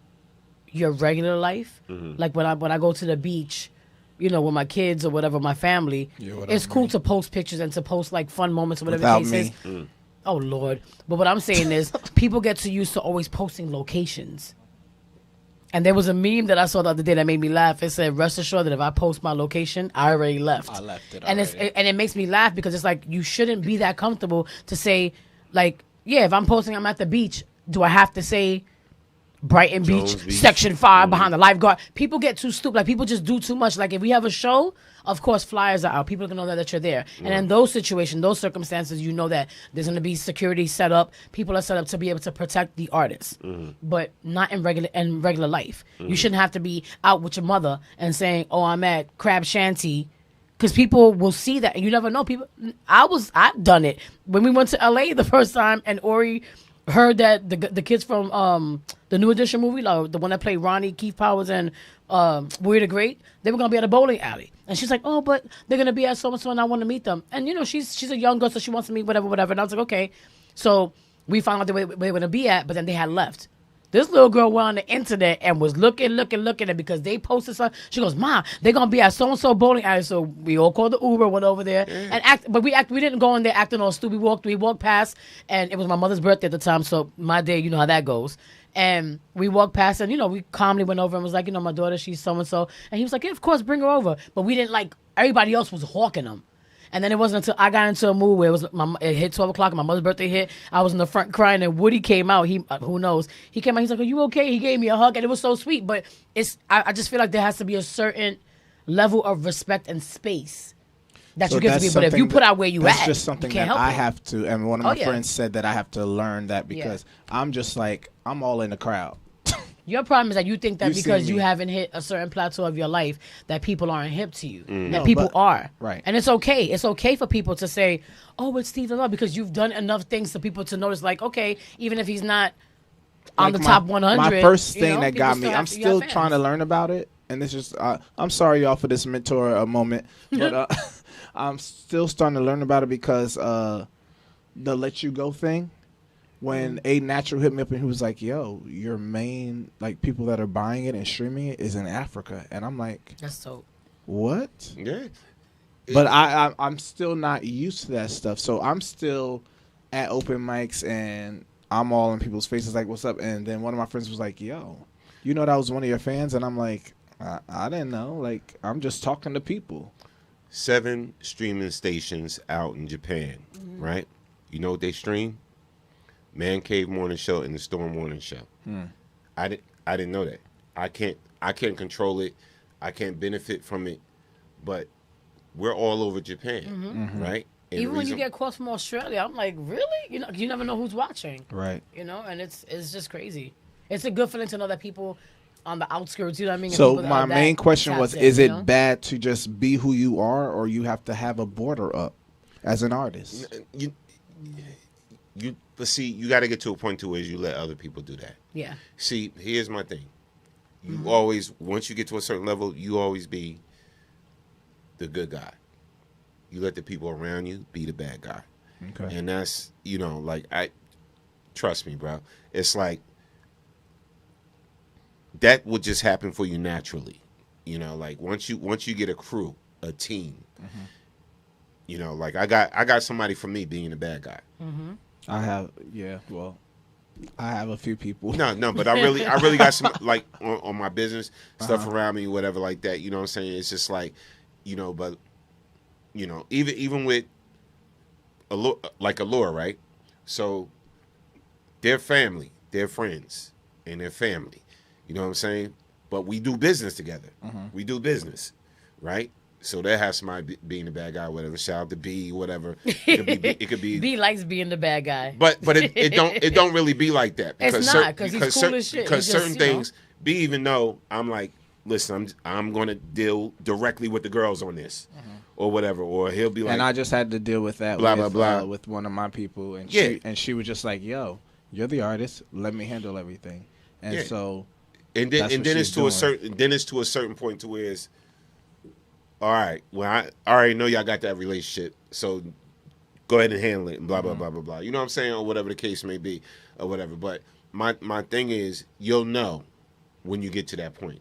your regular life, like when I go to the beach, with my kids or whatever, my family, it's cool to post pictures and to post like fun moments or whatever the case is. Oh Lord! But what I'm saying is, people get too used to always posting locations. And there was a meme that I saw the other day that made me laugh. It said, rest assured that if I post my location, I already left. I left it and already. And it makes me laugh because it's like, you shouldn't be that comfortable to say, like, yeah, if I'm posting I'm at the beach, do I have to say Brighton Beach, Section 5 behind the lifeguard? People get too stupid. Like, people just do too much. Like, if we have a show, of course, flyers are out. People are going to know that you're there. And in those situations, those circumstances, you know that there's going to be security set up. People are set up to be able to protect the artists, but not in regular life. You shouldn't have to be out with your mother and saying, oh, I'm at Crab Shanty, because people will see that. And you never know. I've done it. When we went to LA the first time and Ori heard that the kids from the New Edition movie, like the one that played Ronnie, Keith Powers, and We're the Great, they were going to be at a bowling alley. And she's like, oh, but they're going to be at so-and-so and I want to meet them. And, you know, she's a young girl, so she wants to meet whatever. And I was like, okay. So we found out where they were going to be at, but then they had left. This little girl went on the internet and was looking at because they posted something. She goes, Ma, they're going to be at so-and-so bowling alley. So we all called the Uber, went over there. But we didn't go in there acting all stupid. We walked past, and it was my mother's birthday at the time, so my day, you know how that goes. And we walked past, and, you know, we calmly went over and was like, you know, my daughter, she's so-and-so. And he was like, yeah, of course, bring her over. But we didn't, like, everybody else was hawking them. And then it wasn't until I got into a mood where it hit 12 o'clock and my mother's birthday hit. I was in the front crying, and Woody came out. Who knows? He came out. He's like, are you okay? He gave me a hug, and it was so sweet. But I just feel like there has to be a certain level of respect and space that you give to people. But if you put out where you at, that's just something that I have to. And one of my friends said that I have to learn that because I'm just like, I'm all in the crowd. Your problem is that you think that because you haven't hit a certain plateau of your life that people aren't hip to you. That people are. Right. And it's okay. It's okay for people to say, oh, it's Steve Love, because you've done enough things for people to notice, like, okay, even if he's not on the top 100. My first thing that got me, I'm still trying to learn about it. And it's just, I'm sorry, y'all, for this mentor moment. But I'm still starting to learn about it because the Let You Go thing. When A Natural hit me up and he was like, yo, your main, like, people that are buying it and streaming it is in Africa. And I'm like, that's dope. What? Yeah. But I'm still not used to that stuff. So I'm still at open mics and I'm all in people's faces like, what's up? And then one of my friends was like, yo, you know that was one of your fans? And I'm like, I didn't know. Like, I'm just talking to people. 7 streaming stations out in Japan, right? You know what they stream? Man Cave Morning Show and the Storm Morning Show. I didn't know that. I can't control it. I can't benefit from it. But we're all over Japan, right? And even when you get calls from Australia, I'm like, really? You know, you never know who's watching, right? You know, and it's just crazy. It's a good feeling to know that people on the outskirts, you know what I mean? So my main question was, is it bad to just be who you are, or you have to have a border up as an artist? But see, you got to get to a point to where you let other people do that. Yeah. See, here's my thing. You always, once you get to a certain level, you always be the good guy. You let the people around you be the bad guy. Okay. And that's, you know, like, trust me, bro. It's like, that would just happen for you naturally. You know, like, once you get a crew, a team, you know, like, I got somebody for me being the bad guy. I have a few people. No, but I really got some, like, on my business stuff around me, whatever like that. You know what I'm saying? It's just like, you know, but, you know, even with Allure, right? So they're family, they're friends, and they're family. You know what I'm saying? But we do business together. We do business, right? So that has somebody being the bad guy, whatever. Shout out to B, whatever. It could be. B likes being the bad guy. But it don't really be be like that. Because it's not, because he's cool as shit. Because certain things, B, even though I'm like, listen, I'm going to deal directly with the girls on this, or whatever, or he'll be like, and I just had to deal with that with one of my people, and she was just like, yo, you're the artist, let me handle everything, and so, and then it's to a certain point to where it's, all right, well, I already know y'all got that relationship, so go ahead and handle it, and blah, blah, blah, blah, blah. You know what I'm saying? Or whatever the case may be, or whatever. But my thing is, you'll know when you get to that point.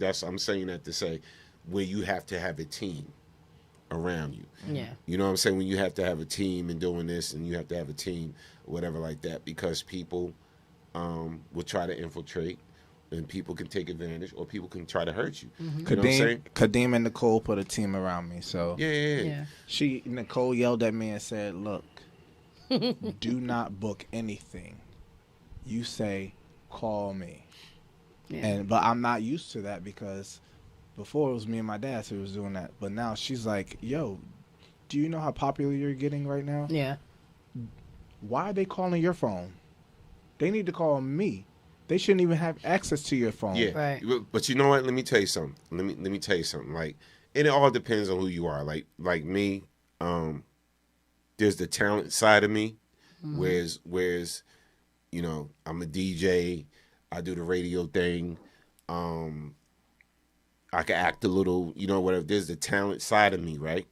I'm saying that to say, where you have to have a team around you. Yeah. You know what I'm saying? When you have to have a team and doing this, and you have to have a team, or whatever like that, because people will try to infiltrate, and people can take advantage, or people can try to hurt you. Mm-hmm. You know what I'm saying? Kadeem and Nicole put a team around me. So yeah. Nicole yelled at me and said, "Look, do not book anything. You say, call me." Yeah. But I'm not used to that because before it was me and my dad who was doing that. But now she's like, "Yo, do you know how popular you're getting right now? Yeah. Why are they calling your phone? They need to call me. They shouldn't even have access to your phone." Yeah, right. But you know what? Let me tell you something. Let me tell you something. Like, and it all depends on who you are. Like me, there's the talent side of me, whereas you know, I'm a DJ. I do the radio thing. I can act a little, you know, whatever. There's the talent side of me, right?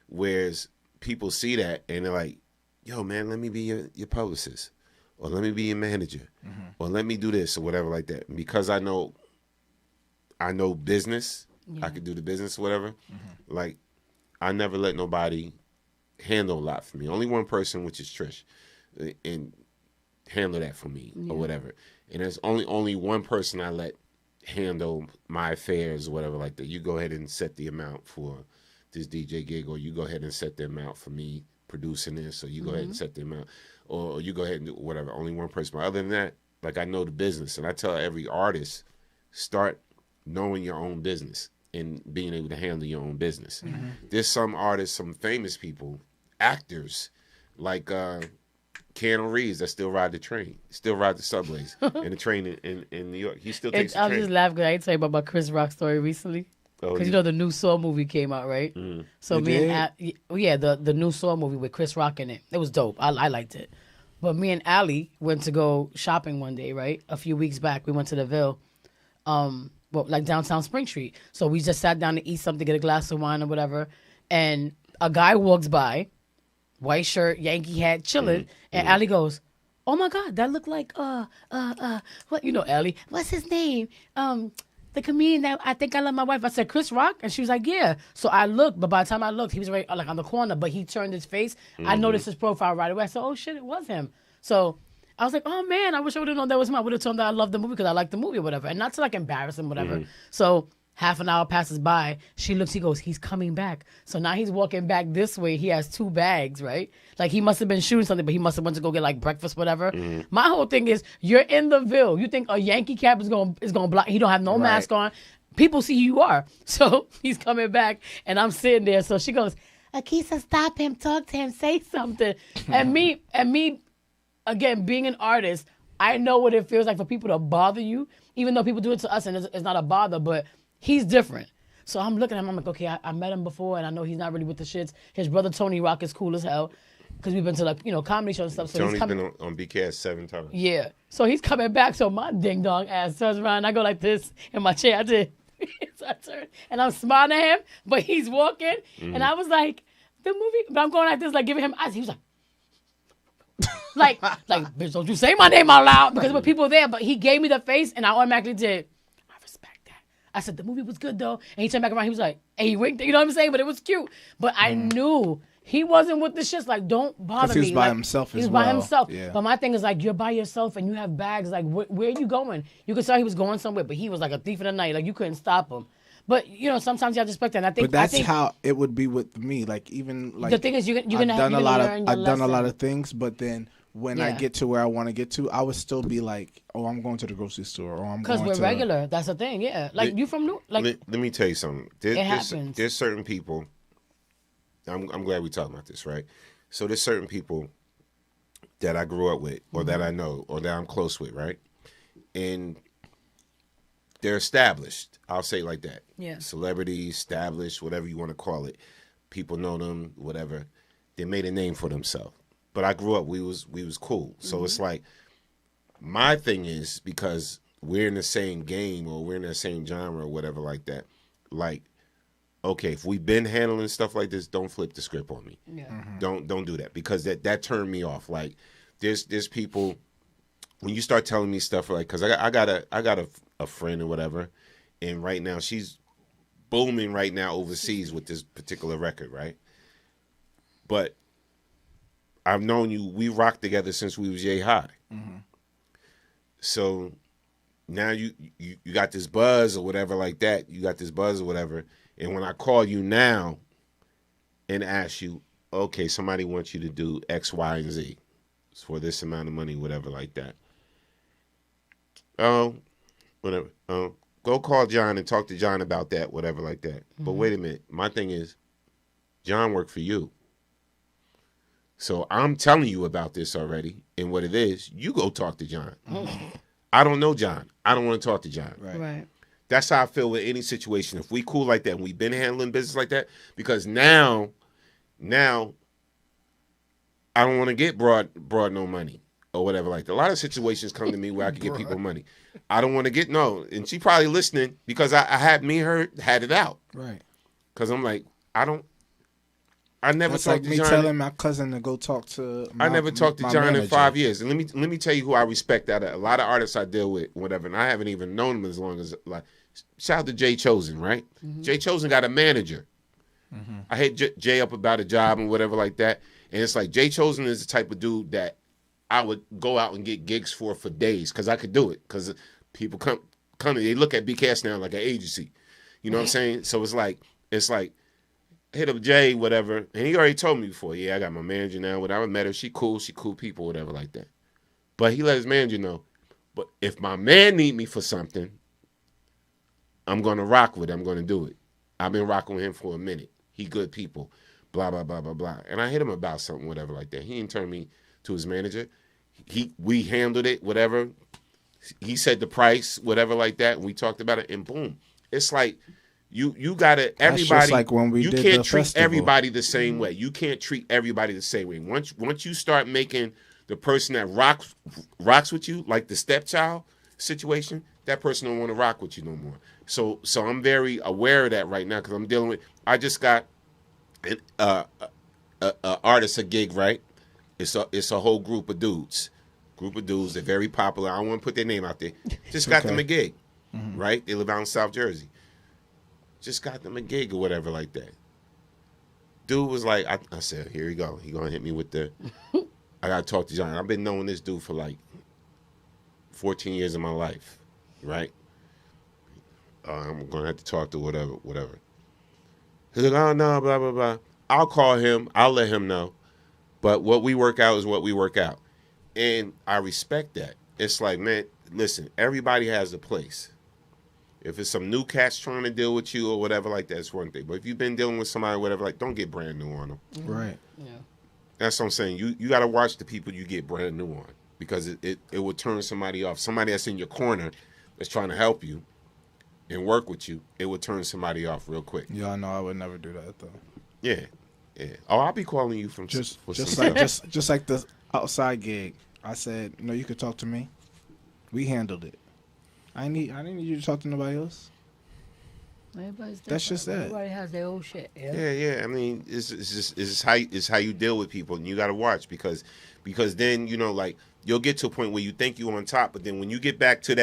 Whereas people see that and they're like, "Yo, man, let me be your publicist, or let me be your manager, or let me do this or whatever like that." And because I know business, I can do the business or whatever. Like, I never let nobody handle a lot for me. Only one person, which is Trish, and handle that for me or whatever. And there's only one person I let handle my affairs or whatever like that. You go ahead and set the amount for this DJ gig, or you go ahead and set the amount for me producing this, or you go ahead and set the amount, or you go ahead and do whatever. Only one person. But other than that, like, I know the business, and I tell every artist, start knowing your own business and being able to handle your own business. There's some artists, some famous people, actors, like Keanu Reeves, that still ride the train, still ride the subways and the train in New York. He still takes the train. I just laughed because I tell you about my Chris Rock story recently. Because you know the new Saw movie came out, right? So the new Saw movie with Chris Rock in it. It was dope. I liked it. But me and Allie went to go shopping one day, right? A few weeks back, we went to the Ville, like downtown Spring Street. So we just sat down to eat something, get a glass of wine or whatever. And a guy walks by, white shirt, Yankee hat, chilling. And Allie goes, "Oh my God, that looked like what, you know, Allie, what's his name? The comedian that I Think I Love My Wife." I said, "Chris Rock?" And she was like, "Yeah." So I looked, but by the time I looked, he was right like on the corner, but he turned his face. I noticed his profile right away. I said, "Oh shit, it was him." So I was like, "Oh man, I wish I would have known that was him. I would have told him that I loved the movie because I liked the movie or whatever." And not to like embarrass him, whatever. So half an hour passes by. She looks, he goes, "He's coming back." So now he's walking back this way. He has 2 bags, right? Like, he must have been shooting something, but he must have went to go get like breakfast, whatever. My whole thing is, you're in the Ville. You think a Yankee cap is gonna block? He don't have no mask on. People see who you are. So he's coming back, and I'm sitting there. So she goes, "Akisa, stop him, talk to him, say something." and me, again, being an artist, I know what it feels like for people to bother you, even though people do it to us, and it's not a bother, but he's different. So I'm looking at him, I'm like, okay, I met him before, and I know he's not really with the shits. His brother, Tony Rock, is cool as hell, because we've been to, like, you know, comedy shows and stuff. So Tony's been on BKS 7 times. Yeah. So he's coming back, so my ding-dong ass turns around, and I go like this in my chair. I did. So I turned, and I'm smiling at him, but he's walking, and I was like, the movie, but I'm going like this, like giving him eyes. He was like, like, "Bitch, don't you say my name out loud," because there were people there, but he gave me the face, and I automatically did. I respect that. I said, "The movie was good, though." And he turned back around, he was like, and he winked, you know what I'm saying? But it was cute. But I knew he wasn't with the shits. Like, don't bother me. He was by himself as well. He was by himself. Yeah. But my thing is, like, you're by yourself and you have bags. Like, where are you going? You could tell he was going somewhere, but he was like a thief in the night. Like, you couldn't stop him. But, you know, sometimes you have to respect that. And I think, but that's how it would be with me. Like, even like, the thing is, I've done a lot of things, but then when I get to where I want to get to, I would still be like, "Oh, I'm going to the grocery store," or "I'm going to." Because we're regular. That's the thing. Yeah. Like, you from New. Like, let me tell you something. It happens. There's certain people. I'm glad we're talking about this, right? So there's certain people that I grew up with, or that I know, or that I'm close with, right? And they're established. I'll say it like that. Yeah. Celebrities, established, whatever you want to call it. People know them, whatever. They made a name for themselves. But I grew up, we was cool. So it's like, my thing is, because we're in the same game, or we're in the same genre, or whatever like that, like, okay, if we've been handling stuff like this, don't flip the script on me. Yeah. Don't do that, because that turned me off. Like, there's people, when you start telling me stuff like, because I got a friend or whatever, and right now she's booming right now overseas with this particular record, right? But I've known you, we rocked together since we was yay high. So now you got this buzz or whatever like that. You got this buzz or whatever. And when I call you now and ask you, okay, somebody wants you to do X, Y, and Z. It's for this amount of money, whatever like that. Whatever. Go call John and talk to John about that, whatever like that. But wait a minute. My thing is, John worked for you. So I'm telling you about this already and what it is. You go talk to John. I don't know John. I don't want to talk to John. Right. That's how I feel with any situation. If we cool like that and we've been handling business like that, because now I don't want to get broad no money or whatever like that. A lot of situations come to me where I can get people money. I don't want to get no. And she probably listening because I had me and her had it out. Right. Because I'm like, I never That's talked like to me John. telling my cousin to go talk to I never talked to my John manager. in 5 years. And let me tell you who I respect out of a lot of artists I deal with, whatever, and I haven't even known him as long as, like, shout out to Jay Chosen, right? Jay Chosen got a manager. I hit Jay up about a job and whatever like that. And it's like Jay Chosen is the type of dude that I would go out and get gigs for days because I could do it. Because people come, they look at BKS now like an agency. You know what I'm saying? So it's like, hit up Jay, whatever. And he already told me before, yeah, I got my manager now. When I met her, she cool people, whatever like that. But he let his manager know. But if my man need me for something, I'm going to rock with it. I'm going to do it. I've been rocking with him for a minute. He good people, blah, blah, blah, blah, blah. And I hit him about something, whatever like that. He didn't turn me to his manager. We handled it, whatever. He said the price, whatever like that. And we talked about it, and boom. It's like you got to, everybody. That's just like when we you did can't the treat festival. everybody the same way. You can't treat everybody the same way. Once you start making the person that rocks with you, like the stepchild situation, that person don't want to rock with you no more. So I'm very aware of that right now because I'm dealing with. I just got an artist a gig, right? It's a whole group of dudes. They're very popular. I don't want to put their name out there. Just got them a gig, right? They live out in South Jersey. Just got them a gig or whatever like that. Dude was like, I said, here you go. He gonna hit me with the. I gotta talk to John. I've been knowing this dude for like 14 years of my life, right? I'm gonna have to talk to whatever. He's like, oh no, blah blah blah. I'll call him. I'll let him know. But what we work out is what we work out, and I respect that. It's like, man, listen. Everybody has a place. If it's some new cats trying to deal with you or whatever like that, it's one thing. But if you've been dealing with somebody, whatever, like, don't get brand new on them. Right. Yeah. That's what I'm saying. You got to watch the people you get brand new on because it will turn somebody off. Somebody that's in your corner that's trying to help you and work with you, it would turn somebody off real quick. Yeah, I know. I would never do that though. Yeah. Oh, I'll be calling you from just like the outside gig. I said, no, you could talk to me. We handled it. I didn't need you to talk to nobody else. Everybody's different. That's just that. Everybody has their own shit. Yeah. I mean, it's how you deal with people, and you got to watch because then like you'll get to a point where you think you're on top, but then when you get back to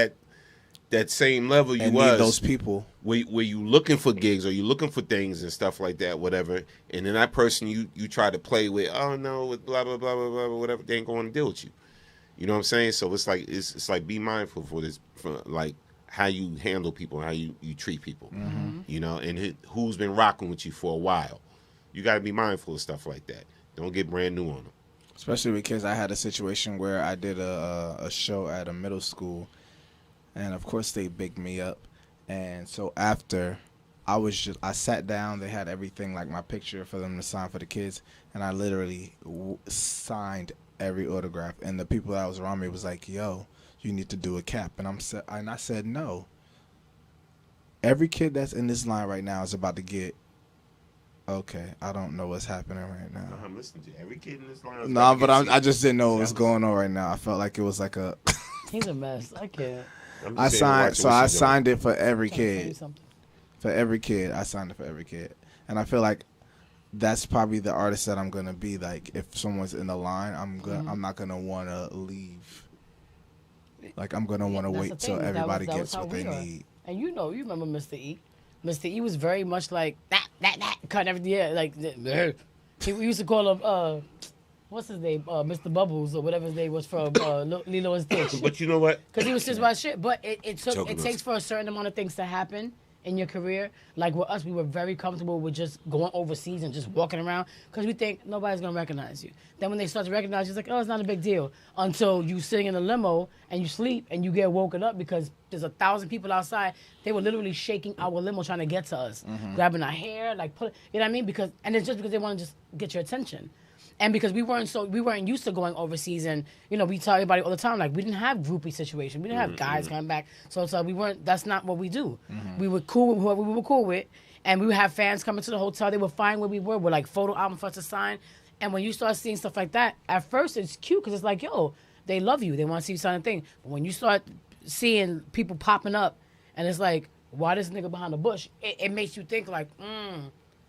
that same level you was, those people where you looking for gigs or you looking for things and stuff like that, whatever, and then that person you try to play with, oh no, with blah blah blah blah blah, whatever, they ain't going to deal with you. You know what I'm saying? So it's like be mindful for like how you handle people, how you treat people, and who's been rocking with you for a while. You got to be mindful of stuff like that. Don't get brand new on them. Especially because I had a situation where I did a show at a middle school, and of course they bigged me up. And so after, I sat down. They had everything, like my picture for them to sign for the kids, and I literally signed every autograph. And the people that was around me was like, "Yo, you need to do a cap." And I said, "No. Every kid that's in this line right now is about to get." Okay, I don't know what's happening right now. I'm listening to you. Every kid in this line. No, but I just didn't know what was going on right now. I felt like it was like a. He's a mess. I can't. I signed it for every kid. For every kid, I signed it for every kid, and I feel like that's probably the artist that I'm gonna be. Like, if someone's in the line, I'm not gonna want to leave. Like, I'm gonna want to wait till everybody gets what they need. And you remember Mr. E. Mr. E was very much like that, cut everything. Yeah, like we used to call him what's his name, Mr. Bubbles or whatever his name was from Lilo and Stitch. But you know what? Because he was just about shit. But it takes for a certain amount of things to happen in your career. Like with us, we were very comfortable with just going overseas and just walking around because we think nobody's going to recognize you. Then when they start to recognize you, it's like, oh, it's not a big deal. Until you sitting in a limo and you sleep and you get woken up because there's 1,000 people outside. They were literally shaking our limo trying to get to us, grabbing our hair, like you know what I mean? And it's just because they want to just get your attention. And because we weren't used to going overseas, and we tell everybody all the time, like we didn't have groupie situation, we didn't have guys coming back, so we weren't. That's not what we do. We were cool with whoever we were cool with, and we would have fans coming to the hotel. They would find where we were with like photo album for us to sign. And when you start seeing stuff like that, at first it's cute because it's like, yo, they love you, they want to see you sign a thing. But when you start seeing people popping up, and it's like, why this nigga behind the bush? It makes you think like,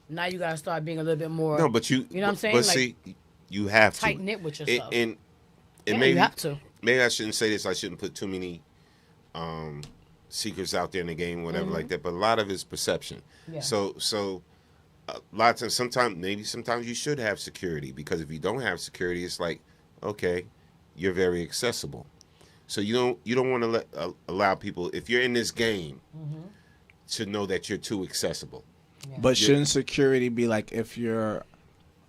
now you gotta start being a little bit more. No, but you know what I'm saying? But like, see, you have tight knit with yourself. And maybe you have to. Maybe I shouldn't say this. I shouldn't put too many secrets out there in the game, whatever like that. But a lot of it's perception. Yeah. So a lot of times, sometimes you should have security, because if you don't have security, it's like, okay, you're very accessible. So you don't want to allow people, if you're in this game, to know that you're too accessible. Yeah. But shouldn't security be like, if you're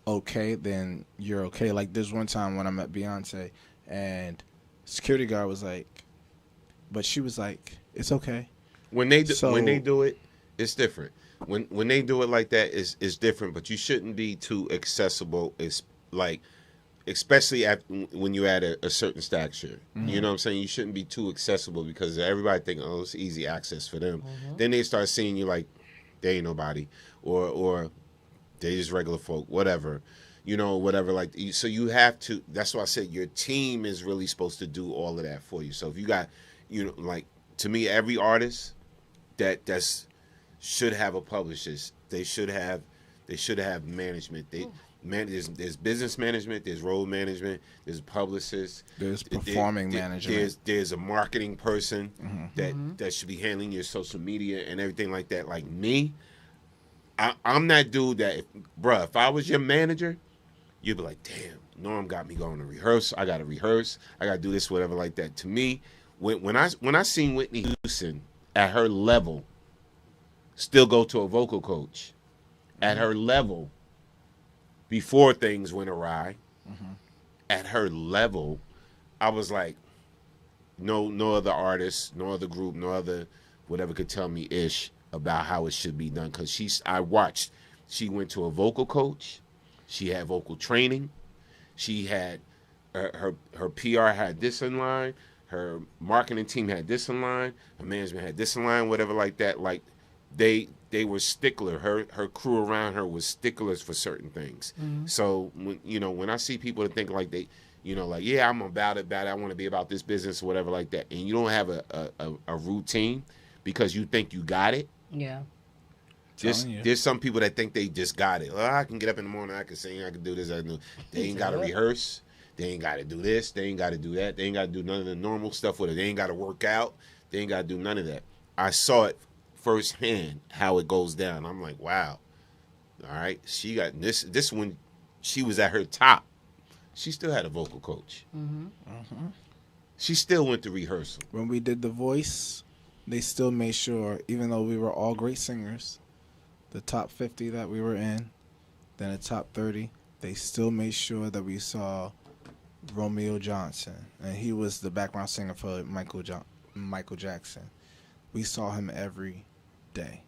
okay, then you're okay? Like this one time when I met Beyonce, and security guard was like, but she was like, it's okay. When they do it, it's different. When they do it like that, it's different. But you shouldn't be too accessible. It's like, especially when you're at a certain stature. You know what I'm saying? You shouldn't be too accessible, because everybody think, oh, it's easy access for them. Then they start seeing you like they ain't nobody, or they just regular folk, whatever, whatever. Like, so you have to. That's why I said your team is really supposed to do all of that for you. So if you got, like, to me, every artist that's should have a publicist. They should have management. There's business management, there's road management, there's publicists, there's performing management. There's a marketing person that should be handling your social media and everything like that. Like me, I'm that dude that, if I was your manager, you'd be like, damn, Norm got me going to rehearse. I got to rehearse. I got to do this, whatever like that. To me, when I seen Whitney Houston at her level still go to a vocal coach, at her level, before things went awry, at her level, I was like, no other artist, no other group, no other whatever could tell me ish about how it should be done. Because she went to a vocal coach, she had vocal training, she had her PR had this in line, her marketing team had this in line, her management had this in line, whatever like that. Like they were stickler. Her crew around her was sticklers for certain things. So when I see people that think like they, like, yeah, I'm about it, I want to be about this business or whatever like that, and you don't have a routine because you think you got it. Yeah. There's some people that think they just got it. I can get up in the morning, I can sing, I can do this, I can do. They ain't got to rehearse. They ain't got to do this. They ain't got to do that. They ain't got to do none of the normal stuff with it. They ain't got to work out. They ain't got to do none of that. I saw it firsthand how it goes down. I'm like, wow. All right, she got this when she was at her top. She still had a vocal coach. She still went to rehearsal. When we did The Voice, they still made sure, even though we were all great singers, the top 50 that we were in, then the top 30, they still made sure that we saw Romeo Johnson, and he was the background singer for Michael Jackson. We saw him every day.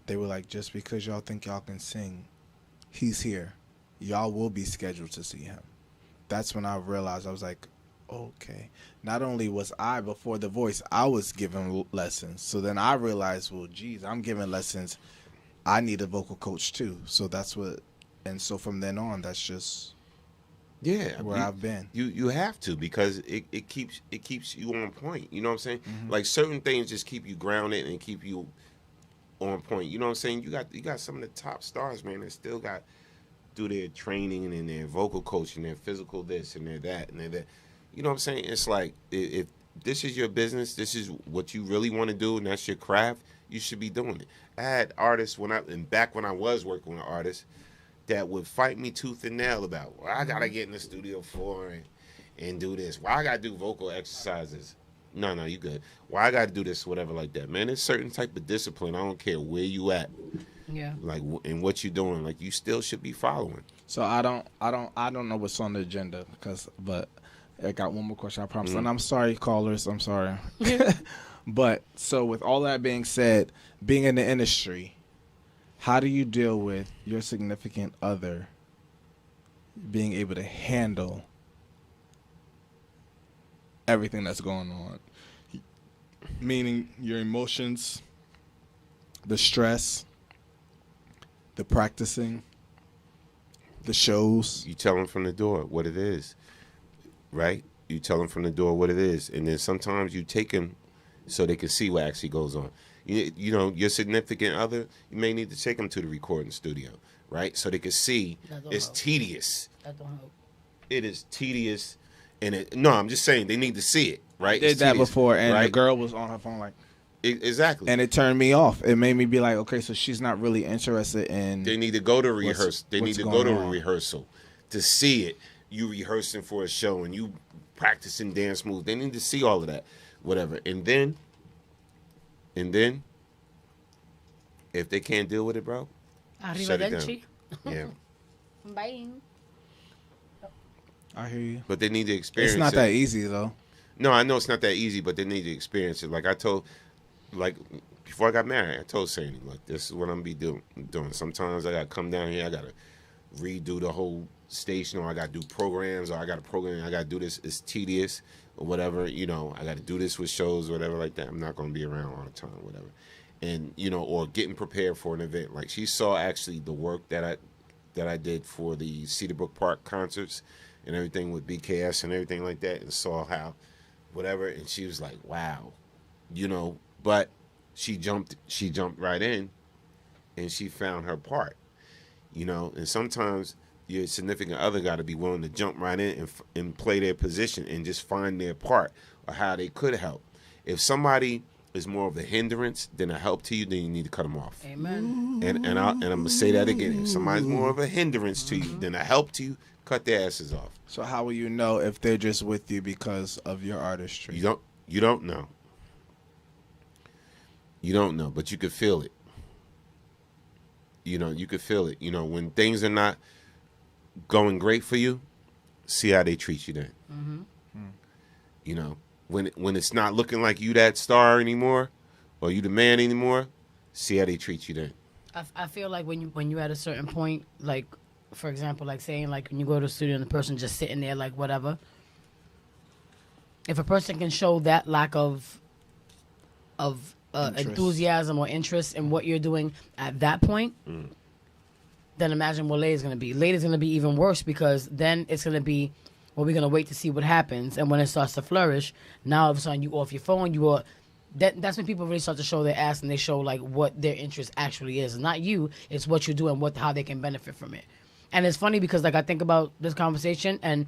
They were like, just because y'all think y'all can sing, he's here. Y'all will be scheduled to see him. That's when I realized, I was like, okay. Not only was I, before The Voice, I was giving lessons. So then I realized, well, geez, I'm giving lessons. I need a vocal coach too. So that's what, and so from then on, that's just where I've been. You have to, because it keeps you on point. You know what I'm saying? Like certain things just keep you grounded and keep you on point. You know what I'm saying? You got some of the top stars, man, that still got do their training and their vocal coaching, their physical this and their that and their that. You know what I'm saying? It's like, if this is your business, this is what you really want to do, and that's your craft, you should be doing it. I had artists back when I was working with artists, that would fight me tooth and nail about, well, I gotta get in the studio for and do this. Why I gotta do vocal exercises? No, you good. Why I gotta do this, whatever like that, man. There's certain type of discipline. I don't care where you at. Yeah. Like, and what you doing, like, you still should be following. So I don't know what's on the agenda but I got one more question, I promise. And I'm sorry, callers. I'm sorry. But so with all that being said, being in the industry, how do you deal with your significant other being able to handle everything that's going on? Meaning your emotions, the stress, the practicing, the shows. You tell them from the door what it is, right? You tell them from the door what it is. And then sometimes you take them so they can see what actually goes on. You know, your significant other, you may need to take them to the recording studio, right? So they can see it's tedious. That don't help. It is tedious. And no, I'm just saying they need to see it, right? I did that before, and the girl was on her phone like... Exactly. And it turned me off. It made me be like, okay, so she's not really interested in... They need to go to rehearsal. They need to go to a rehearsal to see it. You rehearsing for a show and you practicing dance moves. They need to see all of that, whatever. And then, if they can't deal with it, bro, shut it down. Yeah. Bye. I hear you. But they need to experience it. It's not that easy, though. No, I know it's not that easy, but they need to experience it. Like I told, before I got married, I told Sandy, look, this is what I'm be doing. Sometimes I got to come down here, I got to redo the whole station, or I got to do programs, or I got to program, I got to do this. It's tedious, or whatever, you know, I got to do this with shows, or whatever like that. I'm not going to be around all the time, whatever. And, you know, or getting prepared for an event. Like, she saw actually the work that I did for the Cedar Brook Park concerts and everything with BKS and everything like that, and saw how, whatever, and she was like, wow, you know, but she jumped right in, and she found her part, you know, and sometimes your significant other got to be willing to jump right in and play their position and just find their part or how they could help. If somebody is more of a hindrance than a help to you, then you need to cut them off. Amen. And I'm gonna say that again. If somebody's more of a hindrance to you than a help to you, cut their asses off. So how will you know if they're just with you because of your artistry? You don't know. You don't know, but you could feel it. You know, you could feel it. You know, when things are not going great for you, see how they treat you then. Mm-hmm. You know, when it's not looking like you that star anymore, or you the man anymore, see how they treat you then. I feel like when you're at a certain point, like, for example, like saying, like, when you go to the studio and the person just sitting there, like, whatever. If a person can show that lack of enthusiasm or interest in what you're doing at that point, then imagine what later's going to be. Later's going to be even worse, because then it's going to be, well, we're going to wait to see what happens. And when it starts to flourish, now all of a sudden you off your phone, that's when people really start to show their ass, and they show, like, what their interest actually is. It's not you, it's what you do and how they can benefit from it. And it's funny because, like, I think about this conversation, and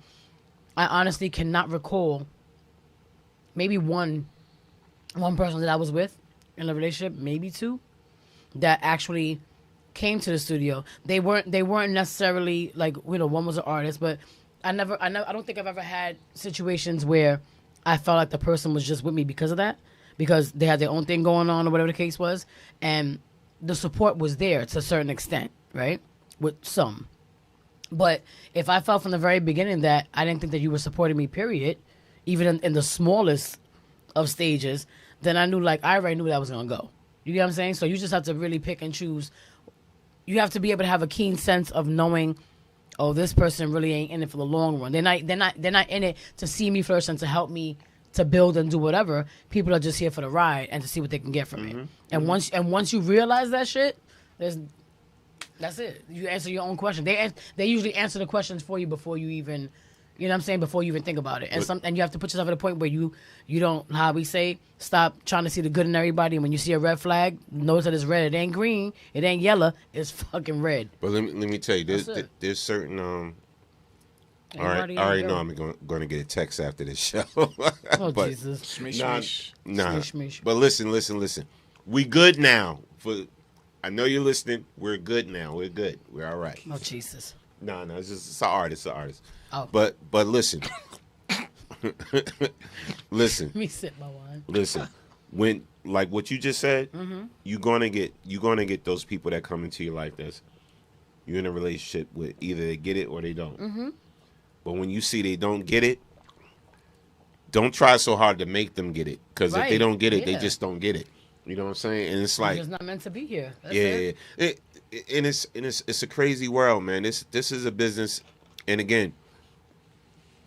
I honestly cannot recall maybe one person that I was with in a relationship, maybe two, that actually came to the studio. They weren't necessarily, like, you know, one was an artist, but I don't think I've ever had situations where I felt like the person was just with me because of that, because they had their own thing going on or whatever the case was, and the support was there to a certain extent, right? With some. But if I felt from the very beginning that I didn't think that you were supporting me, period, even in the smallest of stages, then I already knew that was going to go. You get what I'm saying? So you just have to really pick and choose. You have to be able to have a keen sense of knowing, oh, this person really ain't in it for the long run. They're not in it to see me first and to help me to build and do whatever. People are just here for the ride and to see what they can get from it. And once you realize that shit, that's it. You answer your own question. They usually answer the questions for you before you even, you know what I'm saying, before you even think about it. And you have to put yourself at a point where you don't, how we say, stop trying to see the good in everybody. And when you see a red flag, notice that it's red. It ain't green. It ain't yellow. It's fucking red. But let me tell you, there's certain all right, I already know I'm going to get a text after this show. Oh, but, Jesus. Nah. But listen. We good now for I know you're listening. We're good now. We're good. We're all right. Oh, Jesus. No, it's an artist. It's an artist. Oh. But listen. Listen. Let me sip my wine. Listen. When, like what you just said, you're gonna get those people that come into your life that's you're in a relationship with. Either they get it or they don't. But when you see they don't get it, don't try so hard to make them get it. Because if they don't get it, they just don't get it. You know what I'm saying? And it's like you're just not meant to be here. That's it. It's a crazy world, man. This is a business, and again,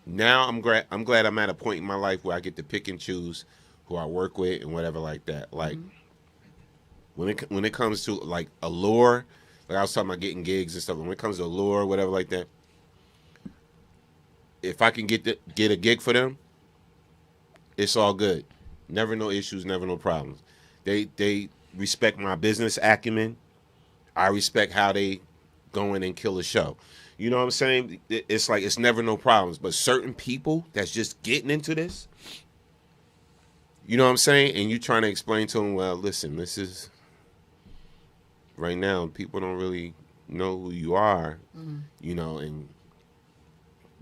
now I'm glad I'm at a point in my life where I get to pick and choose who I work with and whatever like that. Like when it comes to like Allure, like I was talking about getting gigs and stuff. When it comes to Allure, whatever like that, if I can get a gig for them, it's all good. Never no issues, never no problems. They respect my business acumen. I respect how they go in and kill a show. You know what I'm saying? It's like it's never no problems. But certain people that's just getting into this, you know what I'm saying? And you trying to explain to them, well, listen, this is right now. People don't really know who you are, you know, and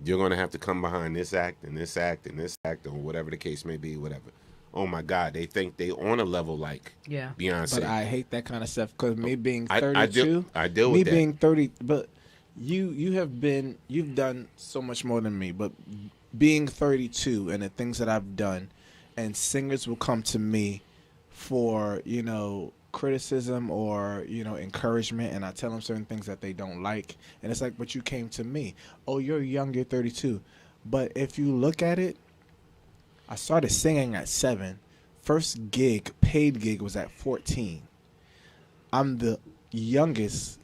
you're going to have to come behind this act and this act and this act or whatever the case may be, whatever. Oh, my God. They think they on a level like Beyonce. But I hate that kind of stuff because me being 32. I deal with that. Me being 30. But you've done so much more than me. But being 32 and the things that I've done, and singers will come to me for, you know, criticism or, you know, encouragement, and I tell them certain things that they don't like. And it's like, but you came to me. Oh, you're young, you're 32. But if you look at it, I started singing at 7. First gig, paid gig, was at 14. I'm the youngest.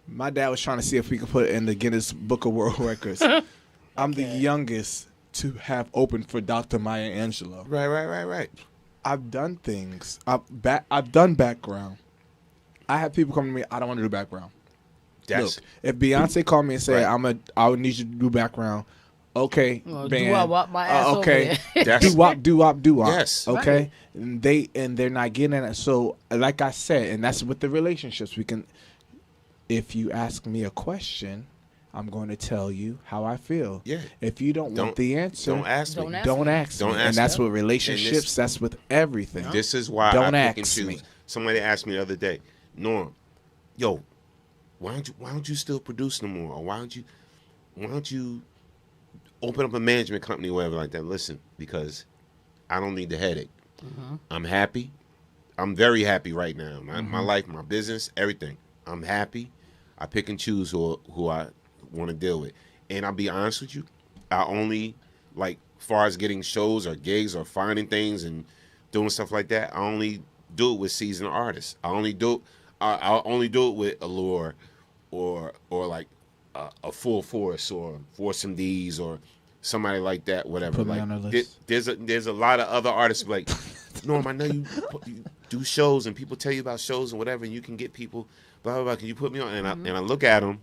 My dad was trying to see if we could put it in the Guinness Book of World Records. I'm the youngest to have opened for Dr. Maya Angelou. Right. I've done things. I've done background. I have people come to me, I don't want to do background. Look, if Beyonce called me and said, I would need you to do background, okay, band. Do-wop, my ass okay, do-wop. Yes. Okay, right. And they're not getting it. So, like I said, and that's with the relationships. We can, if you ask me a question, I'm going to tell you how I feel. Yeah. If you don't want the answer, don't ask me. Don't ask me. And that's with relationships. That's with everything. This is why don't I pick and ask choose. me. Somebody asked me the other day, Norm, yo, why don't you still produce no more? Or why don't you open up a management company or whatever like that? Listen, because I don't need the headache. I'm happy. I'm very happy right now. My life, my business, everything. I'm happy. I pick and choose who I want to deal with. And I'll be honest with you, I only, like, far as getting shows or gigs or finding things and doing stuff like that, I only do it with seasoned artists. I'll only do it with Allure or like a Full Force or Foursome D's or somebody like that, whatever. Put me like on the list. There's a lot of other artists like, Norm, I know you do shows and people tell you about shows and whatever, and you can get people, blah blah blah. Can you put me on? And I look at them,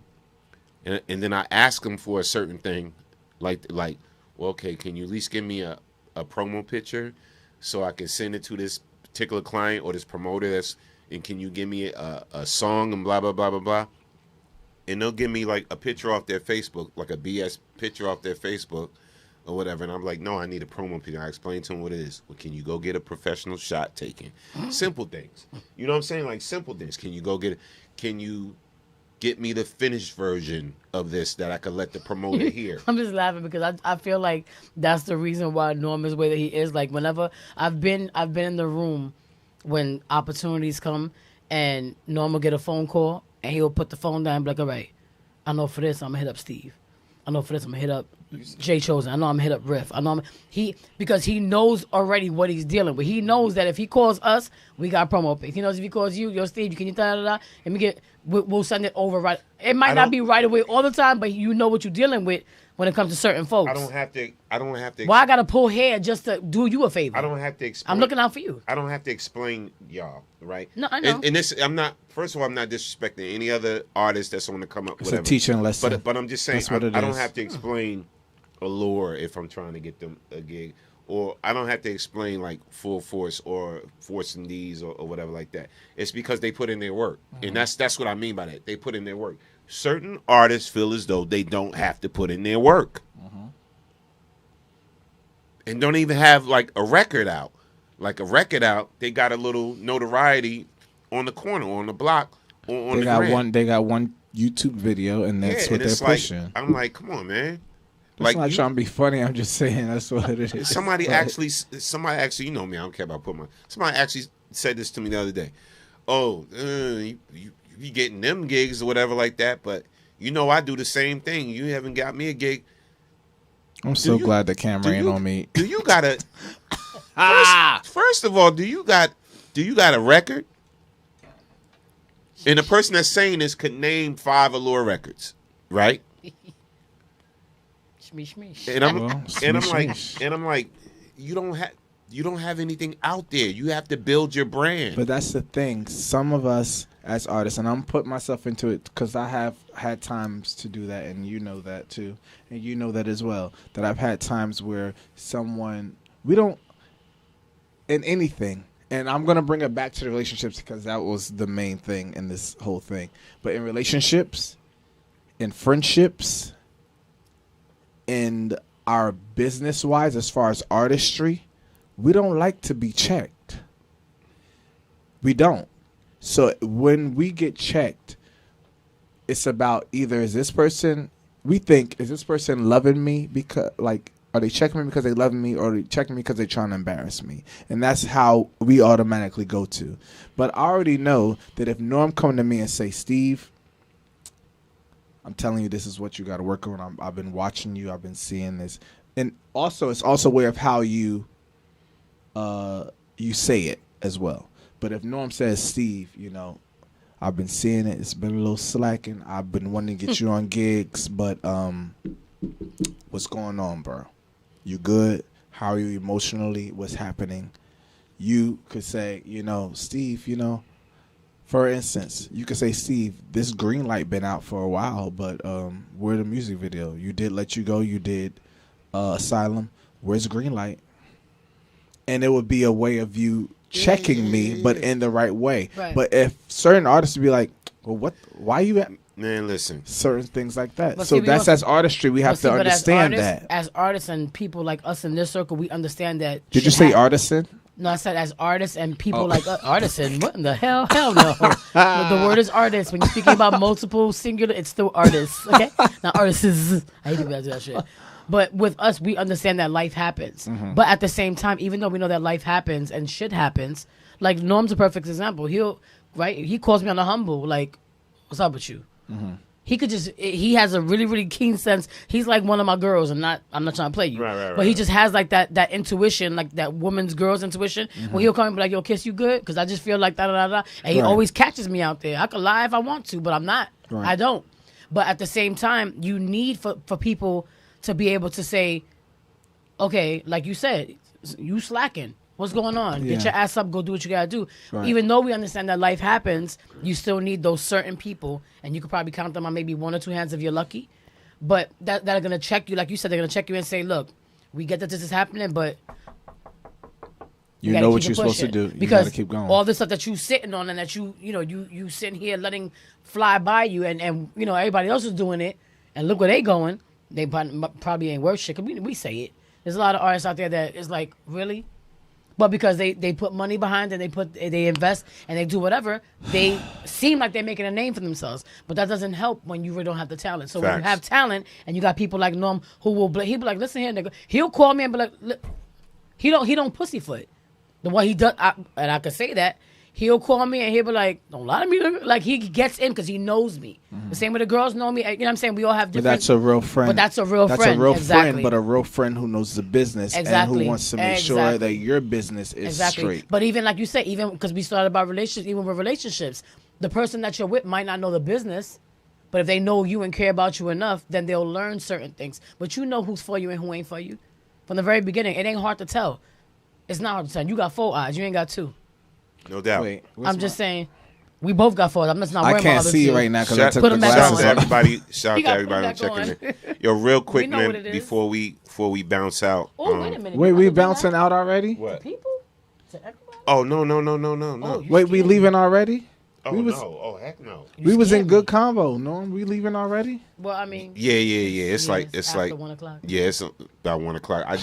and then I ask them for a certain thing, like, well, okay, can you at least give me a promo picture so I can send it to this particular client or this promoter and can you give me a song and blah blah blah blah blah. And they'll give me like a picture off their Facebook, like a BS picture off their Facebook or whatever. And I'm like, no, I need a promo picture. I explain to them what it is. Well, can you go get a professional shot taken? Simple things. You know what I'm saying? Like simple things. Can you get me the finished version of this that I could let the promoter hear? I'm just laughing because I feel like that's the reason why Norm is where he is. Like whenever I've been in the room when opportunities come and Norm will get a phone call and he'll put the phone down and be like, all right, I know for this I'm gonna hit up Steve. I know for this I'm gonna hit up Jay Chosen. I know I'm gonna hit up Riff. I know because he knows already what he's dealing with. He knows that if he calls us, we got promo pics. He knows if he calls you, yo Steve, can you da and we'll send it over right. It might not be right away all the time, but you know what you're dealing with when it comes to certain folks. I don't have to. Why I gotta pull hair just to do you a favor? I don't have to explain. I'm looking out for you. I don't have to explain y'all, right? No, I know. And this, I'm not. First of all, I'm not disrespecting any other artist that's on to come up. It's whatever. a teaching lesson. But I'm just saying, I don't have to explain Allure if I'm trying to get them a gig, or I don't have to explain like full force or forcing these or whatever like that. It's because they put in their work. And that's what I mean by that. They put in their work. Certain artists feel as though they don't have to put in their work. And don't even have like a record out. Like a record out, they got a little notoriety on the corner, on the block, on the gram. They got one YouTube video, and that's what they're pushing. Like, I'm like, come on, man. Like, I'm not trying to be funny. I'm just saying that's what it is. Somebody actually, you know me. I don't care about putting my. Somebody actually said this to me the other day. Oh, you getting them gigs or whatever like that, but you know I do the same thing. You haven't got me a gig. I'm so glad the camera ain't on me. Do you got a? First of all, do you got a record? And the person that's saying this could name 5 Allure records, right? And I'm like, you don't have anything out there. You have to build your brand. But that's the thing. Some of us as artists, and I'm putting myself into it because I have had times to do that, and you know that too, and you know that as well. That I've had times where we don't in anything. And I'm going to bring it back to the relationships because that was the main thing in this whole thing. But in relationships, in friendships, in our business-wise, as far as artistry, we don't like to be checked. We don't. So when we get checked, it's about either is this person loving me because, like, are they checking me because they love me, or are they checking me because they're trying to embarrass me? And that's how we automatically go to. But I already know that if Norm come to me and say, Steve, I'm telling you this is what you got to work on. I've been watching you. I've been seeing this. And also, it's also a way of how you say it as well. But if Norm says, Steve, you know, I've been seeing it. It's been a little slacking. I've been wanting to get you on gigs, but what's going on, bro? You good? How are you emotionally? What's happening? You could say, you know, Steve, you know, for instance, you could say, Steve, this green light been out for a while, but where's the music video? You did Let You Go. You did Asylum. Where's green light? And it would be a way of you checking me, but in the right way. Right. But if certain artists would be like, well, why you at? Man, listen. Certain things like that. But so that's as artistry. We have to understand that. As artists and people like us in this circle, we understand that. Did you say artisan? No, I said as artists and people like artisan. What in the hell? Hell no. The word is artist. When you're speaking about multiple singular, it's still artists. Okay? Now artists. I hate people that do that shit. But with us, we understand that life happens. Mm-hmm. But at the same time, even though we know that life happens and shit happens, like Norm's a perfect example. He calls me on the humble, like, what's up with you? Mm-hmm. He has a really, really keen sense. He's like one of my girls, and I'm not trying to play you. But he just has like that intuition, like that woman's girl's intuition. Mm-hmm. When he'll come and be like, yo, Kiss, you good? Because I just feel like da-da-da-da. And he always catches me out there. I could lie if I want to, but I'm not. I don't. But at the same time, you need for people to be able to say, okay, like you said, you slacking. What's going on? Yeah. Get your ass up, go do what you gotta do. Right. Even though we understand that life happens, you still need those certain people, and you could probably count them on maybe 1 or 2 hands if you're lucky. But that are gonna check you, like you said, they're gonna check you and say, look, we get that this is happening, but you know what you're supposed to do. You gotta keep going. All this stuff that you sitting on and that you sitting here letting fly by you, and you know everybody else is doing it, and look where they going. They probably ain't worth shit. Cause we say it. There's a lot of artists out there that is like, really? But because they put money behind it, they invest and they do whatever, they seem like they're making a name for themselves. But that doesn't help when you really don't have the talent. So when you have talent and you got people like Norm who he'll be like, listen here, nigga. He'll call me and be like, look, he don't pussyfoot. The one he does, and I could say that. He'll call me and he'll be like, don't lie to me. Like, he gets in because he knows me. Mm-hmm. The same way the girls know me. You know what I'm saying? We all have different. But that's a real friend. But that's a real friend. That's a real exactly. friend, but a real friend who knows the business and who wants to make sure that your business is straight. But even like you said, even because we started about relationships, even with relationships, the person that you're with might not know the business, but if they know you and care about you enough, then they'll learn certain things. But you know who's for you and who ain't for you. From the very beginning, it ain't hard to tell. It's not hard to tell. You got 4 eyes. You ain't got 2. No doubt. I'm just saying. We both got fours. I'm just not I wearing my can't other see two. you right now because I took Put the them back glasses on. off. Shout out to everybody on checking in. Yo, real quick, man, before we bounce out. Oh, wait a minute. Wait, we bouncing out already? What? People? To everybody? Oh, no. Oh, Wait, we leaving already? Oh, we was, no. Oh, heck no. We was in good convo. No, we leaving already? Well, I mean. Yeah. It's like after 1 o'clock. Yeah, it's about 1 o'clock. I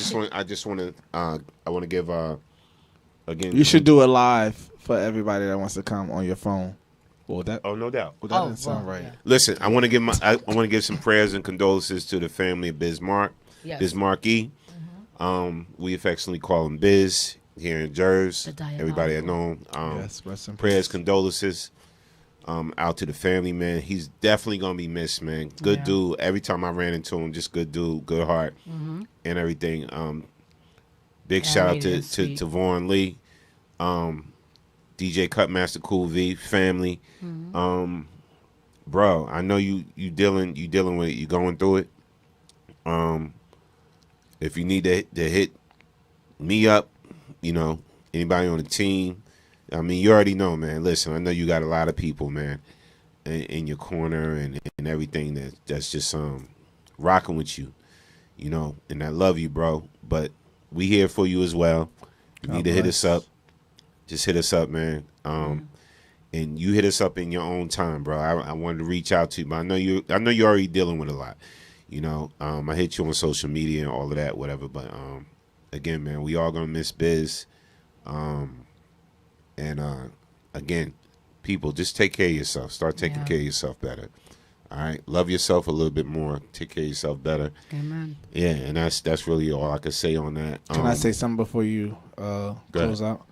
want to give again. You should do it live for everybody that wants to come on your phone. Well, that. Oh, no doubt. Well, that didn't sound right. Yeah. Listen, I want to give some prayers and condolences to the family of Bismarck. Yes. Bismarcky. We affectionately call him Biz here in Jersey. Everybody I know. Yes, rest in prayers, condolences. Out to the family, man. He's definitely gonna be missed, man. Good dude. Every time I ran into him, just good dude, good heart, and everything. Big shout out to Vaughn Lee, DJ Cutmaster Cool V, family. Bro, I know you dealing with it. You going through it. If you need to hit me up, anybody on the team. I mean, you already know, man. Listen, I know you got a lot of people, man, in your corner and everything that's just rocking with you, and I love you, bro. But we here for you as well. You need to hit us up. Just hit us up, man. And you hit us up in your own time, bro. I wanted to reach out to you, but I know you're already dealing with a lot. I hit you on social media and all of that, whatever. But again, man, we all gonna miss Biz. And again, people, just take care of yourself. Start taking care of yourself better. All right, love yourself a little bit more. Take care of yourself better. Amen. Yeah, and that's really all I can say on that. Can I say something before you close out?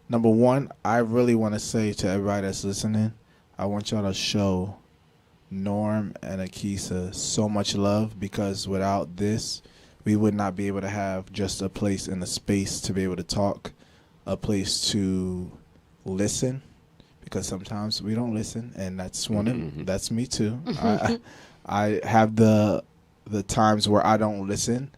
Number one, I really want to say to everybody that's listening, I want y'all to show Norm and Akisa so much love, because without this, we would not be able to have just a place and a space to be able to talk, a place to listen, because sometimes we don't listen, and that's that's me too. I have the times where I don't listen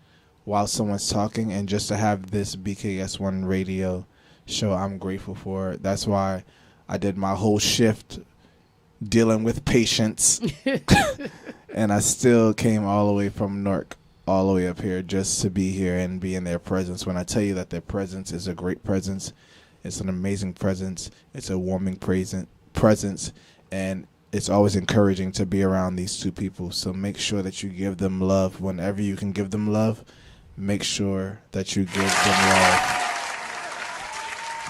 while someone's talking, and just to have this BKS1 Radio show, I'm grateful for it. That's why I did my whole shift dealing with patients, and I still came all the way from Newark all the way up here just to be here and be in their presence. When I tell you that their presence is a great presence, it's an amazing presence, it's a warming presence, and it's always encouraging to be around these two people. So make sure that you give them love. Whenever you can give them love, make sure that you give them love,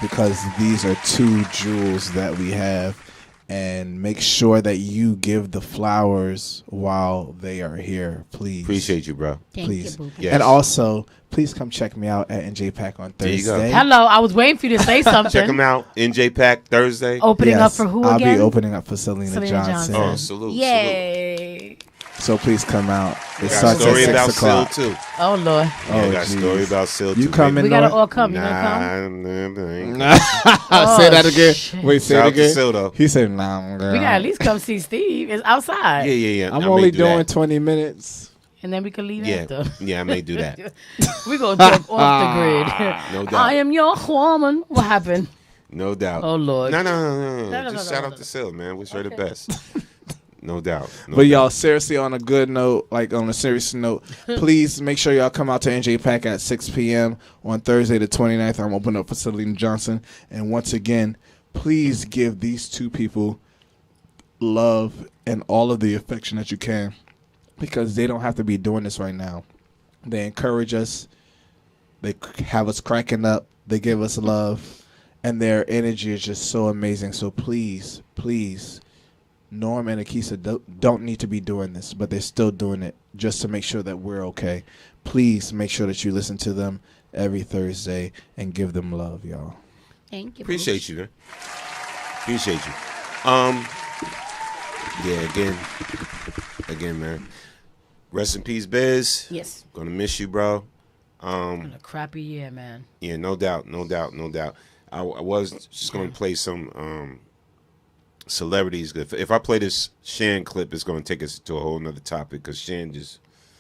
because these are two jewels that we have. And make sure that you give the flowers while they are here, please. Appreciate you, bro. Please. Thank you, yes. And also, please come check me out at NJ Pack on There you go. Thursday. Hello, I was waiting for you to say something. Check them out, NJ Pack Thursday. Opening up for who I'll again? be opening up for Selena Johnson. Oh, salute. Yay. So please come out. It Got a starts story at about 6 o'clock. Sil, too. Oh, Lord. Yeah, I got a story about Sil, too. You coming? We got to all come. You Nah, gonna come? Say that again. Shit. Wait, say Shout it out to again. Sil, though. He said, nah. We got to at least come see Steve. It's outside. Yeah. I'm I only may do doing that. 20 minutes. And then we can leave Yeah, after. yeah, I may do that. We going to jump off the grid. No doubt. I am your woman. What happened? No doubt. Oh, Lord. No. No, Just no, shout no, out to Sil, man. Wish her the best. No doubt. But y'all, seriously, on a good note, like on a serious note, please make sure y'all come out to NJ Pack at 6 p.m. on Thursday the 29th. I'm opening up for Selena Johnson. And once again, please give these two people love and all of the affection that you can, because they don't have to be doing this right now. They encourage us. They have us cracking up. They give us love. And their energy is just so amazing. So please, Norm and Akisa don't need to be doing this, but they're still doing it just to make sure that we're okay. Please make sure that you listen to them every Thursday and give them love, y'all. Thank you. Appreciate you, man. Appreciate you. Yeah, again, man. Rest in peace, Biz. Yes. Gonna miss you, bro. A crappy year, man. Yeah, no doubt. I was just gonna play some celebrities. If I play this Shan clip, it's going to take us to a whole nother topic, because Shan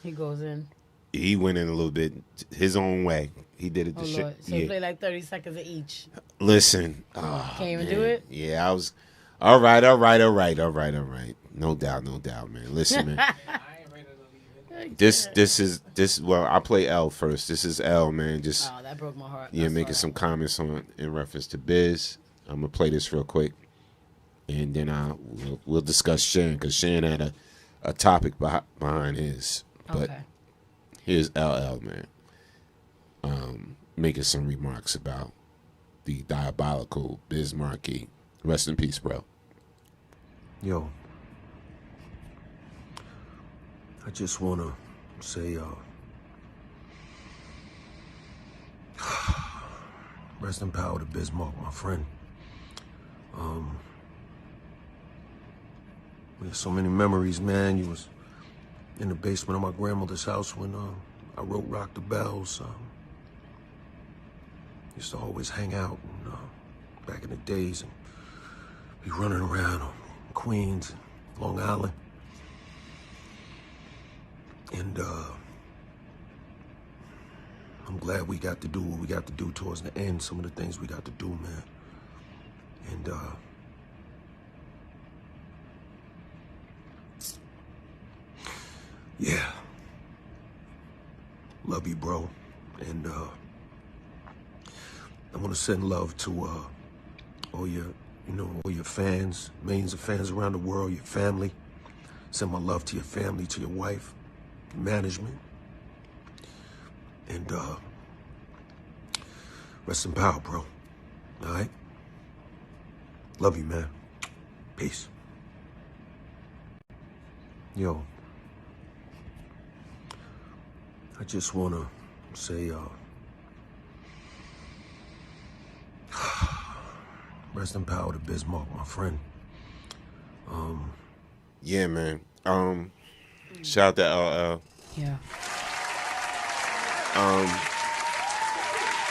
He goes in. he went in a little bit his own way. He did it Oh, to Lord. shit. So play like 30 seconds of each. Listen. Can't even do it? Yeah, All right. No doubt, man. Listen, man. This is well, I'll play L first. This is L, man. Just that broke my heart. Yeah, making some comments in reference to Biz. I'm gonna play this real quick, and then we'll discuss Shan, because Shan had a topic behind his. But here's LL, man, making some remarks about the diabolical Biz Markie. Rest in peace, bro. Yo, I just want to say, rest in power to Bismarck, my friend. We have so many memories, man. You was in the basement of my grandmother's house when I wrote Rock the Bells. Used to always hang out back in the days and be running around on Queens and Long Island. And I'm glad we got to do what we got to do towards the end, some of the things we got to do, man. And yeah. Love you, bro. And I want to send love to all your fans, millions of fans around the world, your family. Send my love to your family, to your wife, your management. And rest in power, bro. All right? Love you, man. Peace. Yo, I just want to say, rest in power to Bismarck, my friend. Yeah, man. Shout out to LL. Yeah.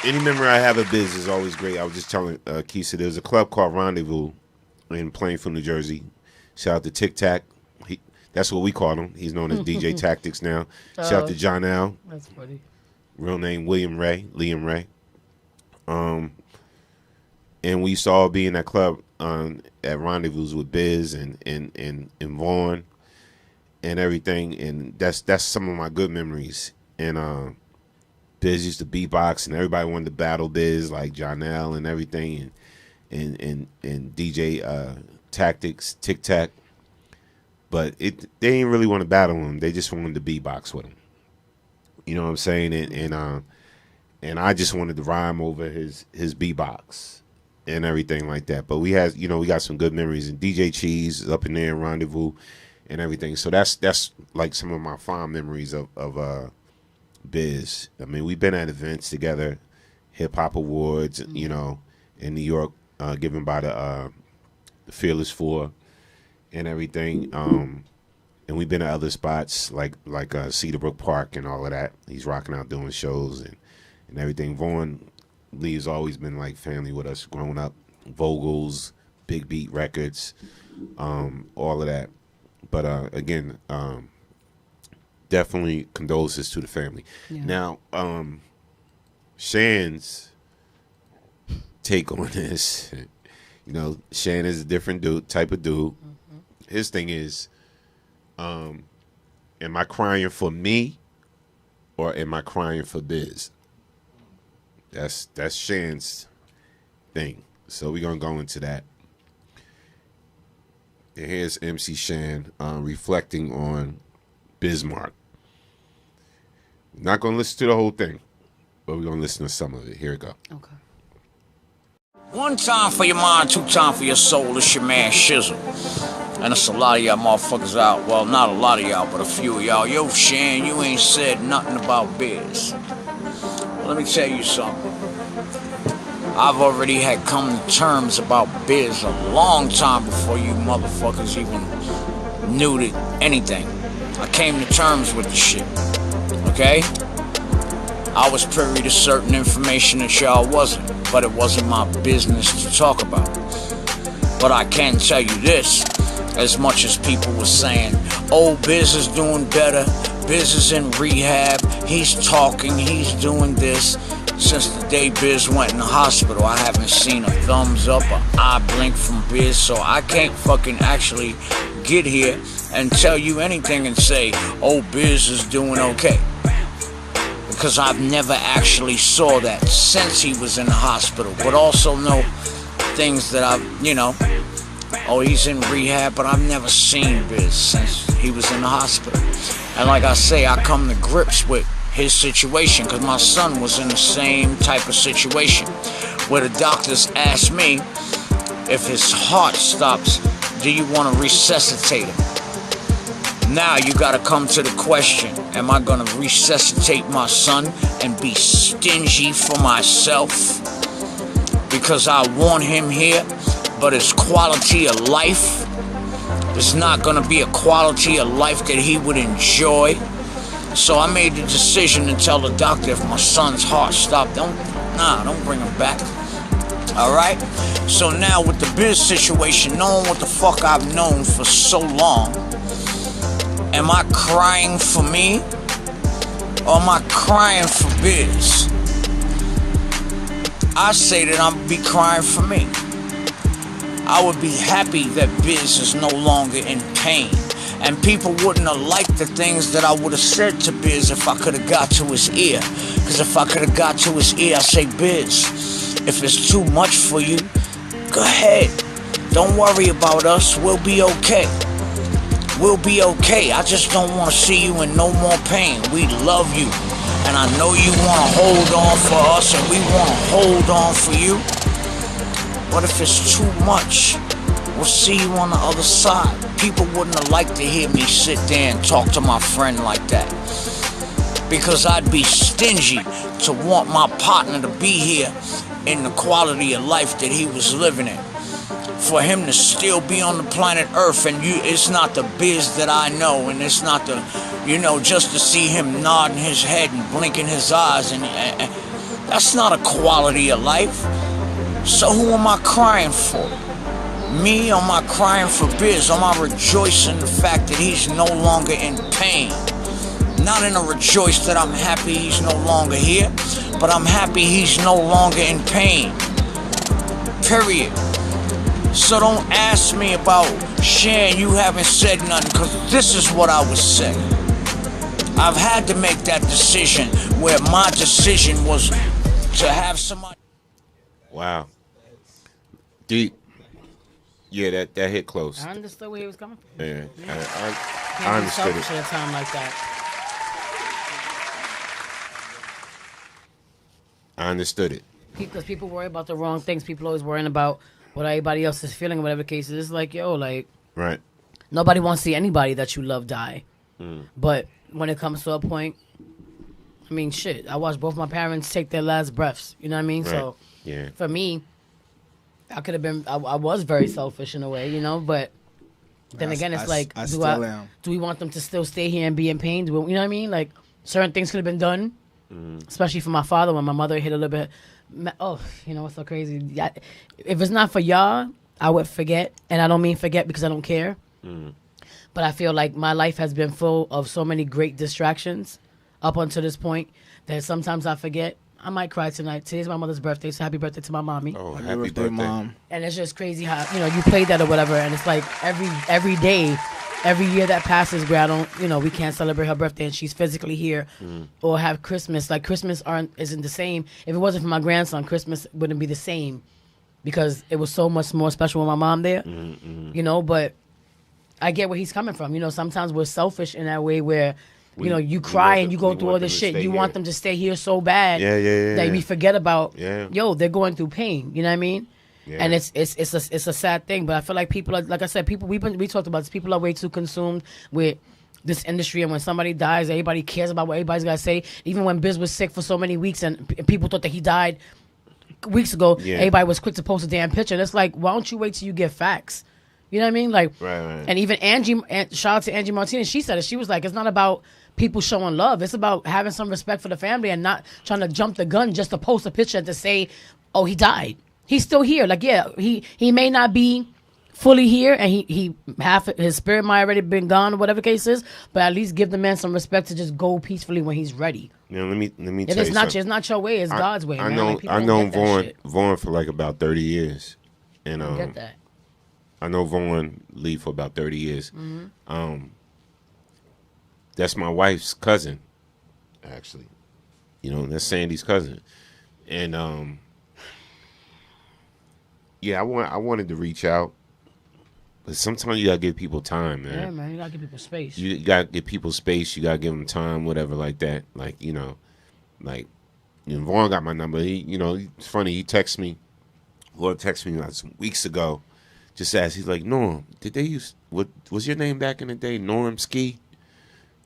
Any memory I have of Biz is always great. I was just telling Keisha, there's a club called Rendezvous in Plainfield, New Jersey. Shout out to Tic Tac. That's what we call him. He's known as DJ Tactics now. Shout out to John L. That's funny. Real name Liam Ray. And we used to all be in that club at Rendezvous with Biz and Vaughn and everything. And that's some of my good memories. And Biz used to beatbox, and everybody wanted to battle Biz, like John L. and everything, and DJ Tactics, Tic Tac. But they didn't really want to battle him. They just wanted to beatbox with him. You know what I'm saying? And I just wanted to rhyme over his beatbox and everything like that. But we got some good memories. And DJ Cheese is up in there in Rendezvous and everything. So that's like some of my fond memories of Biz. I mean, we've been at events together, Hip Hop Awards, in New York, given by the Fearless Four and everything. And we've been at other spots like Cedarbrook Park and all of that. He's rocking out doing shows and everything. Vaughn Lee's always been like family with us growing up. Vogels, Big Beat Records, all of that. But again, definitely condolences to the family. Yeah. Now, Shan's take on this, Shan is a different type of dude. Mm-hmm. His thing is, am I crying for me or am I crying for Biz? That's Shan's thing. So we're going to go into that. And here's MC Shan reflecting on Bismarck. Not going to listen to the whole thing, but we're going to listen to some of it. Here we go. Okay. One time for your mind, two time for your soul. It's your man Shizzle. And it's a lot of y'all motherfuckers out. Well, not a lot of y'all, but a few of y'all. Yo, Shan, you ain't said nothing about Biz. Well, let me tell you something. I've already had come to terms about Biz a long time before you motherfuckers even knew anything. I came to terms with the shit, okay? I was privy to certain information that y'all wasn't, but it wasn't my business to talk about. But I can tell you this, as much as people were saying, oh, Biz is doing better, Biz is in rehab, he's talking, he's doing this. Since the day Biz went in the hospital, I haven't seen a thumbs up or eye blink from Biz, so I can't fucking actually get here and tell you anything and say, oh, Biz is doing okay. Because I've never actually saw that since he was in the hospital. But also know things that I've, you know, oh, he's in rehab, but I've never seen Biz since he was in the hospital. And like I say, I come to grips with his situation because my son was in the same type of situation where the doctors asked me if his heart stops, do you want to resuscitate him? Now you gotta come to the question, am I gonna resuscitate my son and be stingy for myself because I want him here, but his quality of life is not gonna be a quality of life that he would enjoy? So I made the decision to tell the doctor, if my son's heart stopped, don't bring him back. Alright? So now with the Biz situation, knowing what the fuck I've known for so long, am I crying for me, or am I crying for Biz? I say that I'm be crying for me. I would be happy that Biz is no longer in pain. And people wouldn't have liked the things that I would have said to Biz if I could have got to his ear. Because if I could have got to his ear, I say, Biz, if it's too much for you, go ahead. Don't worry about us. We'll be okay. We'll be okay. I just don't want to see you in no more pain. We love you. And I know you want to hold on for us, and we want to hold on for you. But if it's too much, we'll see you on the other side. People wouldn't have liked to hear me sit there and talk to my friend like that. Because I'd be stingy to want my partner to be here in the quality of life that he was living in. For him to still be on the planet Earth, and it's not the Biz that I know, and it's not the, just to see him nodding his head and blinking his eyes, and that's not a quality of life. So who am I crying for? Me, or am I crying for Biz? Am I rejoicing the fact that he's no longer in pain? Not in a rejoice that I'm happy he's no longer here, but I'm happy he's no longer in pain. Period. So don't ask me about Shan, you haven't said nothing, because this is what I would say. I've had to make that decision where my decision was to have somebody. Wow. Deep. Yeah, that hit close. I understood where he was coming from. Yeah. I understood it. At a time like that. I understood it. Because people worry about the wrong things. People always worrying about what everybody else is feeling, whatever case it is. Like, right. Nobody wants to see anybody that you love die. Mm. But when it comes to a point, I mean, shit, I watched both my parents take their last breaths. You know what I mean? Right. So, yeah. For me, I could have been, I was very selfish in a way, but then again, it's do we want them to still stay here and be in pain? You know what I mean? Like, certain things could have been done, especially for my father when my mother hit a little bit. Oh, what's so crazy? If it's not for y'all, I would forget. And I don't mean forget because I don't care. Mm. But I feel like my life has been full of so many great distractions up until this point that sometimes I forget. I might cry tonight. Today's my mother's birthday, so happy birthday to my mommy. Oh, happy birthday, Mom. And it's just crazy how, you played that or whatever, and it's like every day, every year that passes where I don't, we can't celebrate her birthday and she's physically here or have Christmas. Like, Christmas isn't the same. If it wasn't for my grandson, Christmas wouldn't be the same because it was so much more special with my mom there, but I get where he's coming from. Sometimes we're selfish in that way where, you cry and you go through all this shit. You want them to stay here so bad that we forget about, they're going through pain. You know what I mean? Yeah. And it's a sad thing. But I feel like people are, like I said, we talked about this. People are way too consumed with this industry, and when somebody dies, everybody cares about what everybody's got to say. Even when Biz was sick for so many weeks and people thought that he died weeks ago, everybody was quick to post a damn picture. And it's like, why don't you wait till you get facts? You know what I mean? Like, right. And even shout out to Angie Martinez. She said it. She was like, it's not about people showing love. It's about having some respect for the family and not trying to jump the gun just to post a picture and to say, oh, he died. He's still here. Like, he may not be fully here, and he half his spirit might already been gone, or whatever case is. But at least give the man some respect to just go peacefully when he's ready. Yeah, let me tell you it's not your way, it's God's way. I man. know like, I know Vaughn for like about 30 years, and I get that. I know Vaughn Lee for about 30 years. Mm-hmm. That's my wife's cousin, actually. You know, that's Sandy's cousin, and yeah, I wanted to reach out, but sometimes you gotta give people time, man. Yeah, man, you gotta give people space. You gotta give people space. You gotta give them time, whatever, like that. Like Vaughn got my number. It's funny. He texted me. Lord texted me like some weeks ago. Just asked. He's like, Norm, did they use what was your name back in the day? Norm Ski.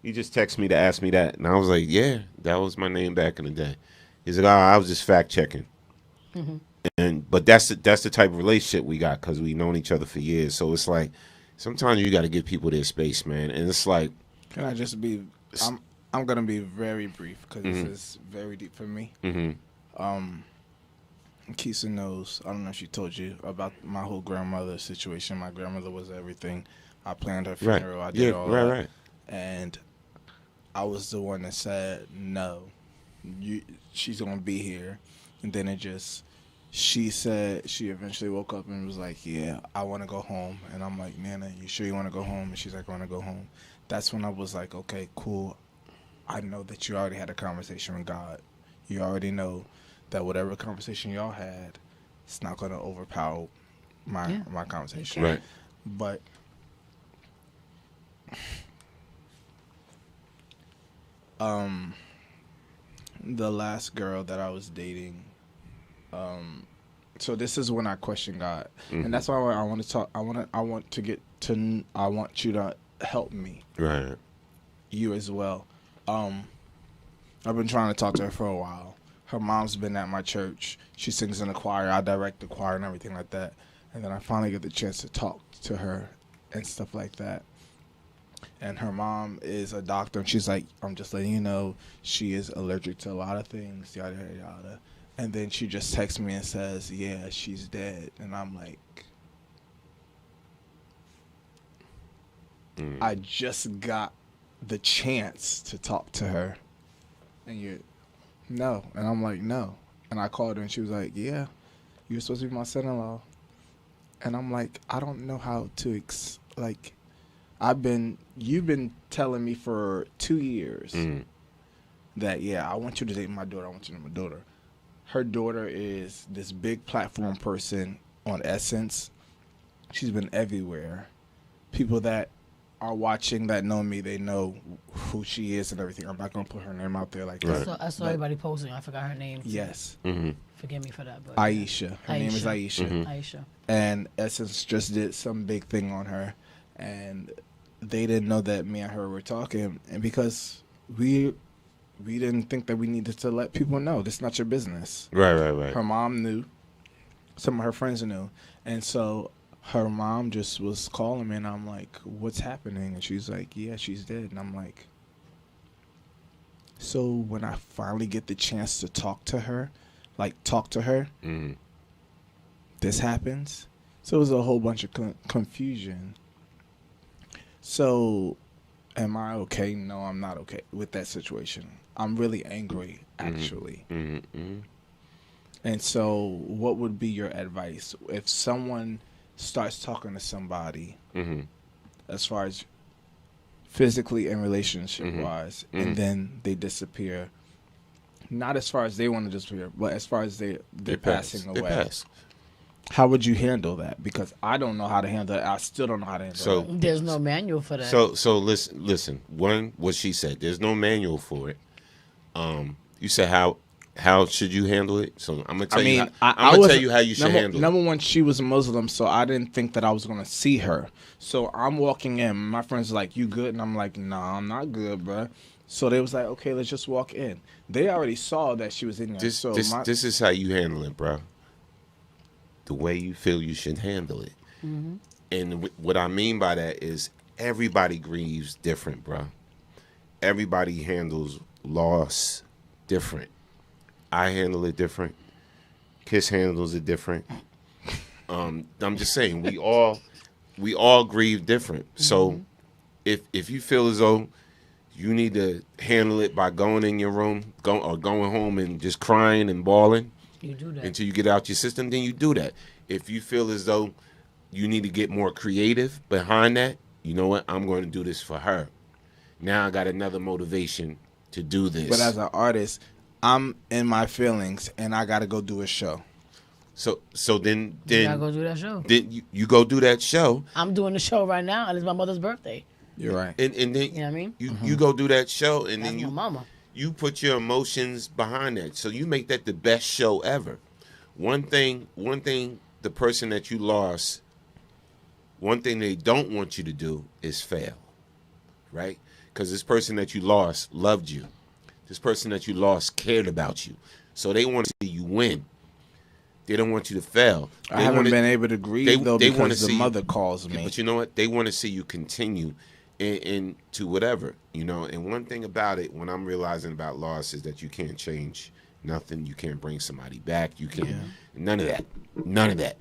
He just texted me to ask me that, and I was like, yeah, that was my name back in the day. He's like, I was just fact checking. Mm-hmm. But that's the type of relationship we got because we've known each other for years. So it's like sometimes you got to give people their space, man. And it's like, can I just be? I'm gonna be very brief because this is very deep for me. Keisha knows. I don't know if she told you about my whole grandmother situation. My grandmother was everything. I planned her funeral. Right. I did all that. Right. And I was the one that said no. She's gonna be here, and then she said she eventually woke up and was like, yeah, I want to go home. And I'm like, Nana, you sure you want to go home? And she's like, I want to go home. That's when I was like, okay, cool. I know that you already had a conversation with God. You already know that whatever conversation y'all had, it's not going to overpower my conversation. Right. But the last girl that I was dating, so this is when I questioned God, and that's why I want to talk. I want you to help me, right? You as well. I've been trying to talk to her for a while. Her mom's been at my church. She sings in the choir. I direct the choir and everything like that. And then I finally get the chance to talk to her and stuff like that. And her mom is a doctor, and she's like, I'm just letting you know, she is allergic to a lot of things, yada, yada, yada. And then she just texts me and says, yeah, she's dead. And I'm like, I just got the chance to talk to her. And no. And I'm like, no. And I called her, and she was like, yeah, you're supposed to be my son-in-law. And I'm like, I don't know how to, you've been telling me for 2 years that, yeah, I want you to date my daughter. I want you to date my daughter. Her daughter is this big platform person on Essence. She's been everywhere. People that are watching that know me, they know who she is and everything. I'm not going to put her name out there like that. I saw everybody posting. I forgot her name. Yes. Forgive me for that. But Aisha. Her name is Aisha. Aisha. And Essence just did some big thing on her. And they didn't know that me and her were talking. And because we didn't think that we needed to let people know. This is not your business. Right. Her mom knew. Some of her friends knew. And so her mom just was calling me, and I'm like, what's happening? And she's like, yeah, she's dead. And I'm like, so when I finally get the chance to talk to her, this happens. So it was a whole bunch of confusion. So am I okay? No, I'm not okay with that situation. I'm really angry, actually. And so what would be your advice if someone starts talking to somebody as far as physically and relationship-wise, and then they disappear? Not as far as they want to disappear, but as far as they're passing away. They pass. How would you handle that? Because I don't know how to handle it. I still don't know how to handle it. There's no manual for that. So listen. One, what she said. There's no manual for it. You said how should you handle it? So I'm gonna tell you. I'm gonna tell you how you should handle it. Number one, she was a Muslim, so I didn't think that I was gonna see her. So I'm walking in. My friends are like, "You good?" And I'm like, "Nah, I'm not good, bro." So they was like, "Okay, let's just walk in." They already saw that she was in there. This is how you handle it, bro. The way you feel you should handle it. And what I mean by that is everybody grieves different, bro. Everybody handles loss different. I handle it different. Kiss handles it different. I'm just saying, we all we all grieve different. So if you feel as though you need to handle it by going in your room, going home and just crying and bawling, you do that until you get out your system, then you do that. If you feel as though you need to get more creative behind that, you know what? I'm going to do this for her. Now I got another motivation to do this. But as an artist, I'm in my feelings, and I got to go do a show. So then you gotta go do that show. Then you go do that show. I'm doing the show right now, and it's my mother's birthday. You're right. And then you know what I mean? You go do that show, and That's then my mama. You put your emotions behind that. So you make that the best show ever. One thing the person that you lost, one thing they don't want you to do is fail. Right? Because this person that you lost loved you. This person that you lost cared about you. So they want to see you win. They don't want you to fail. I haven't been able to grieve, though, because the mother calls me. But you know what? They want to see you continue into whatever, you know. And one thing about it, when I'm realizing about loss, is that you can't change nothing. You can't bring somebody back. You can't. None of that. None of that.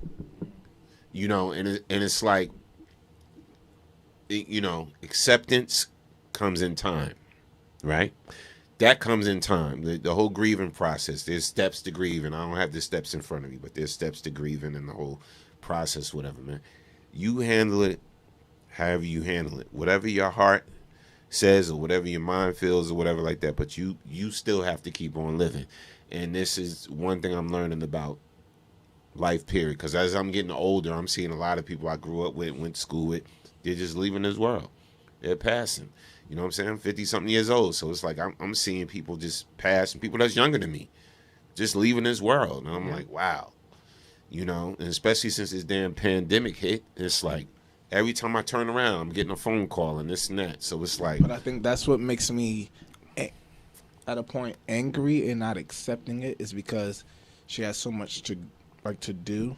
You know, and it's like, you know, acceptance comes in time, right? That comes in time. The whole grieving process. There's steps to grieving. I don't have the steps in front of me, but there's steps to grieving and the whole process, whatever, man. You handle it however you handle it. Whatever your heart says or whatever your mind feels or whatever like that, but you still have to keep on living. And this is one thing I'm learning about life, period. Because as I'm getting older, I'm seeing a lot of people I grew up with, went to school with, they're just leaving this world. They're passing. You know what I'm saying? I'm 50-something years old. So it's like I'm seeing people just pass, and people that's younger than me just leaving this world. And I'm like, wow. You know, and especially since this damn pandemic hit, it's like every time I turn around, I'm getting a phone call and this and that. So it's like. But I think that's what makes me, at a point, angry and not accepting it, is because she has so much to do,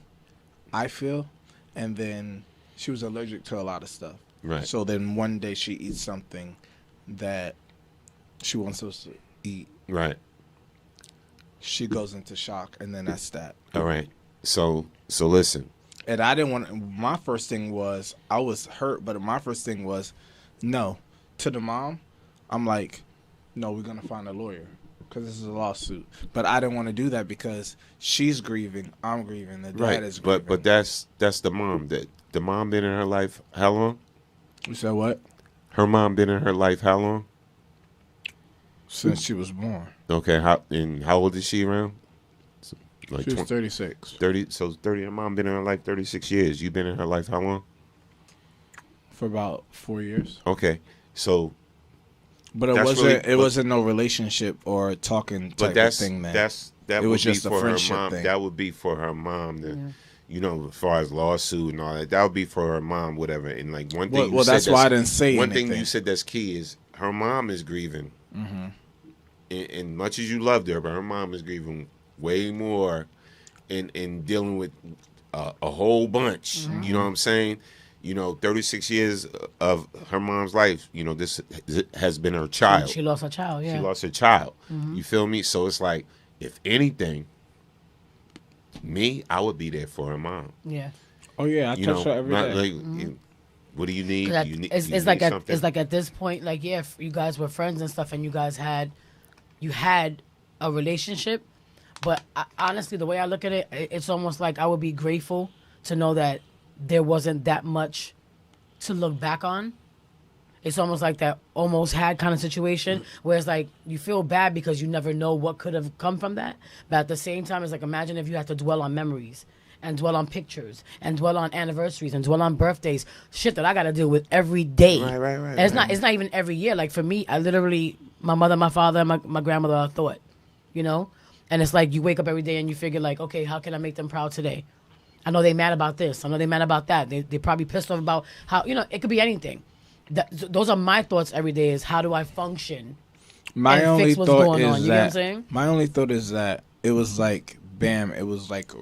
I feel. And then she was allergic to a lot of stuff. Right. So then one day she eats something that she wants us to eat. Right. She goes into shock, and then that's that. All right. So listen. And I didn't want. My first thing was, I was hurt, but my first thing was, no. To the mom, I'm like, no, we're gonna find a lawyer because this is a lawsuit. But I didn't want to do that because she's grieving, I'm grieving, the dad is grieving. But that's the mom. That the mom been in her life how long? You said what? Her mom been in her life how long? Since she was born. Okay, how old is she around? Like she was 36. 30. So 30. Her mom been in her life 36 years. You been in her life how long? For about 4 years. Okay, so. But it wasn't no relationship or talking type of thing. That was just a friendship thing. That would be for her mom. You know, as far as lawsuit and all that, that would be for her mom, whatever. And like one thing, well, that's why I didn't say one anything. thing you said that's key is her mom is grieving. Mm-hmm. And much as you loved her, but her mom is grieving way more, in dealing with a whole bunch. Mm-hmm. You know what I'm saying? You know, 36 years of her mom's life. You know, this has been her child. She lost her child. Yeah, she lost her child. Mm-hmm. You feel me? So it's like, if anything. Me, I would be there for her mom. Yeah. Oh yeah, I touch her every day. Like, what do you need? It's like at this point, like if you guys were friends and stuff, and you guys had a relationship, but honestly, the way I look at it, it's almost like I would be grateful to know that there wasn't that much to look back on. It's almost like that almost had kind of situation where it's like you feel bad because you never know what could have come from that. But at the same time, it's like imagine if you had to dwell on memories and dwell on pictures and dwell on anniversaries and dwell on birthdays, shit that I got to deal with every day. Right. And it's not even every year. Like for me, I literally, my mother, my father, my grandmother, I thought, you know? And it's like you wake up every day and you figure like, okay, how can I make them proud today? I know they mad about this. I know they mad about that. They probably pissed off about how, you know, it could be anything. Those are my thoughts every day is how do I function and fix what's going on. You know what I'm saying? My only thought is that it was like, bam, it was like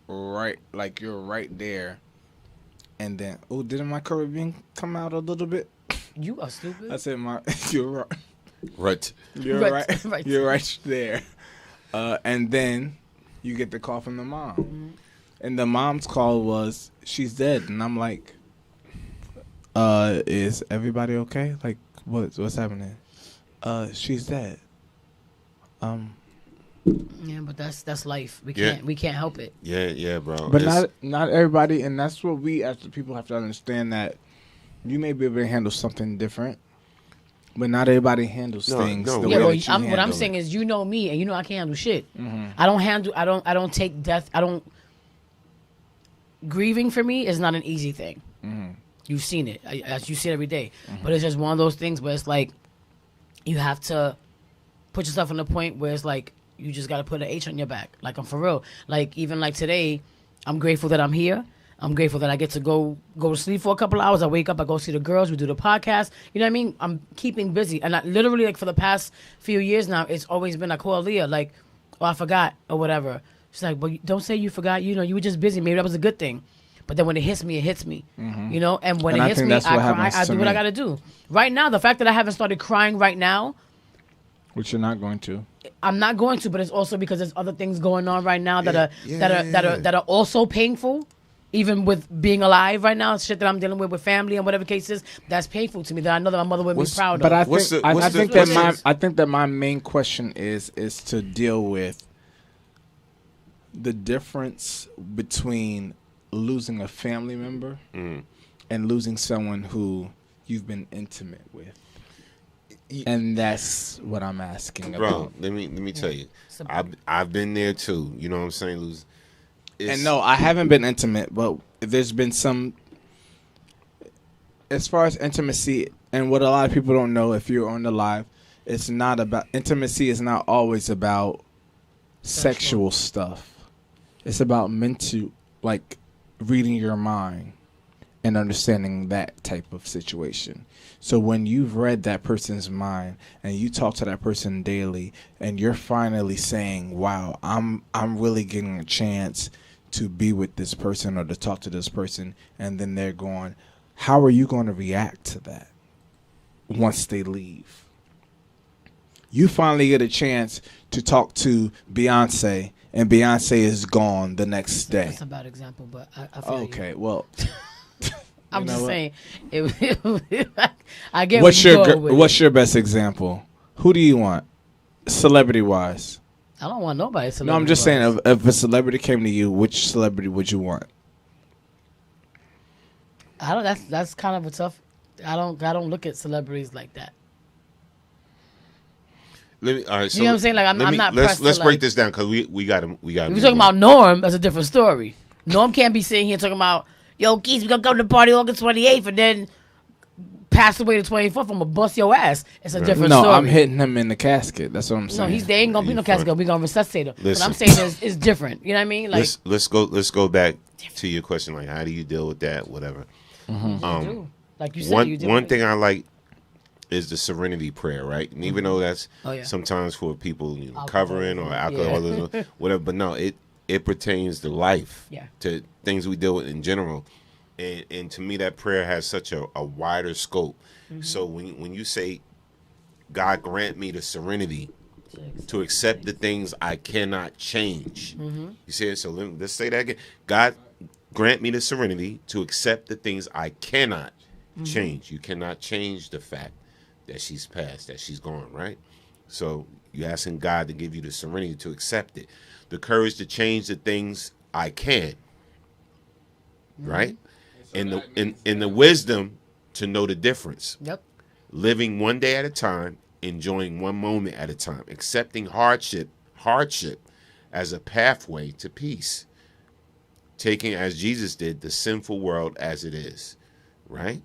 right, like you're right there. And then, didn't my Caribbean come out a little bit? You are stupid. I said you're right. Right. You're right. Right. You're right there. And then you get the call from the mom. Mm-hmm. And the mom's call was, she's dead. And I'm like, Is everybody okay? Like, what's happening? She's dead. Yeah, but that's life. We can't help it. Yeah, bro. But not everybody, and that's what we as the people have to understand, that you may be able to handle something different, but not everybody handles things the way that you handle what I'm saying is, you know me, and you know I can't handle shit. Mm-hmm. I don't take death. Grieving for me is not an easy thing. Mm-hmm. You've seen it, as you see it every day. Mm-hmm. But it's just one of those things where it's like you have to put yourself in a point where it's like you just got to put an H on your back. Like, I'm for real. Like, even like today, I'm grateful that I'm here. I'm grateful that I get to go to sleep for a couple of hours. I wake up, I go see the girls, we do the podcast. You know what I mean? I'm keeping busy. And I literally, like, for the past few years now, it's always been, I call Leah, like, oh, I forgot, or whatever. She's like, but don't say you forgot. You know, you were just busy. Maybe that was a good thing. But then when it hits me, it hits me. Mm-hmm. You know? And when it hits me, I cry. I do what I got to do. Right now, the fact that I haven't started crying right now. Which you're not going to. I'm not going to, but it's also because there's other things going on right now that are also painful. Even with being alive right now, shit that I'm dealing with family and whatever case is, that's painful to me. That I know that my mother would be proud of. But I think that my main question is to deal with the difference between losing a family member and losing someone who you've been intimate with. And that's what I'm asking about. Bro, let me tell you. I've been there too. You know what I'm saying, Luz? And no, I haven't been intimate, but there's been some, as far as intimacy, and what a lot of people don't know, if you're on the live, it's not about, intimacy is not always about sexual stuff. It's about mental, like, reading your mind and understanding that type of situation. So when you've read that person's mind and you talk to that person daily and you're finally saying, wow, I'm really getting a chance to be with this person or to talk to this person, and then they're going, how are you going to react to that once they leave? You finally get a chance to talk to Beyonce, and Beyonce is gone the next day. That's a bad example, but I feel okay, well... I'm just saying. I get what's your best example? Who do you want, celebrity-wise? I don't want nobody. No, I'm just saying, if a celebrity came to you, which celebrity would you want? I don't. That's kind of a tough. I don't look at celebrities like that. All right, so you know what I'm saying? Like, I'm not. Let's break this down, because we got to. We're talking about Norm. That's a different story. Norm can't be sitting here talking about, yo, Keith, we gonna go to the party August 28th and then pass away the 24th. I'm gonna bust your ass. It's a different story. No, I'm hitting him in the casket. That's what I'm saying. No, there ain't gonna be no casket. We gonna resuscitate him. What I'm saying is, it's different. You know what I mean? Like, let's go back to your question. Like, how do you deal with that? Whatever. Mm-hmm. Like you said, one thing I like is the serenity prayer, right? And even though that's sometimes for people covering or alcoholism, whatever, but no, it pertains to life, to things we deal with in general. And to me, that prayer has such a wider scope. Mm-hmm. So when you say, God grant me the serenity to accept the things I cannot change. Mm-hmm. You see it? So let's say that again. God grant me the serenity to accept the things I cannot change. You cannot change the fact that she's passed, that she's gone, right? So you're asking God to give you the serenity to accept it. The courage to change the things I can, right? And the wisdom to know the difference. Yep. Living one day at a time, enjoying one moment at a time, accepting hardship as a pathway to peace. Taking, as Jesus did, the sinful world as it is, right?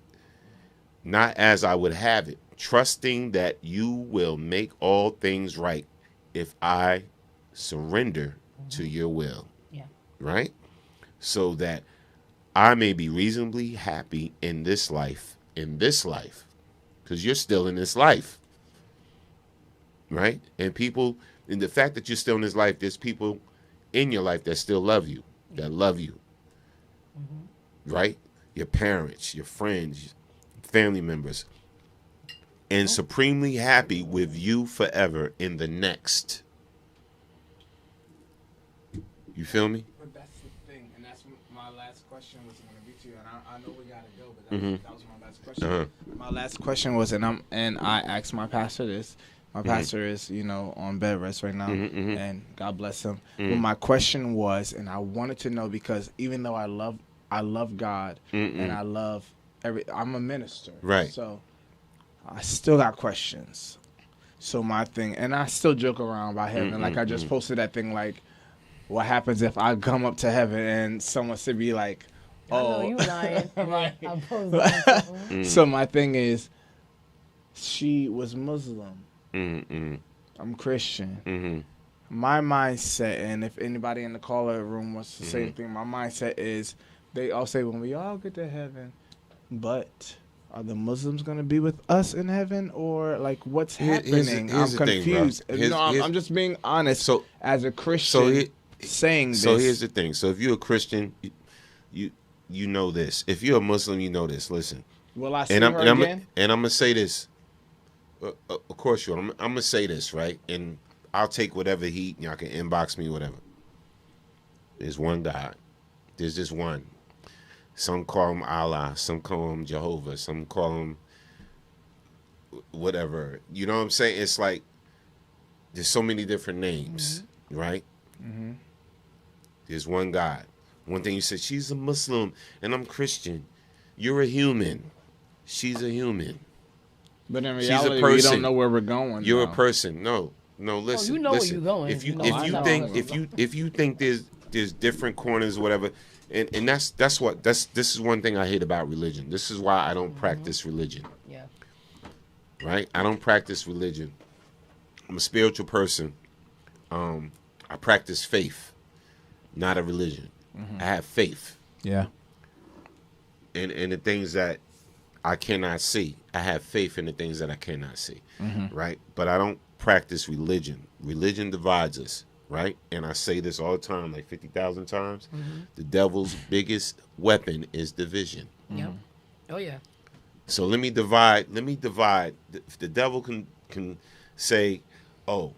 Not as I would have it. Trusting that you will make all things right if I surrender to your will. Yeah. Right? So that I may be reasonably happy in this life, because you're still in this life, right? And the fact that you're still in this life, there's people in your life that still love you, right? Your parents, your friends, family members, and supremely happy with you forever in the next. You feel me? But that's the thing, and that's my last question was going to be to you, and I know we gotta go, but that was my last question. My last question was, and I asked my pastor this. My pastor is, on bed rest right now, and God bless him. But my question was, and I wanted to know, because even though I love God and I love I'm a minister, right? So I still got questions. So my thing, and I still joke around about heaven. Like I just posted that thing, like, what happens if I come up to heaven and someone should be like, "Oh, I know you lying." Right. I posted So my thing is, she was Muslim. I'm Christian. My mindset, and if anybody in the caller room wants to say anything, my mindset is, they all say when we all get to heaven, but are the Muslims going to be with us in heaven, or like what's happening? Here's I'm confused. Thing, I'm just being honest. So as a Christian, saying this. So here's the thing. So if you're a Christian, you know this. If you're a Muslim, you know this. Listen. Will I see her again? And I'm gonna say this. Of course you are. I'm gonna say this, right? And I'll take whatever heat. Y'all can inbox me, whatever. There's one God. There's just one. Some call him Allah. Some call him Jehovah. Some call him whatever. You know what I'm saying? It's like there's so many different names, right? There's one God. One thing you said, she's a Muslim and I'm Christian. You're a human. She's a human. But in reality, we don't know where we're going. You're a person. No, listen. You know listen. where you're going. If you think there's different corners, whatever, and this is one thing I hate about religion. This is why I don't practice religion. Yeah. Right? I don't practice religion. I'm a spiritual person. I practice faith, not a religion. I have faith. Yeah. In the things that I cannot see. I have faith in the things that I cannot see. Right? But I don't practice religion. Religion divides us. Right? And I say this all the time, like 50,000 times. The devil's biggest weapon is division. Yep. Oh, yeah. So let me divide. If the devil can say, oh,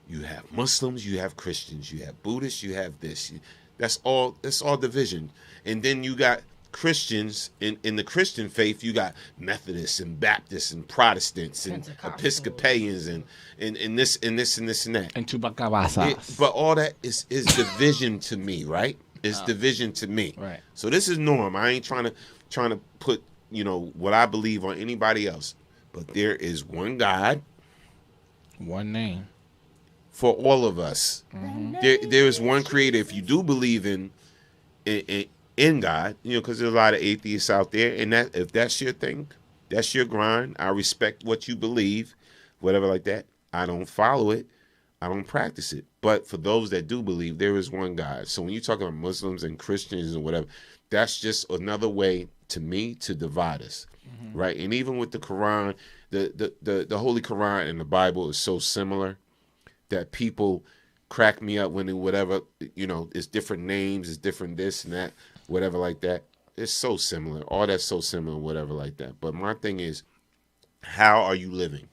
you have Muslims, you have Christians, you have Buddhists, you have this. That's all division. And then you got Christians in the Christian faith, you got Methodists and Baptists and Protestants and Episcopalians and this and this and this and that. And Chupacabras. But all that is division to me, right? It's division to me. Right. So this is norm. I ain't trying to put, what I believe on anybody else. But there is one God. One name. For all of us. There is one creator. If you do believe in God, because there's a lot of atheists out there, and that if that's your thing, that's your grind. I respect what you believe, whatever like that. I don't follow it. I don't practice it. But for those that do believe, there is one God. So when you talk about Muslims and Christians and whatever, that's just another way to me to divide us, right? And even with the Quran, the Holy Quran and the Bible is so similar that people crack me up when it, whatever, it's different names, it's different this and that, whatever like that. It's so similar. All that's so similar, whatever like that. But my thing is, how are you living?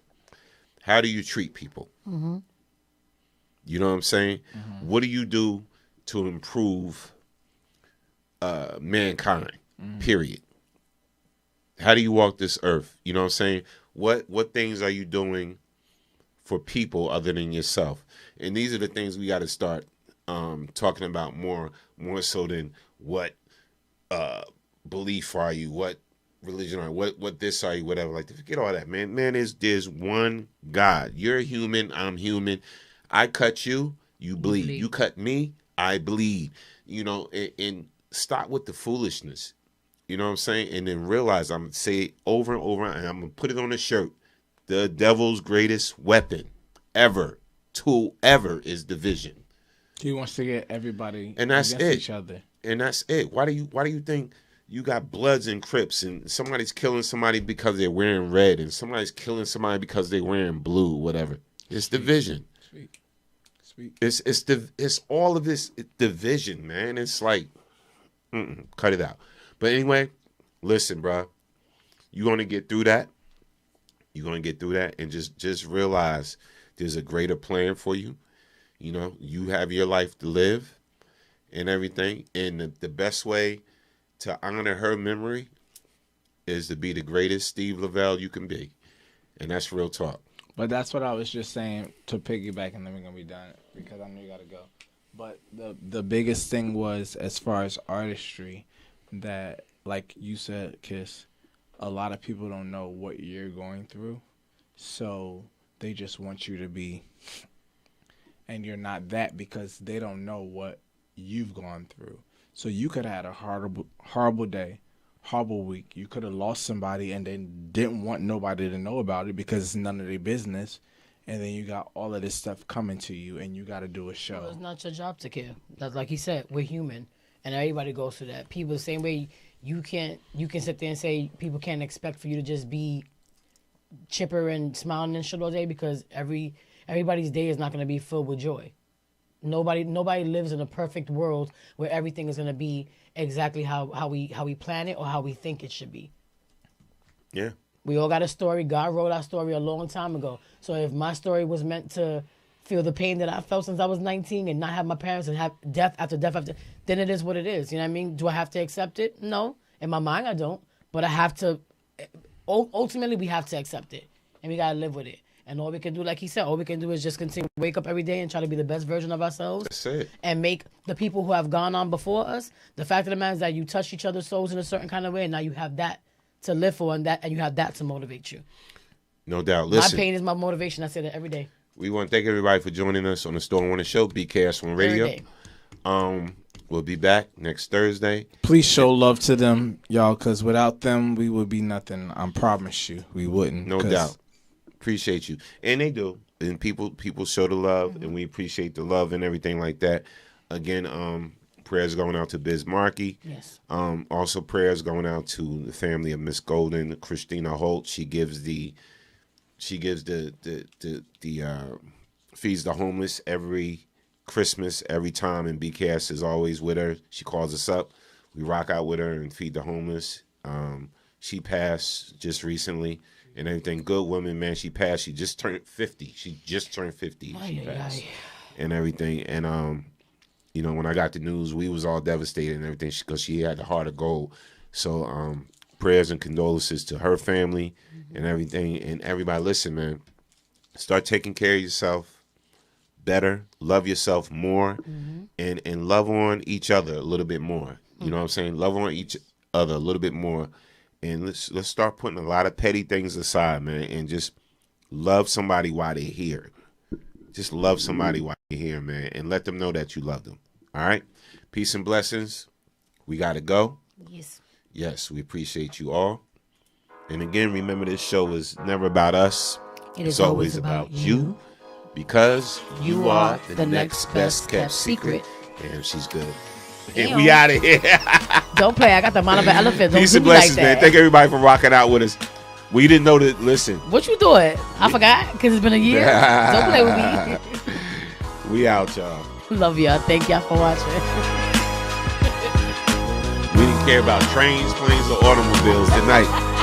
How do you treat people? You know what I'm saying? What do you do to improve mankind, period? How do you walk this earth? You know what I'm saying? What things are you doing for people other than yourself? And these are the things we got to start talking about more so than what belief are you, what religion are you, what this are you, whatever. Like, forget all that, man. Man, there's one God. You're human, I'm human. I cut you, you bleed. You cut me, I bleed. And stop with the foolishness. You know what I'm saying? And then realize, I'm going to say it over and over, and I'm going to put it on a shirt. The devil's greatest weapon ever is division. He wants to get everybody and that's against each other. And that's it. Why do you think you got Bloods and Crips and somebody's killing somebody because they're wearing red and somebody's killing somebody because they're wearing blue, whatever? It's division. Sweet. It's all of this division, man. It's like, cut it out. But anyway, listen, bro. You're going to get through that. You're going to get through that, and just realize there's a greater plan for you. You have your life to live and everything. And the best way to honor her memory is to be the greatest Steve Lavelle you can be. And that's real talk. But that's what I was just saying to piggyback, and then we're going to be done because I know you got to go. But the biggest thing was, as far as artistry, that, like you said, Kiss, a lot of people don't know what you're going through. So they just want you to be, and you're not that because they don't know what you've gone through. So you could have had a horrible day, horrible week. You could have lost somebody and then didn't want nobody to know about it because it's none of their business. And then you got all of this stuff coming to you, and you got to do a show. Well, it's not your job to care. That's like he said, we're human, and everybody goes through that. People the same way you can sit there and say people can't expect for you to just be chipper and smiling and shit all day because everybody's day is not going to be filled with joy. Nobody lives in a perfect world where everything is going to be exactly how we plan it or how we think it should be. Yeah. We all got a story. God wrote our story a long time ago. So if my story was meant to feel the pain that I felt since I was 19 and not have my parents and have death after, then it is what it is. You know what I mean? Do I have to accept it? No. In my mind, I don't. But I have to. Ultimately, we have to accept it. And we got to live with it. And all we can do, like he said, all we can do is just continue to wake up every day and try to be the best version of ourselves. That's it. And make the people who have gone on before us, the fact of the matter is that you touch each other's souls in a certain kind of way, and now you have that to live for, and you have that to motivate you. No doubt. Listen, my pain is my motivation. I say that every day. We want to thank everybody for joining us on the Storm Warning Show, BKS1 Radio. We'll be back next Thursday. Please show love to them, y'all, because without them, we would be nothing. I promise you, we wouldn't. No doubt. Appreciate you. And they do. And people show the love, and we appreciate the love and everything like that. Again, prayers going out to Biz Markey. Yes. Also prayers going out to the family of Miss Golden, Christina Holt. She gives the feeds the homeless every Christmas, every time, and BKS is always with her. She calls us up. We rock out with her and feed the homeless. She passed just recently and everything. Good woman, man. She passed. She just turned 50. She passed. And everything. And you know, when I got the news, we was all devastated and everything because she had the heart of gold. So prayers and condolences to her family and everything. And everybody, listen, man, start taking care of yourself better, love yourself more, and love on each other a little bit more. You know what I'm saying? Love on each other a little bit more. And let's start putting a lot of petty things aside, man, and just love somebody while they're here. Just love somebody while you're here, man, and let them know that you love them. All right? Peace and blessings. We got to go. Yes. Yes, we appreciate you all. And again, remember, this show is never about us. It's always about you, because you are the next best kept secret. Damn, she's good. And we out of here. Don't play. I got the mind of an elephant. Don't Peace do and me like blessings, that. man. Thank everybody for rocking out with us. We didn't know that. Listen. What you doing? I forgot because it's been a year. Don't play with me. We out, y'all. Love y'all. Thank y'all for watching. We didn't care about trains, planes, or automobiles. Good night.